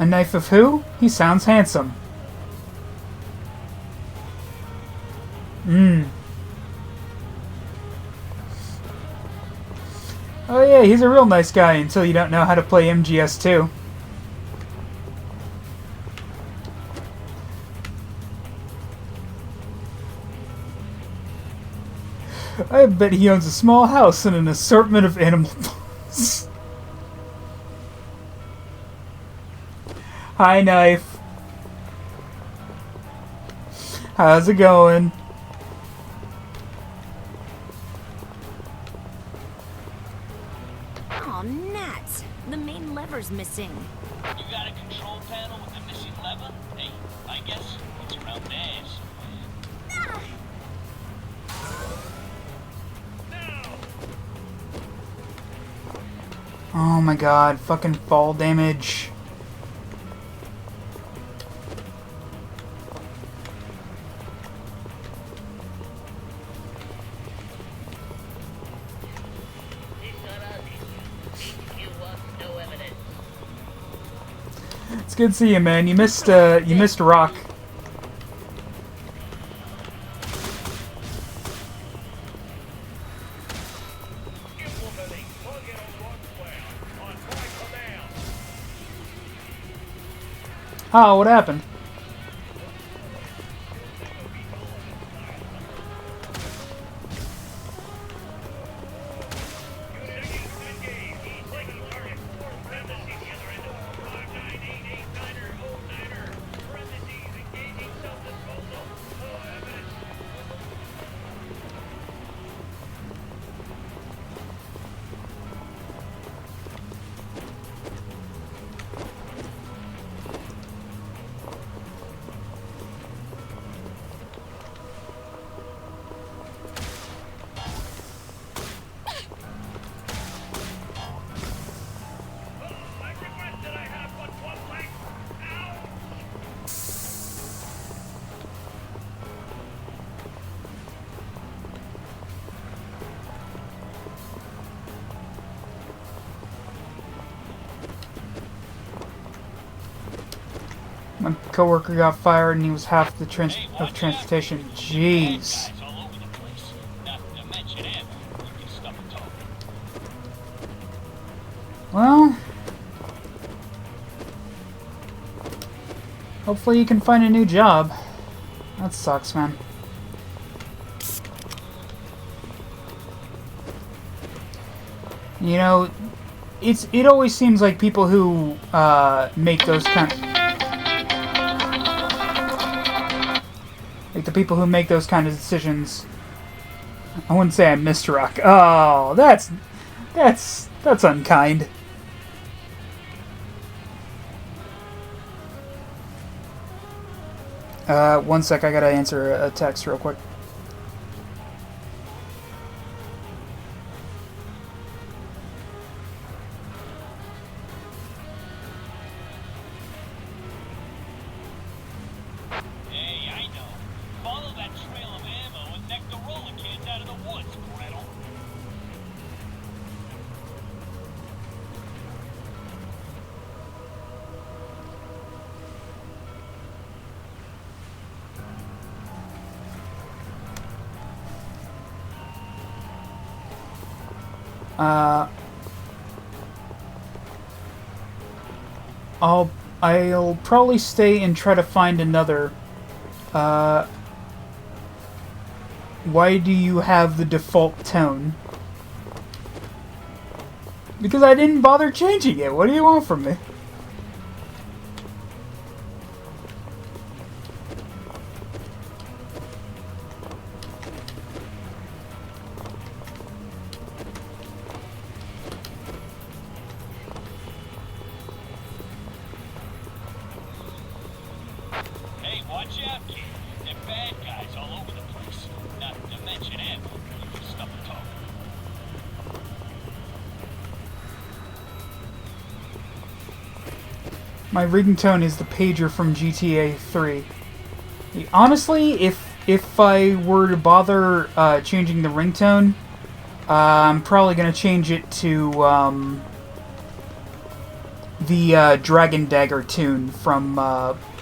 A knife of who? He sounds handsome. Oh yeah, he's a real nice guy until you don't know how to play MGS2. I bet he owns a small house and an assortment of animal parts. Hi, Knife. How's it going? Aw, Nat. The main lever's missing. You got a control panel with a missing lever? Hey, I guess it's around there somewhere. Oh my god, fucking fall damage. It's good to see you, man. You missed Rock. Oh, what happened? My coworker got fired and he was half the transportation. Jeez. Well, hopefully you can find a new job. That sucks, man. You know, it always seems like people who make those kind the people who make those kind of decisions. I wouldn't say I missed Rock. Oh, that's unkind. One sec, I gotta answer a text real quick. I'll probably stay and try to find another. Why do you have the default tone? Because I didn't bother changing it. What do you want from me? Hey, watch out, kid. There are bad guys all over the place. Not to mention ammo. You just stop and talk. My ringtone is the pager from GTA 3. Honestly, if I were to bother changing the ringtone, I'm probably gonna change it to the Dragon Dagger tune from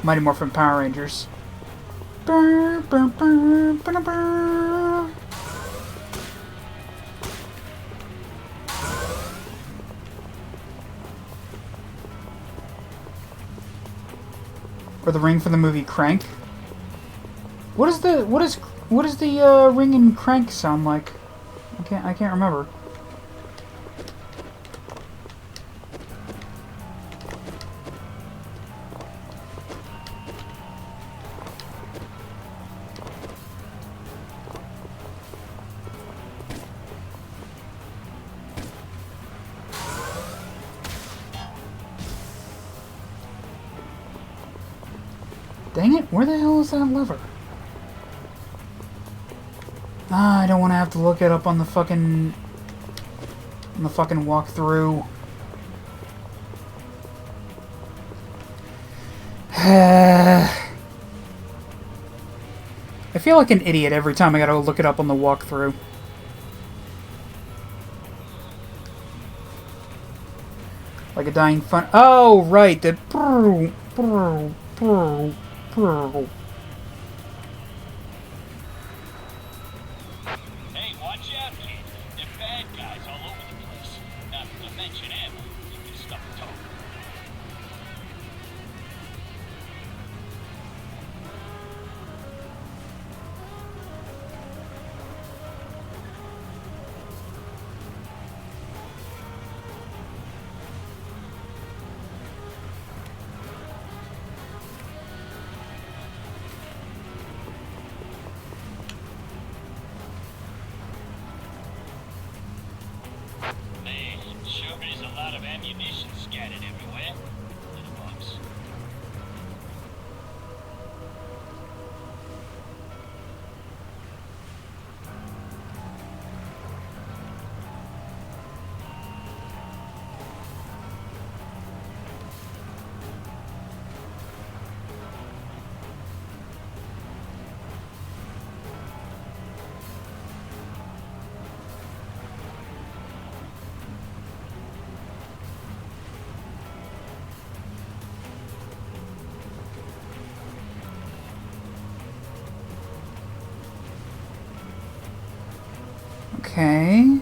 Mighty Morphin Power Rangers. Brr, brr, brr, brr, brr. Or the ring from the movie Crank. What does the ring in Crank sound like? I can't remember. Dang it, where the hell is that lever? Ah, I don't want to have to look it up on the fucking walkthrough. I feel like an idiot every time I gotta look it up on the walkthrough. Like a dying fun. Oh, right, the. Hey, watch out, kid. There are bad guys all over the place. Not to mention ammo. You just stop and talk. Man, sure is a lot of ammunition scattered everywhere. Little bugs. Okay.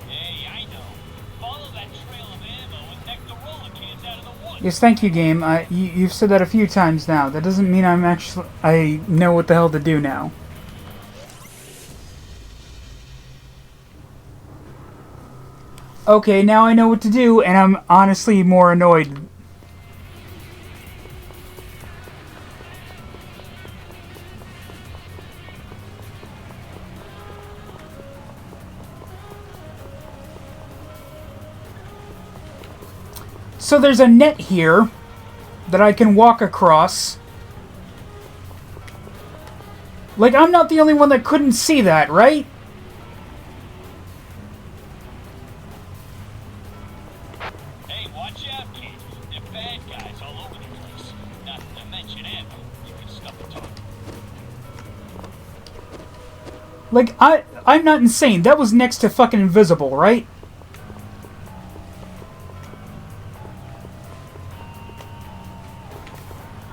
Hey, I know. Follow that trail of ammo and Nectarola cans out of the woods. Yes, thank you, game. You've said that a few times now. That doesn't mean I know what the hell to do now. Okay, now I know what to do, and I'm honestly more annoyed. So there's a net here that I can walk across. Like, I'm not the only one that couldn't see that, right? Hey, watch out, kid. There are bad guys all over the place. Not to mention ammo. You can stop and talk. Like, I'm not insane. That was next to fucking invisible, right?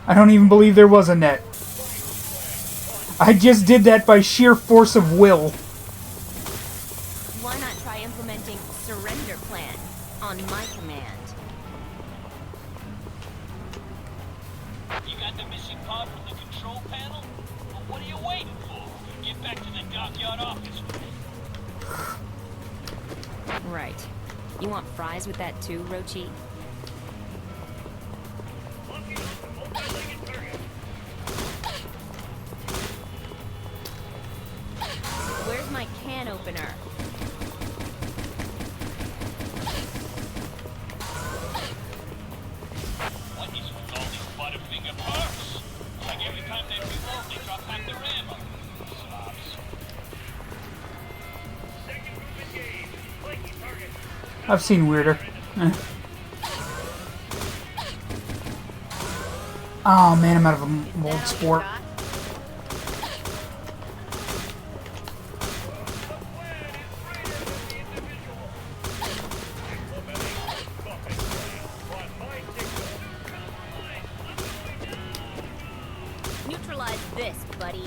I don't even believe there was a net. I just did that by sheer force of will. Why not try implementing surrender plan on my command? You got the missing part from the control panel? Well, what are you waiting for? Get back to the dockyard office with it. Right. You want fries with that too, Rochi? Where's my can opener? What is with all these Butterfinger parts? Like every time they reload, they drop back their ammo. Slobs. I've seen weirder. Oh man, I'm out of a mold sport. Neutralize this, buddy.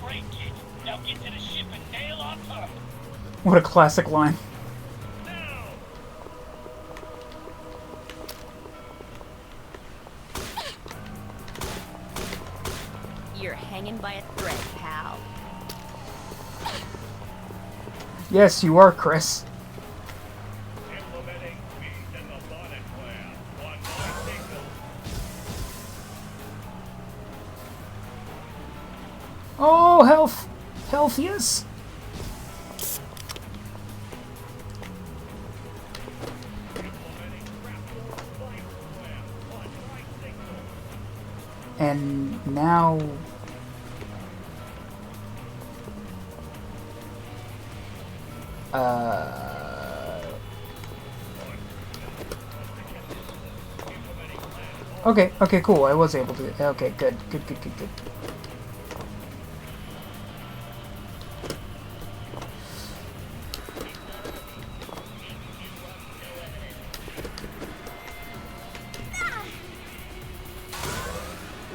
Great, kid. Now get to the ship and nail on her. What a classic line. You're hanging by a thread, pal. Yes, you are, Chris. Oh, health! Health, yes! And now... Okay, cool. I was able to... Okay, good.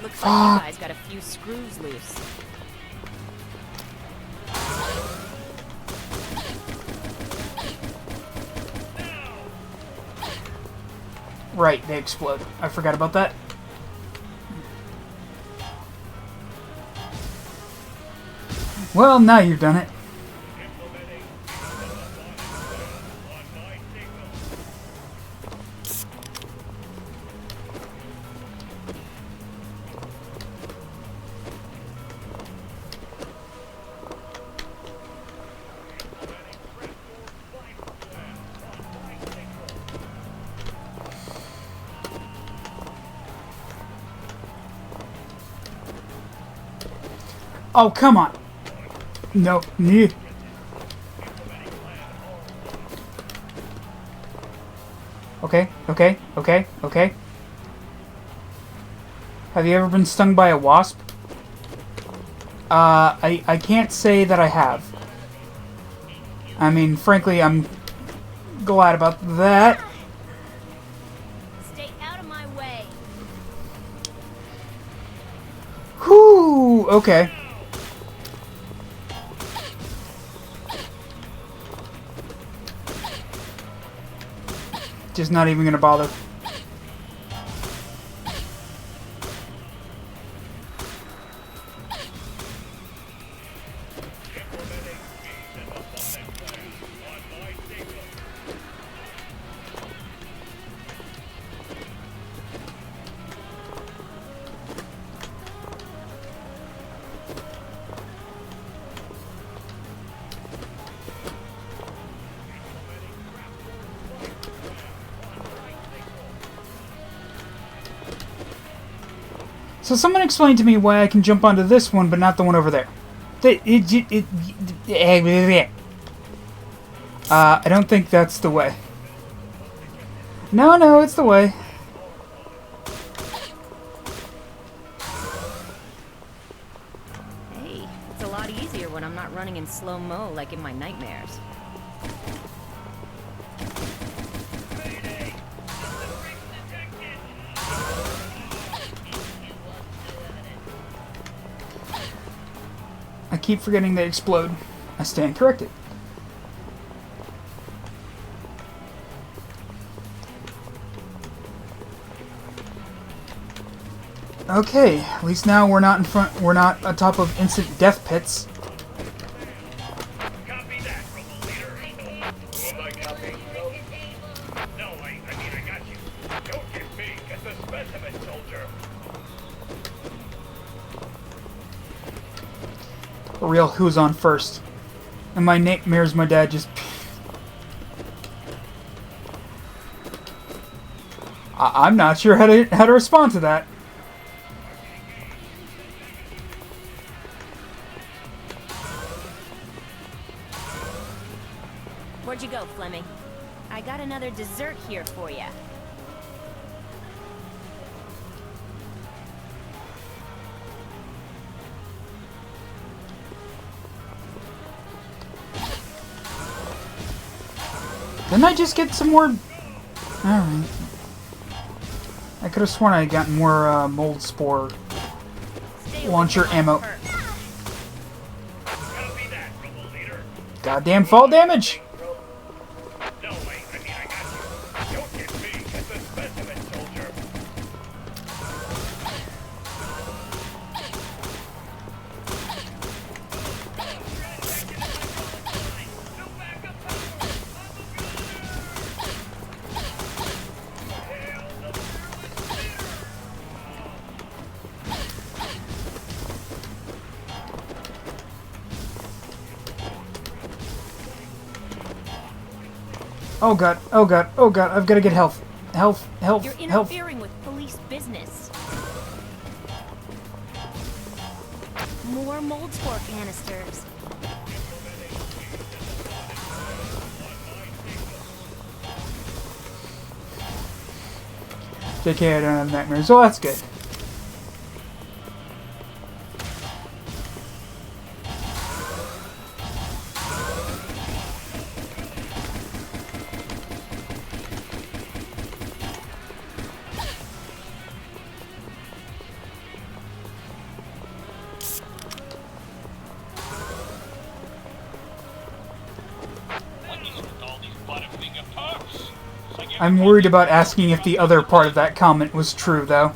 Looks like you guys got a few screws loose. Right, they explode. I forgot about that. Well, now you've done it. Oh, come on. No. Nee. Okay. Have you ever been stung by a wasp? I can't say that I have. I mean, frankly, I'm glad about that. Stay out of my way. Whew, okay. Just not even gonna bother. So someone explain to me why I can jump onto this one, but not the one over there. I don't think that's the way. No, it's the way. Hey, it's a lot easier when I'm not running in slow-mo like in my nightmares. keep forgetting they explode. I stand corrected. Okay, at least now we're not in front. We're not atop of instant death pits. Copy that, rebel leader. Who am I copying? No, I mean, I got you. Don't get me. Get the specimen, soldier. For real, who's on first? And my nightmares, my dad just... I'm not sure how to respond to that. Where'd you go, Fleming? I got another dessert here for you. Didn't I just get some more... Alright. I could have sworn I had gotten more mold spore launcher ammo. Goddamn fall damage! No, I mean, I got you. Don't get me. Get the specimen, soldier. Oh god, oh god, oh god, I've got to get health. Health, health, You're health. interfering with police business. More mold spore canisters. JK, I don't have nightmares, so that's good. I'm worried about asking if the other part of that comment was true, though.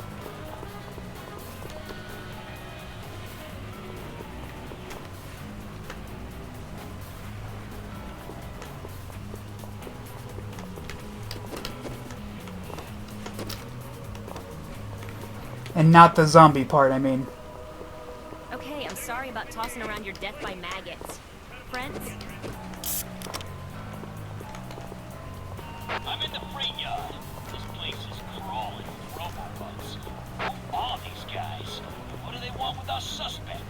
And not the zombie part, I mean. Okay, I'm sorry about tossing around your death by maggots. Friends? I'm in the freight yard. This place is crawling with robo-bugs. Who are these guys? What do they want with our suspect?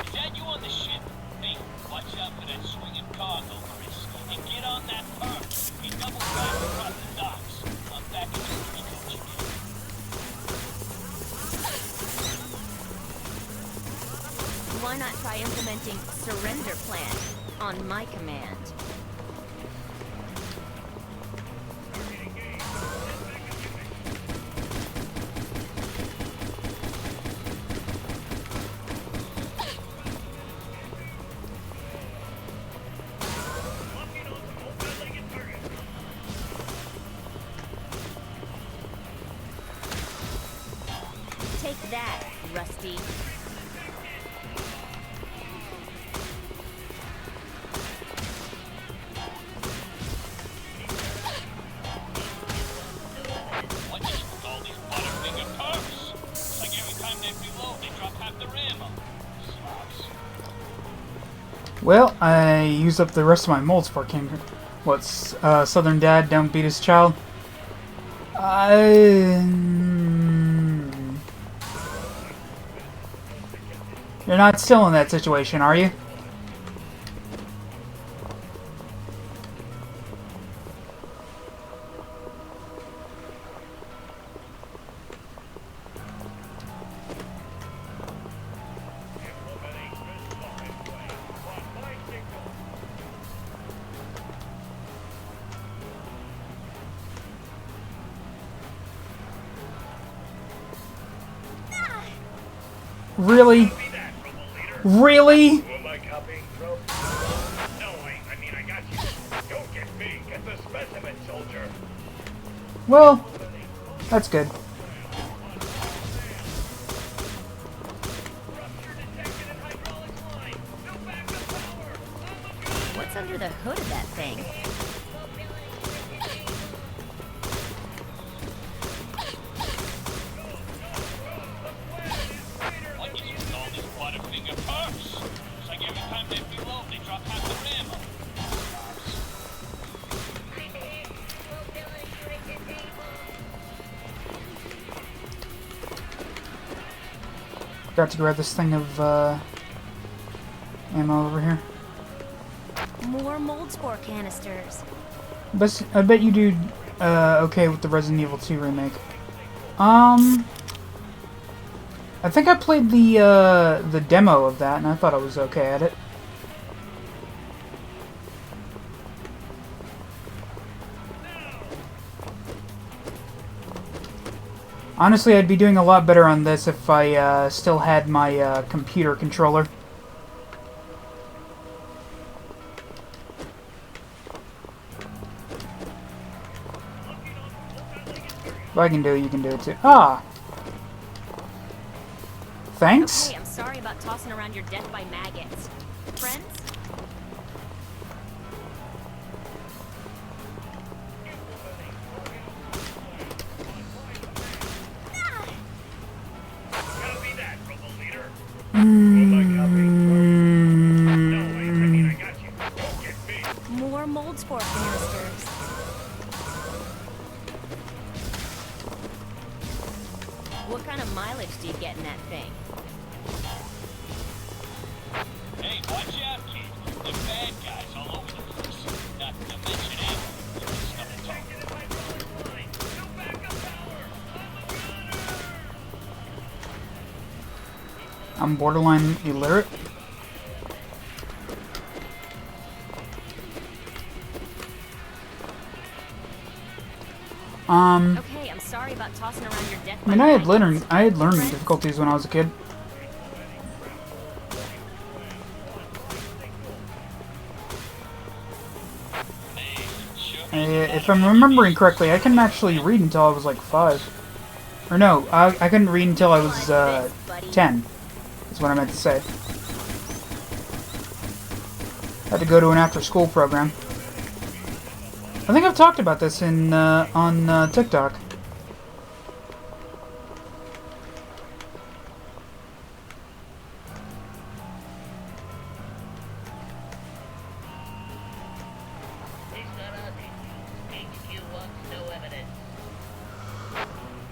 Is that you on the ship? Hey, watch out for that swinging cargo, Chris. And get on that perk. Be double back across the docks. I'm back in the coach again. Why not try implementing surrender plan on my command? Take that, Rusty. What did you with all these butterfinger perks? It's like every time they reload, they drop half their ammo. Slobs. Well, I used up the rest of my mold spore king. What's Southern Dad don't beat his child? You're not still in that situation, are you? Really? Really? Who am I copying from? No, I mean, I got you. Don't get me. Get the specimen, soldier. Well, that's good. What's under the hood of that thing? What is with all these Butterfinger perks? It's like every time they reload, they drop half their ammo. Got to grab this thing of ammo over here. More mold spore canisters. But I bet you do okay with the Resident Evil 2 remake. I think I played the demo of that, and I thought I was okay at it. Honestly, I'd be doing a lot better on this if I still had my computer controller. If I can do it, you can do it too. Ah! Thanks? Okay, I'm sorry about tossing around your death by maggots. Friends? Copy that, rebel leader. Who am I copying from? No, I mean, I got you. Don't get me. More mold spore canisters. What kind of mileage do you get in that thing? Hey, watch out, kid. There's bad guys all over the place. Not to mention ammo. Stuff to talk. I'm borderline illiterate. Okay, I'm sorry about tossing around your death I mean, by I had learning Friends? difficulties when I was a kid. If I'm remembering correctly, I couldn't actually read until I was like 5. Or no, I couldn't read until I was 10. Is what I meant to say. Had to go to an after-school program. I think I've talked about this in on TikTok.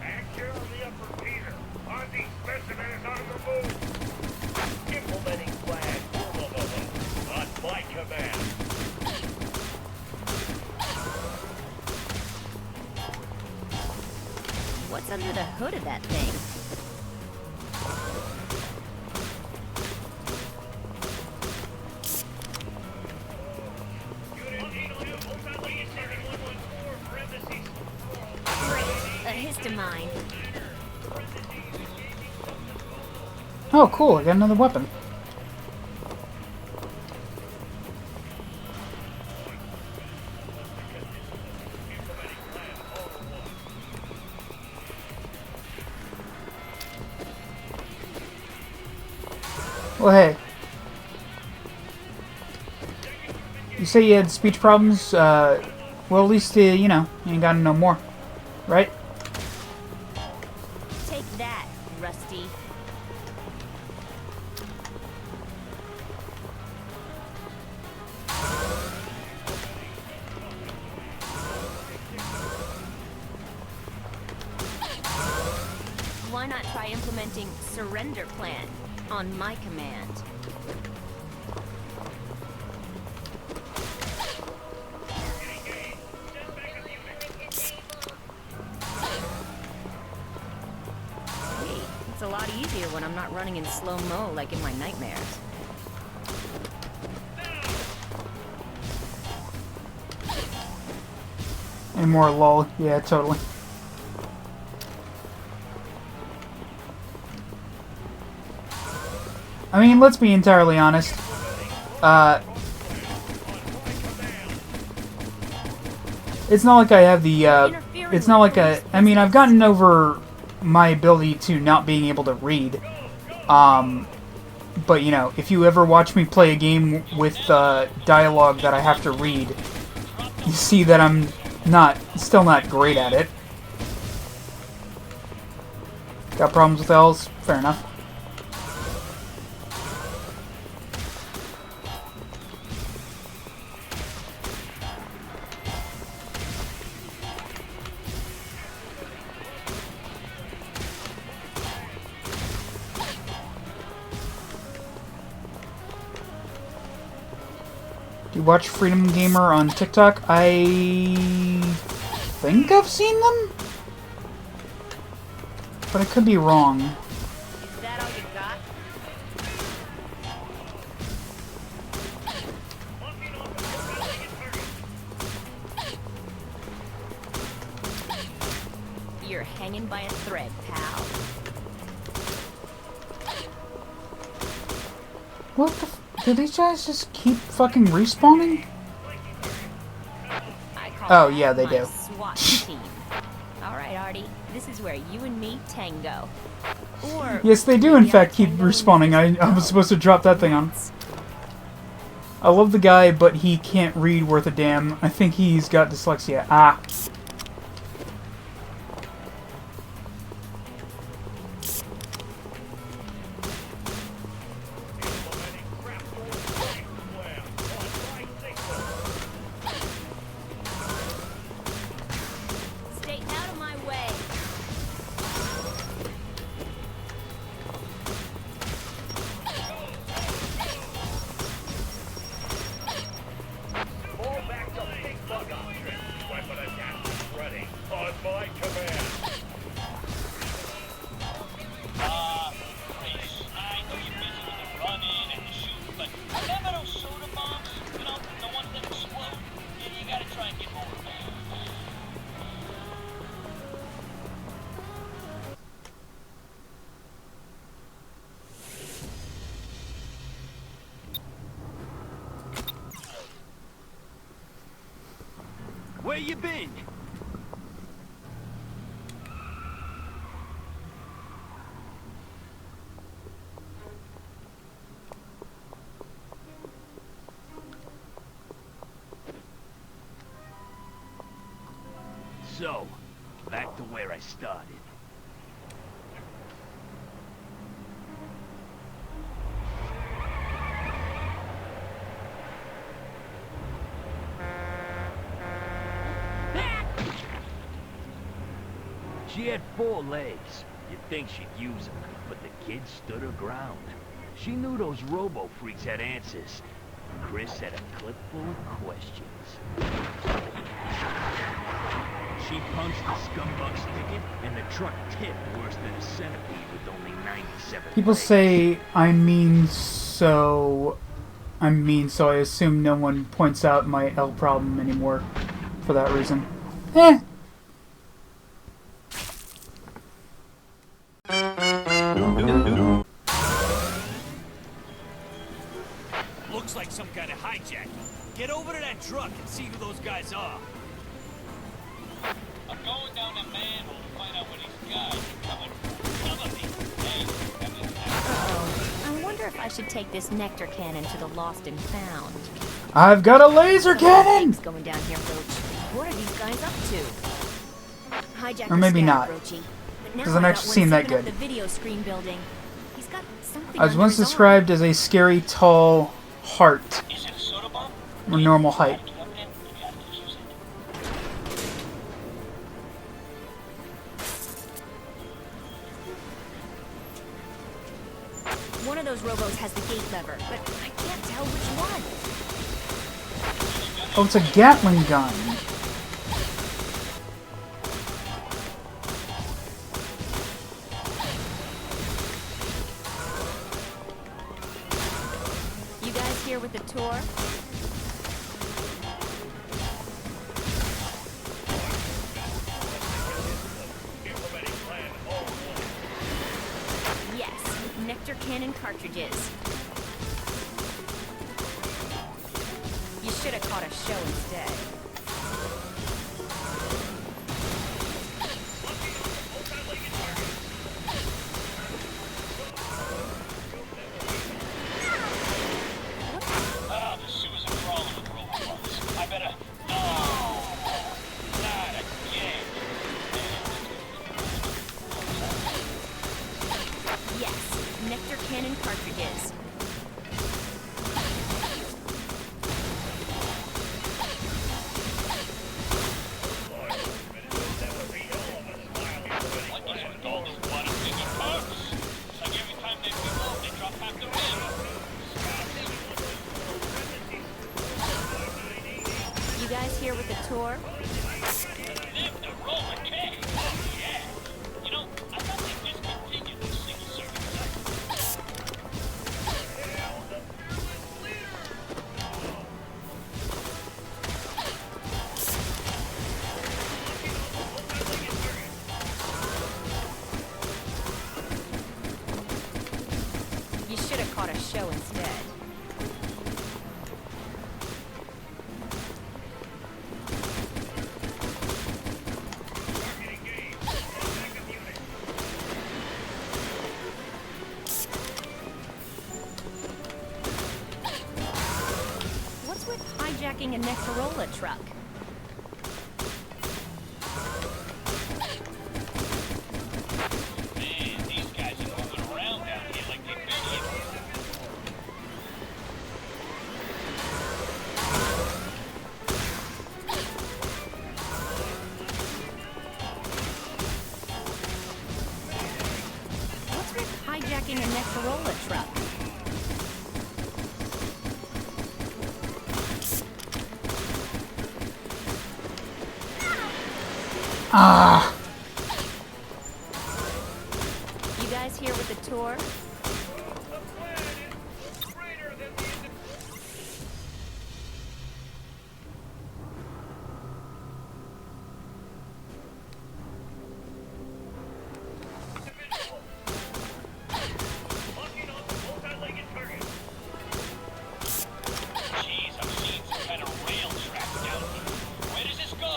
Action on the upper Peter. Ozzy specimen is on the move. Implementing plan. On my command. What's under the hood of that thing? Great, a histamine. Oh, cool! I got another weapon. Well, hey. You say you had speech problems? Well, at least, you know, you ain't gotta know more. Right? Take that, Rusty. Why not try implementing surrender plan on my command? Hey, it's a lot easier when I'm not running in slow-mo like in my nightmares. And more lol. Yeah, totally. I mean, let's be entirely honest. It's not like I have the, it's not like I mean, I've gotten over my ability to not being able to read. But, you know, if you ever watch me play a game with, dialogue that I have to read, you see that I'm still not great at it. Got problems with L's? Fair enough. Do you watch Freedom Gamer on TikTok? I think I've seen them? But I could be wrong. Is that all you got? You're hanging by a thread, pal. What the do these guys just keep fucking respawning? Oh, yeah, they do. SWAT team. Alright, Artie. This is where you and me tango. Or Yes, they do in fact keep respawning. I was supposed to drop that thing on. I love the guy, but he can't read worth a damn. I think he's got dyslexia. Ah. stay out of my way. Fall back to big bug option. Weapon attachment ready. On my command. Chris, I know you're busy with the run-in and the shoot, but remember those soda bombs? You know, the ones that explode? You gotta try and get more of them. Where you been? So, back to where I started. She had 4 legs. You'd think she'd use them, but the kid stood her ground. She knew those robo-freaks had answers. Chris had a clip full of questions. She punched the scumbug's ticket, and the truck tipped worse than a centipede with only 97 People legs. say I'm mean, so I assume no one points out my L problem anymore for that reason. Eh. Looks like some kind of hijacking. Get over to that truck and see who those guys are. I'm going down that manhole to find out what these guys are coming for. Some of these. Hey, come in there. Uh-oh. I wonder if I should take this nectar cannon to the lost and found. I've got a laser cannon! What's going down here, Roach? What are these guys up to? Hijacker Or maybe scared, not. Roachy. But now Doesn't I got actually one seem that zipping up good. The video screen building. He's got something I was under once his described as a scary, tall heart, Is it a soda bomb? or normal height. Get up there. You gotta use it. One of those robos has the gate lever, but I can't tell which one. Oh, it's a Gatling gun. You guys here with the tour? Yes, nectar cannon cartridges. You should have caught a show instead. The sewers are crawling with robots. I better... No! Not again. Yes, nectar cannon cartridges. What is with all this blood and finger parts? It's like every time they reload, they drop half the ammo. You guys here with the tour? Live the roller cake! Oh, yeah! You know, I thought they discontinued those single-serving sites. You should have caught a show instead. What's with hijacking a Nectarola truck? Man, these guys are moving around down here like they've been here. What's with hijacking a Nectarola truck? Ah! You guys here with the tour? Jeez, I'm seeing some kind of rail track down here. Where does this go?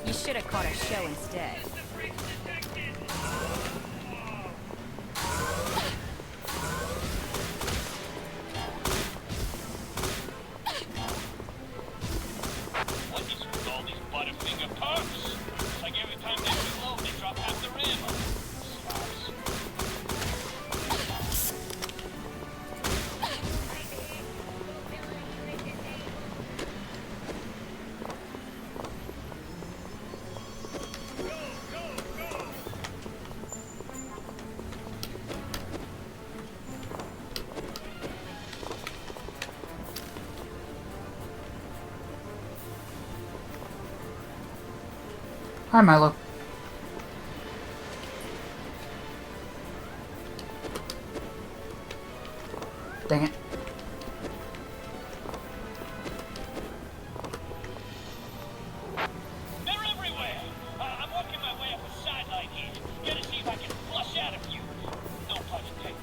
You should have caught a show instead. What is with all these butterfinger perks? It's like every time they reload, they drop half their ammo. Slobs. Hi, Milo. Dang it. They're everywhere! I'm working my way up a sideline here. Gonna see if I can flush out a few. No punch tape.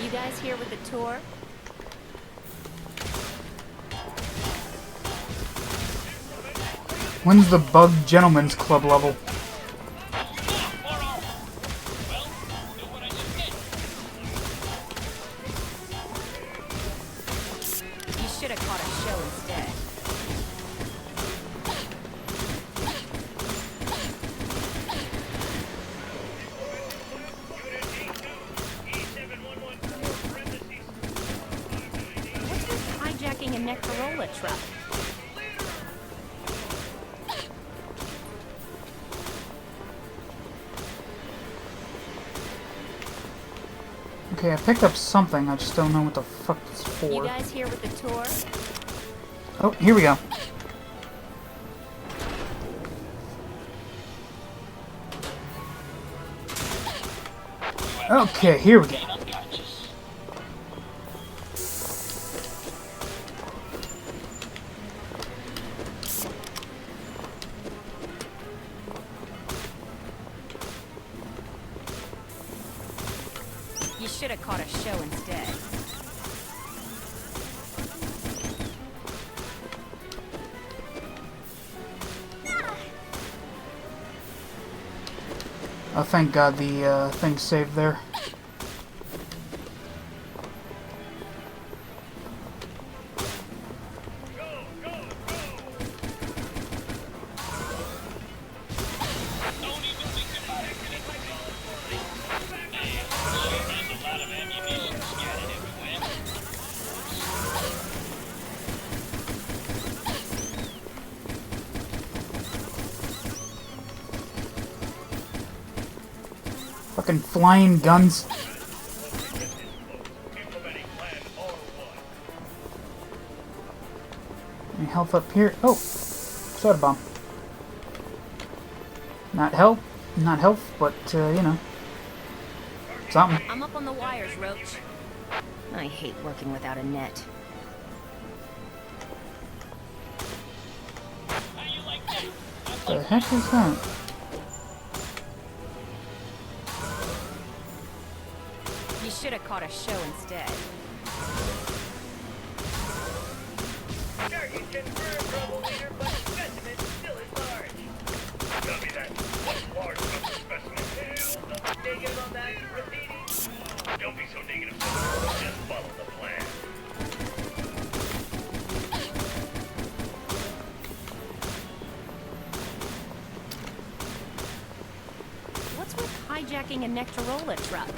You guys here with the tour? When's the Bug Gentlemen's Club level? You should have caught a show instead. Nectarola truck. Okay, I picked up something, I just don't know what the fuck it's for. You guys here with the tour? Oh, here we go. Okay, here we go. You should have caught a show instead. Oh, thank God the thing saved there. Fucking flying guns. Any health up here? Oh, soda bomb. Not health, but you know, something. I'm up on the wires, Roach. I hate working without a net. What the heck is that? You should have caught a show instead. Target confirmed, Rebel leader, but specimen still is large. Copy that. What's large about the specimen? Negative on that. Repeating. Don't be so negative, soldier. Just follow the plan. What's with hijacking a Nectarola truck?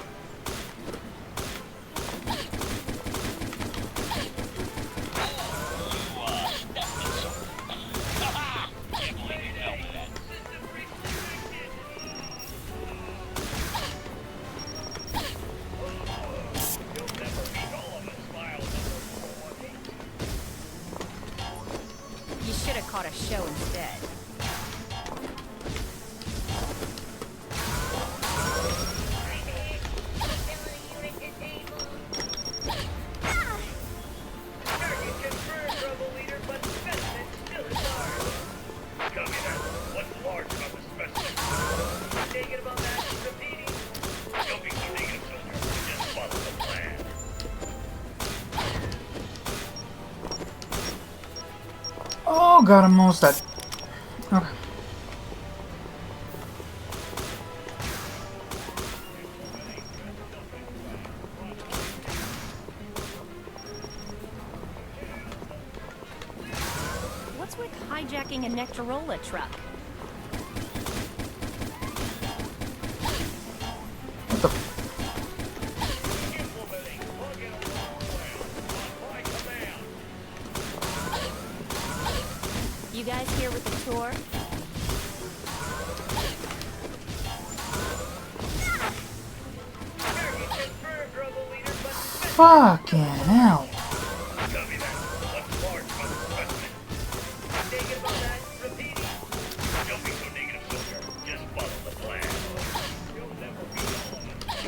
You should have caught a show instead. Target confirmed, Rebel leader, but specimen still is large. Copy that. What's large about the specimen? Negative on that. Repeating. Don't be so negative, soldier. Just follow the plan. Oh God, I'm almost dead. Okay. What's with hijacking a Nectarola truck? What the? Implementing plug-in alarm plan on my command. You guys here with the tour? Target confirmed, Rebel leader, but Fucking hell. copy that. What's large about the specimen? Negative on that. Repeating. Don't be so negative, soldier. Just follow the plan. You'll never be all of us.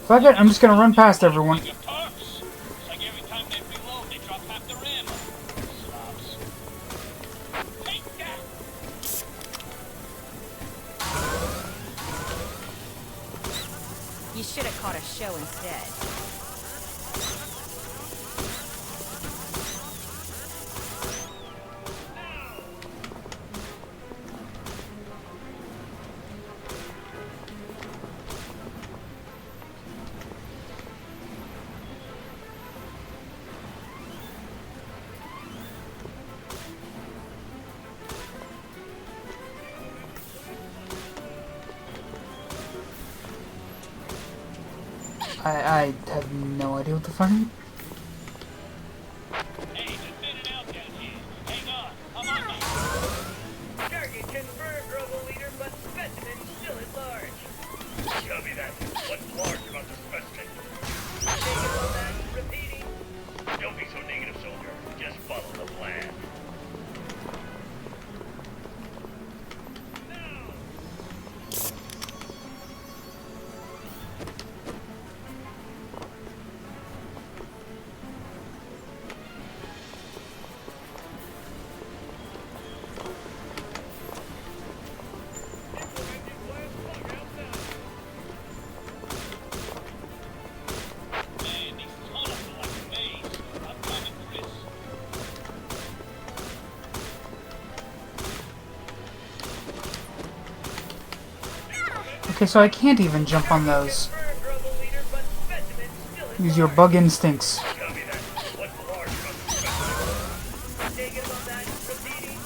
Fuck it, I'm just gonna run past everyone. Of course. It's like every time they reload, they drop half their ammo. Slobs. Take that! You should have caught a show instead. I have no idea what the fuck. Hey, just thinning out down here. Hang on, I'm on my... Target confirmed, Rebel Leader, but specimen still at large. Copy that. What's large about the specimen? Negative on that, repeating. Don't be so negative, soldier. Just follow the plan. Man, these tunnels are like a maze. I'm coming, Chris. Okay, so I can't even jump on those. Confirmed, Rebel Leader, but specimen still at Use your large. bug instincts. Copy that. What's large about the specimen? Negative on that, repeating.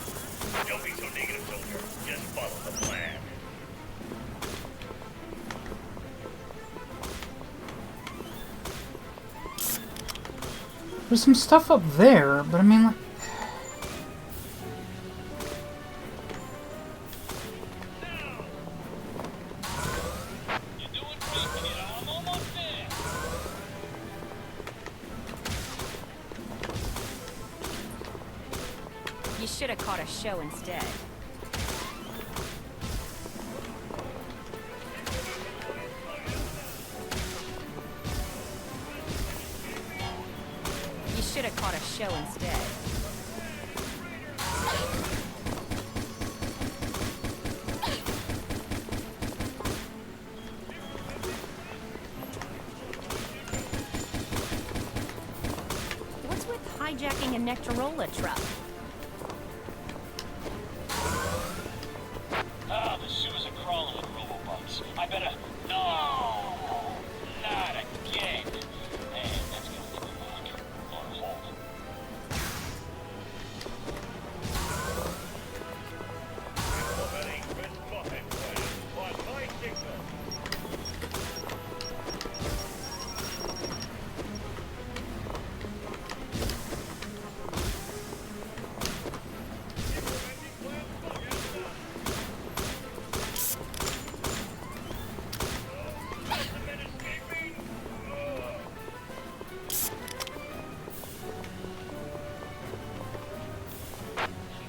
Don't be so negative, soldier. Just follow the plan. There's some stuff up there, but I mean, like, You're doing great, kiddo. I'm almost there. You should have caught a show instead. You should have caught a show instead. What's with hijacking a Nectarola truck? Ah, the sewers are crawling with robobugs. I better... No! Not again. Man, that's gonna leave a mark. Or a hole. Implementing Chris Muffin plan on my signal.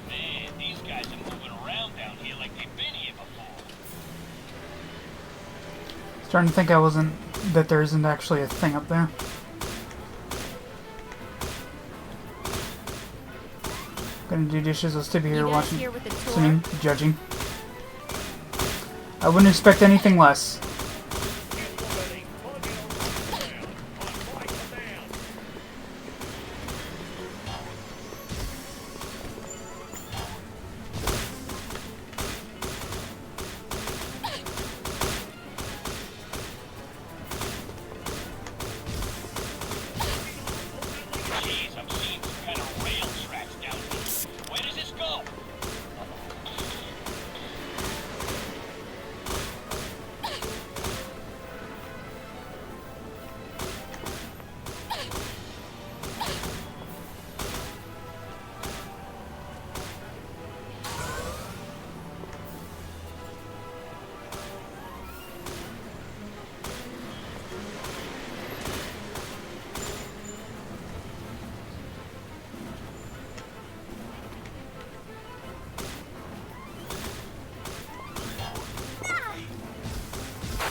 Man, these guys are moving around down here like they've been here before. starting to think that there isn't actually a thing up there. Gonna do dishes. I'll still be here You guys watching, here with the tour? listening, judging. I wouldn't expect anything less. Implementing plan on my command. Jeez, I'm seeing some kind of rail tracks down here. Where does this go?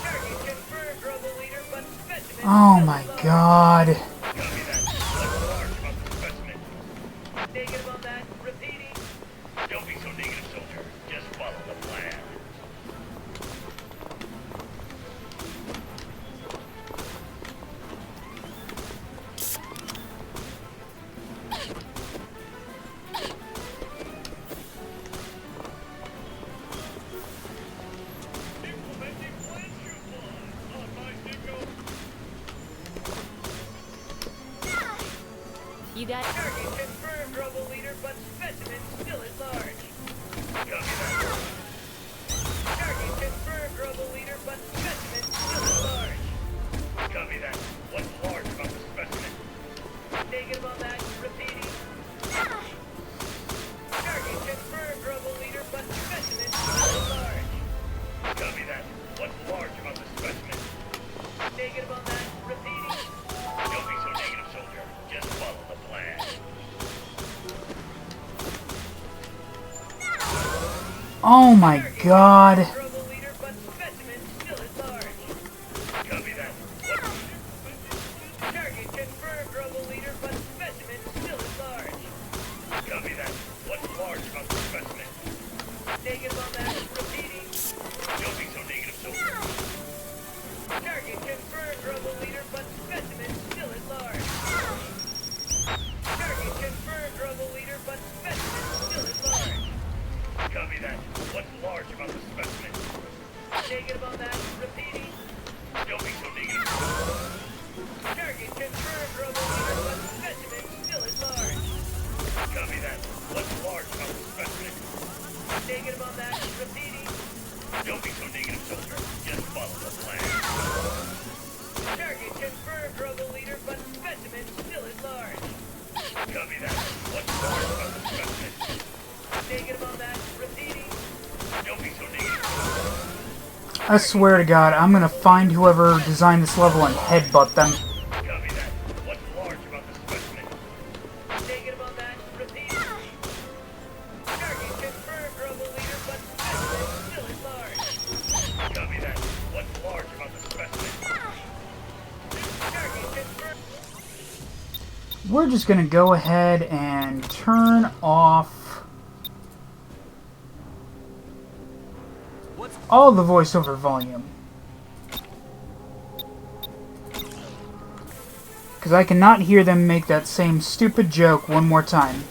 Target confirmed, Rebel Leader, but specimen Oh my god. Copy that. What's large about the specimen? negative on that, repeating. Don't be so negative, soldier. Just follow the plan. Implementing plan on my signal. You guys... Target confirmed, Rebel Leader, but specimen still at large. Copy that. Target confirmed, Rebel Leader, but specimen still at large. Copy that. Oh my god. Trouble leader, but specimen still at large. Copy that. Target confirmed, trouble leader, but specimen still at large. Copy that. What's large about the specimen? Negative on that. Repeating. Don't be so negative, soldier. Target confirmed, trouble leader, but specimen still at large. Target confirmed, trouble leader, but specimen still at large. Copy that. What's large about the specimen? Negative on that. Repeating. Don't be so negative. Target confirmed, trouble leader, but specimen still at large. Copy that. What's large about the specimen? Negative on that. Repeating. Don't be so negative, soldier. Just follow the plan. Target confirmed, trouble leader, but specimen still at large. Copy that. What's large about the specimen? Negative on that. Repeating. Don't be so negative. I swear to God, I'm gonna find whoever designed this level and headbutt them. Copy that. What's large about the specimen? Negative on that. Repeating. Target confirmed, trouble leader, but specimen still at large. Copy that. What's large about the specimen? Target confirmed. We're just gonna go ahead and turn off all the voiceover volume. Because I cannot hear them make that same stupid joke one more time.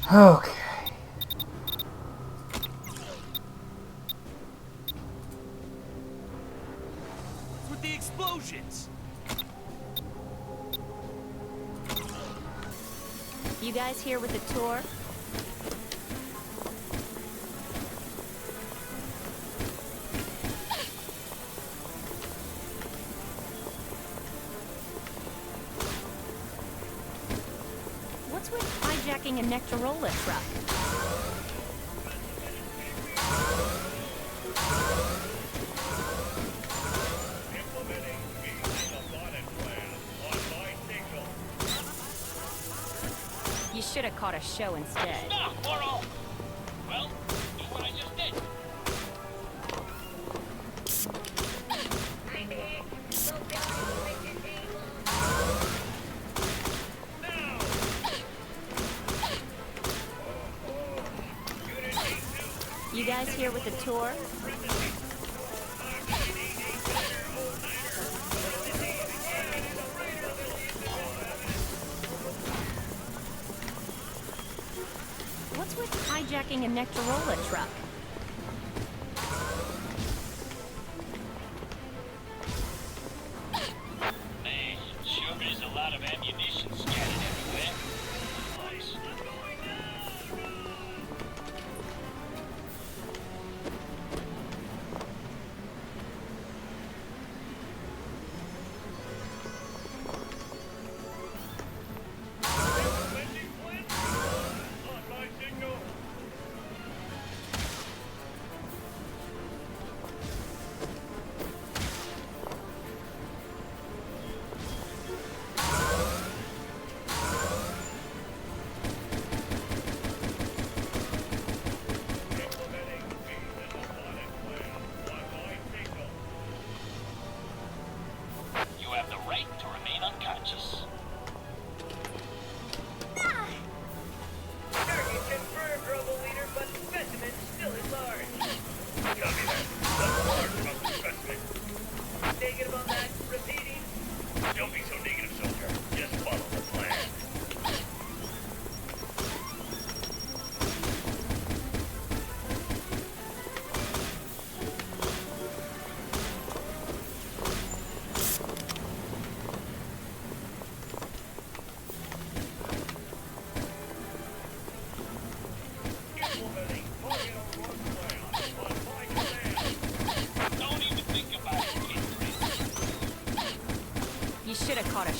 Okay. What's with the explosions? You guys here with the tour? What's with hijacking a Nectarola truck? Implementing the audit plan on my signal. You should have caught a show instead. Stop, Laurel! Well, do what I just did. You guys here with the tour? What's with hijacking a Nectarola truck? Man, sure is a lot of ammunition scattered everywhere. Nice. Implementing plan on my signal.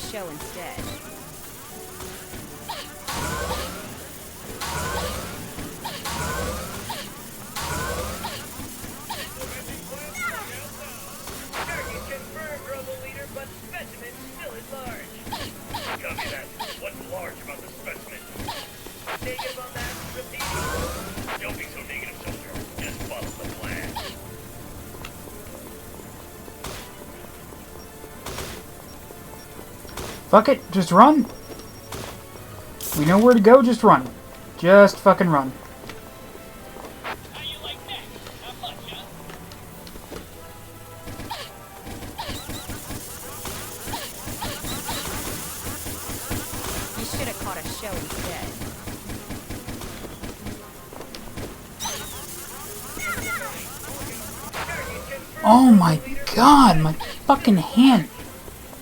show instead. Target confirmed, Rebel Leader, but specimen still at large. Copy that. What's large about the specimen? Negative on that. Repeating. Don't be so negative, soldier. Just follow the plan. Fuck it, just run. We know where to go, just run. Just fucking run. How you like that? Not much, huh? You should have caught a show instead. Oh my god, my fucking hand.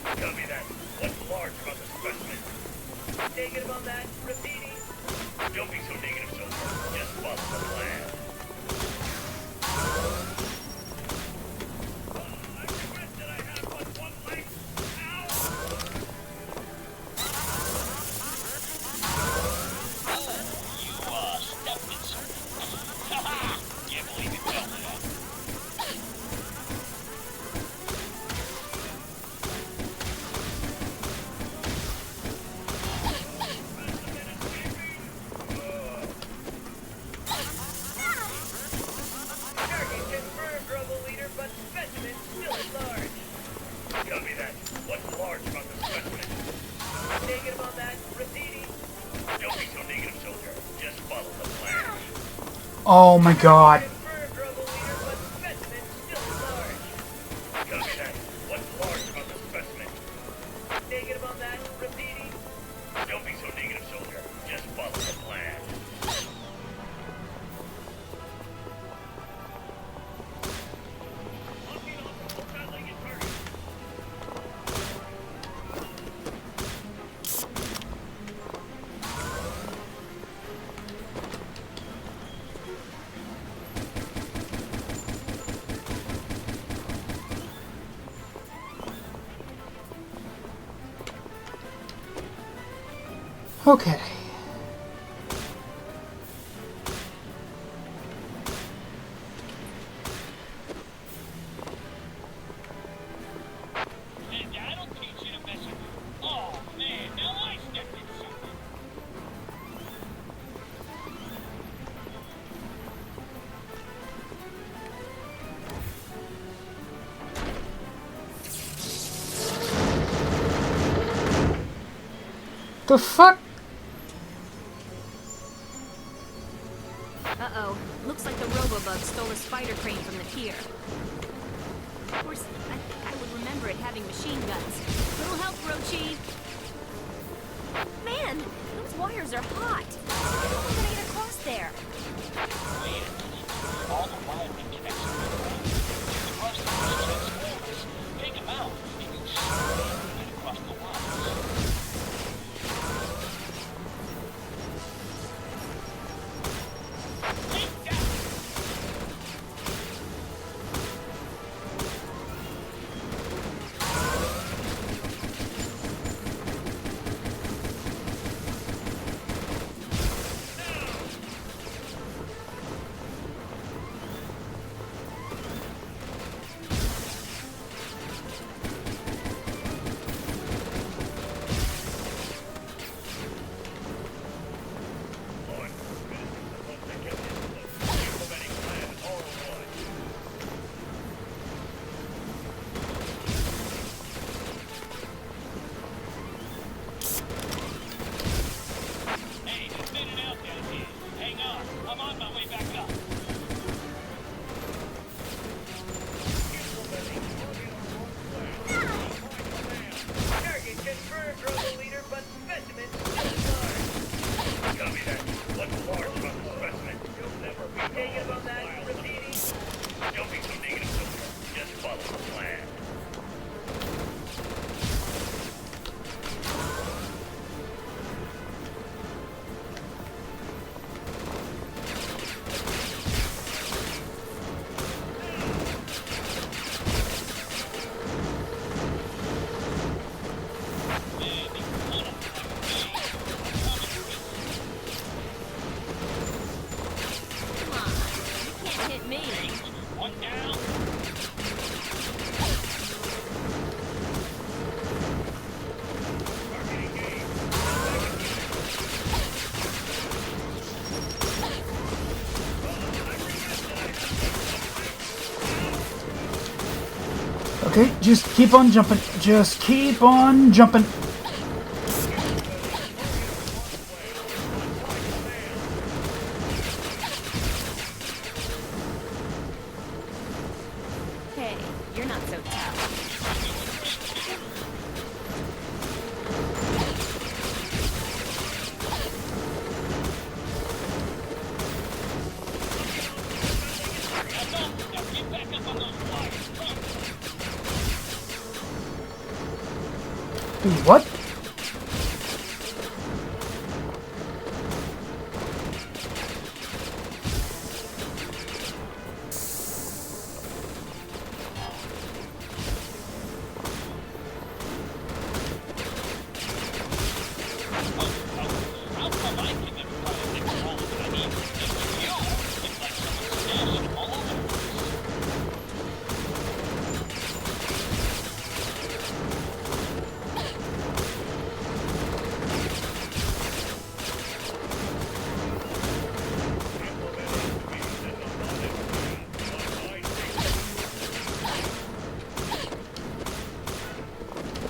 Copy that. What's large about the specimen? Negative on that. Repeating. Don't be so negative, soldier. Just follow the plan. I regret that I have but one leg. Ow! You, stepped in something. Haha! Can't believe you fell for that. Target confirmed, Rebel Leader, but specimen still at large. Copy that. What's large about the specimen? Negative on that. Repeating. Don't be so negative, soldier. Just follow the plan. Oh my god. Confirmed, Rebel Leader, but specimen still at large. Copy that. What's large about the specimen? Negative on that. Repeating. Don't be so negative, soldier. Just follow the plan. Okay. Man, I don't teach you to mess with. Oh man, now I stepped in something. The fuck? Uh-oh. Looks like the Robobug stole a spider crane from the pier. Of course, I think I would remember it having machine guns. Little help, Rochi! Man, those wires are hot. How am I gonna get across there? Wait a minute. All the wiring connects to the ground. The cross the transformers. Take them out, and you slowly get across the wires. Take that! Okay, just keep on jumping. Just keep on jumping. Hey, you're not so tough. Get back up on those wires. What? How come I can never find a Nectarola that I need? And with you, it's like someone's stashing them all over the place.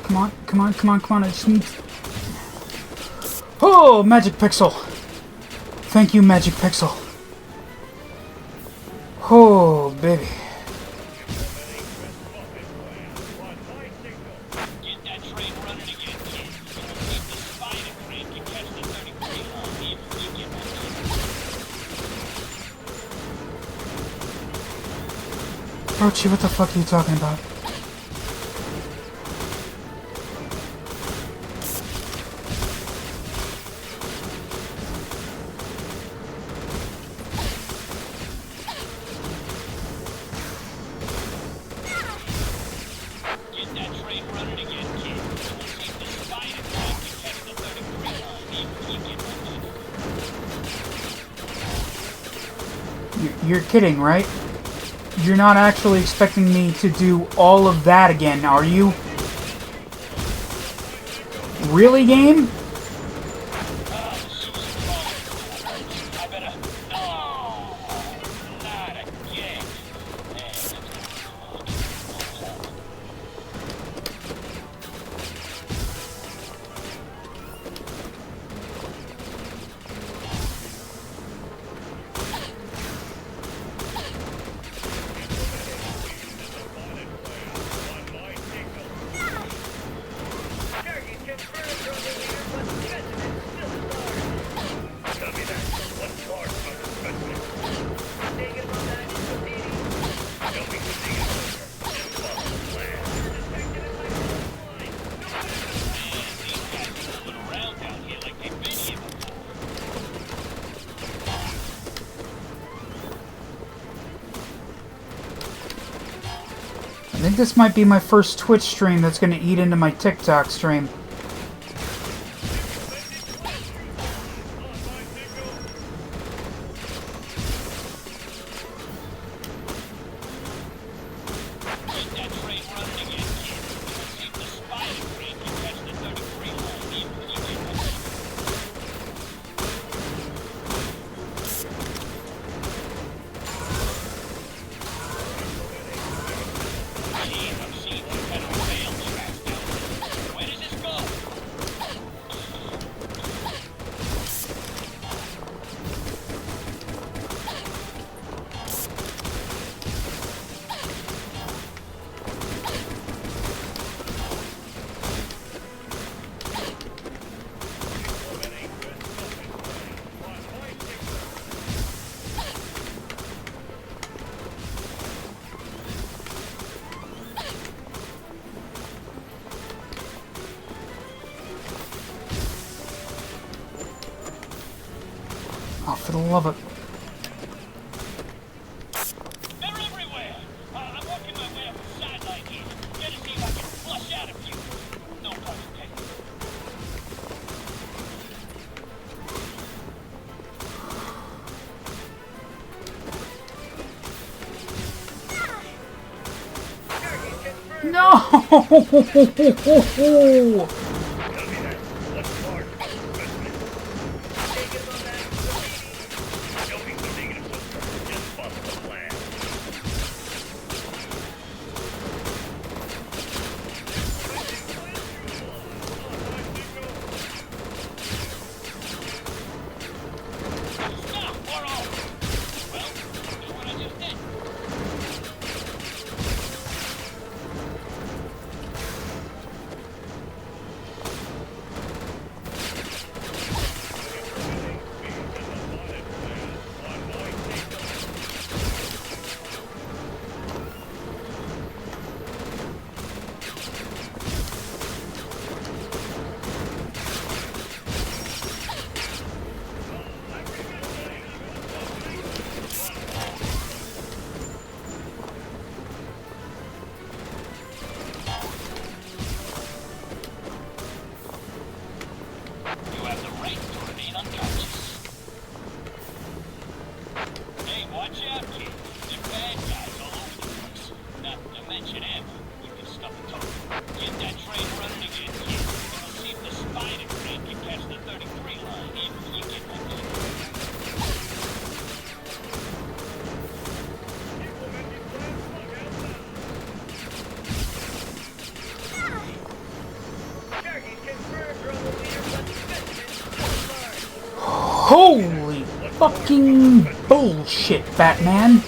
Come on, come on, come on, come on. I just need... Oh, Magic Pixel. Thank you, Magic Pixel. Oh, baby. Get that train running again, kid. We'll see if the spider crane can catch the 33 home if we get back to it. Rochi, what the fuck are you talking about? Get that train running again, kid. We'll see if the spider crane can catch the 33 home if we get back to it. You're kidding, right? You're not actually expecting me to do all of that again, are you? Really, game? I better... No! Not again. I think this might be my first Twitch stream that's going to eat into my TikTok stream. Oh, for the love of... They're everywhere! I'm working my way up the sideline here. Gonna see if I can flush out a few. No pun intended. No! Holy fucking bullshit, Batman.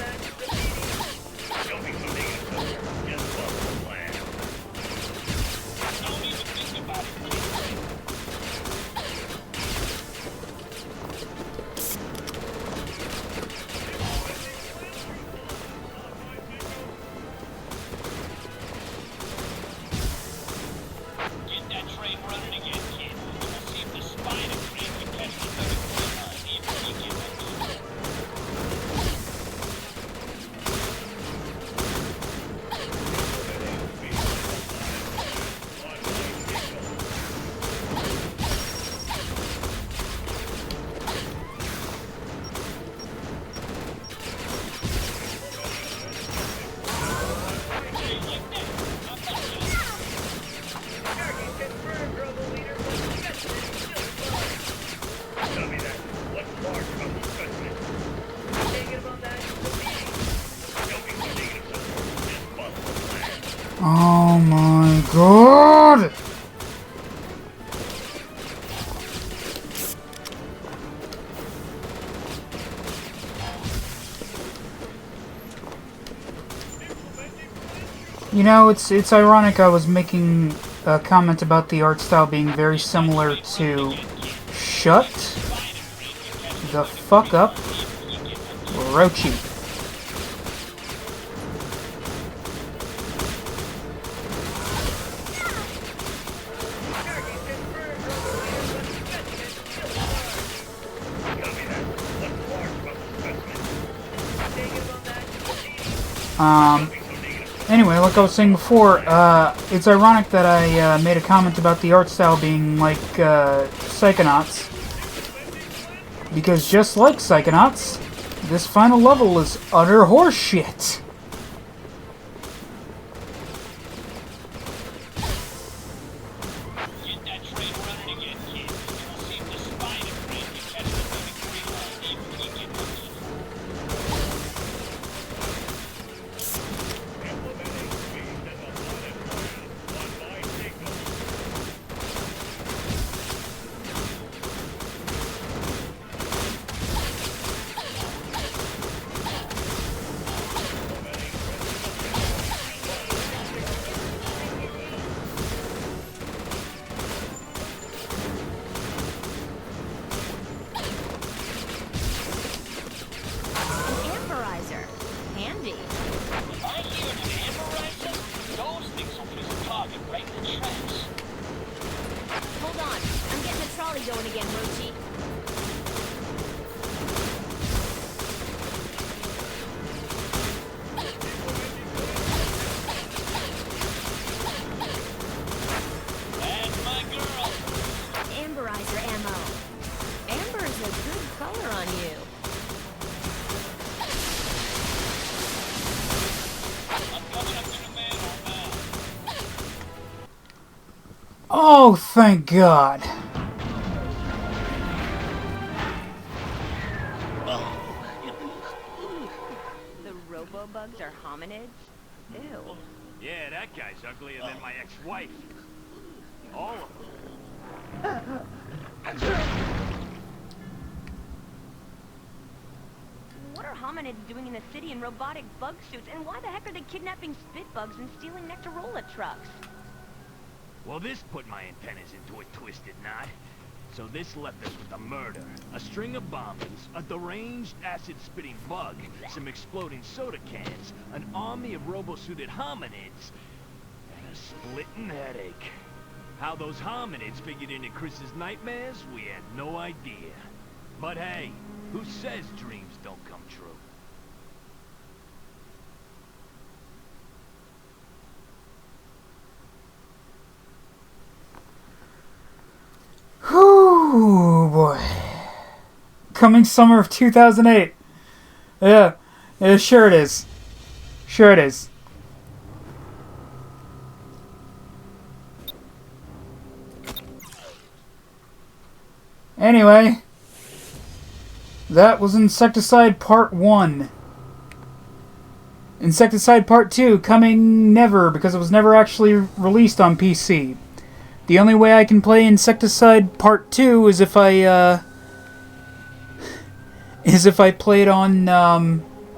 Oh my god! You know, it's ironic I was making a comment about the art style being very similar to Shut the fuck up, Rochi. Anyway, like I was saying before, it's ironic that I made a comment about the art style being like Psychonauts. Because just like Psychonauts, this final level is utter horseshit. Oh, thank God. The robo-bugs are hominids? Ew. Yeah, that guy's uglier than my ex-wife. All of them. What are hominids doing in the city in robotic bug suits? And why the heck are they kidnapping spit bugs and stealing Nectarola trucks? Well, this put my antennas into a twisted knot. So this left us with a murder, a string of bombings, a deranged acid-spitting bug, some exploding soda cans, an army of robo-suited hominids, and a splitting headache. How those hominids figured into Chris's nightmares, we had no idea. But hey, who says dreams don't come true? Whew, boy. Coming summer of 2008. Yeah, sure it is. Sure it is. Anyway, that was Insecticide Part 1. Insecticide Part 2 coming never, because it was never actually released on PC. The only way I can play Insecticide Part 2 is if I is if I play it on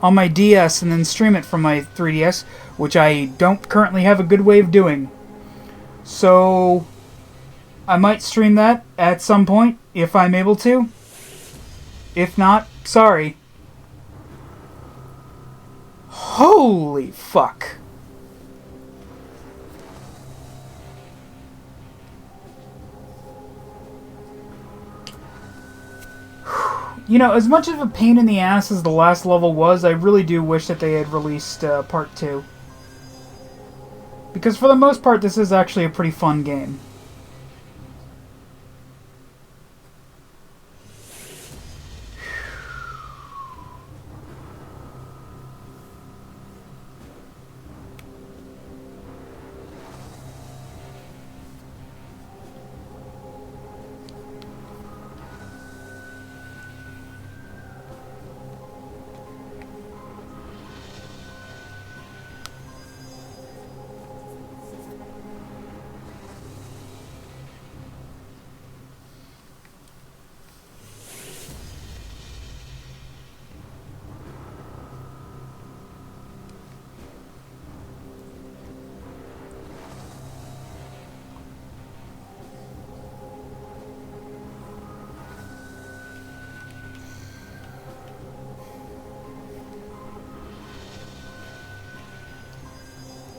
my DS and then stream it from my 3DS, which I don't currently have a good way of doing. So I might stream that at some point if I'm able to. If not, sorry. Holy fuck. You know, as much of a pain in the ass as the last level was, I really do wish that they had released Part 2. Because for the most part, this is actually a pretty fun game.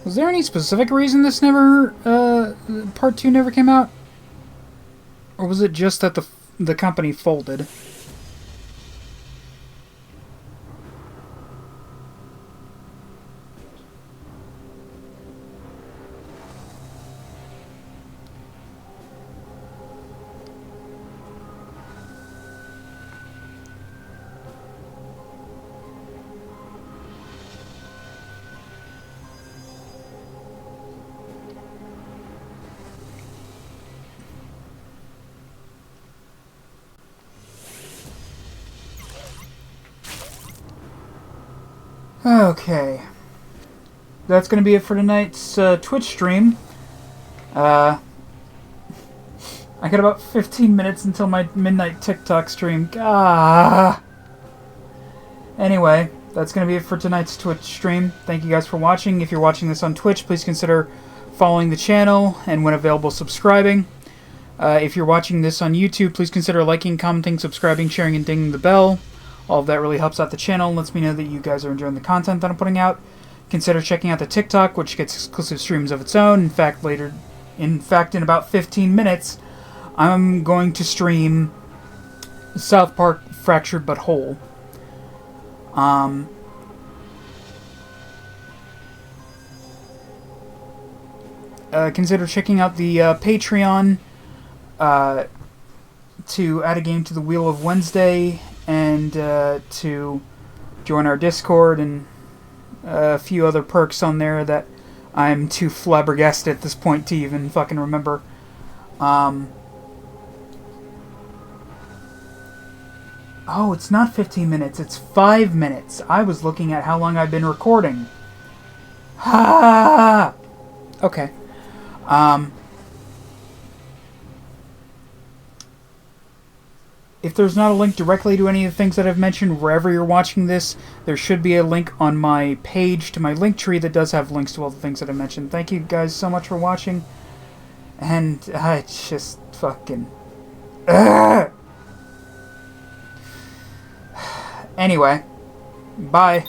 Was there any specific reason this never, Part 2 never came out? Or was it just that the company folded? Okay. That's going to be it for tonight's Twitch stream. I got about 15 minutes until my midnight TikTok stream. Anyway, that's going to be it for tonight's Twitch stream. Thank you guys for watching. If you're watching this on Twitch, please consider following the channel and, when available, subscribing. If you're watching this on YouTube, please consider liking, commenting, subscribing, sharing, and dinging the bell. All of that really helps out the channel and lets me know that you guys are enjoying the content that I'm putting out. Consider checking out the TikTok, which gets exclusive streams of its own. In fact, in about 15 minutes, I'm going to stream South Park Fractured But Whole. Consider checking out the Patreon to add a game to the Wheel of Wednesday, and to join our Discord, and a few other perks on there that I'm too flabbergasted at this point to even fucking remember. Oh, it's not 15 minutes, it's 5 minutes. I was looking at how long I've been recording. Ha! Okay. If there's not a link directly to any of the things that I've mentioned, wherever you're watching this, there should be a link on my page to my Linktree that does have links to all the things that I mentioned. Thank you guys so much for watching. And I just fucking... Anyway, bye.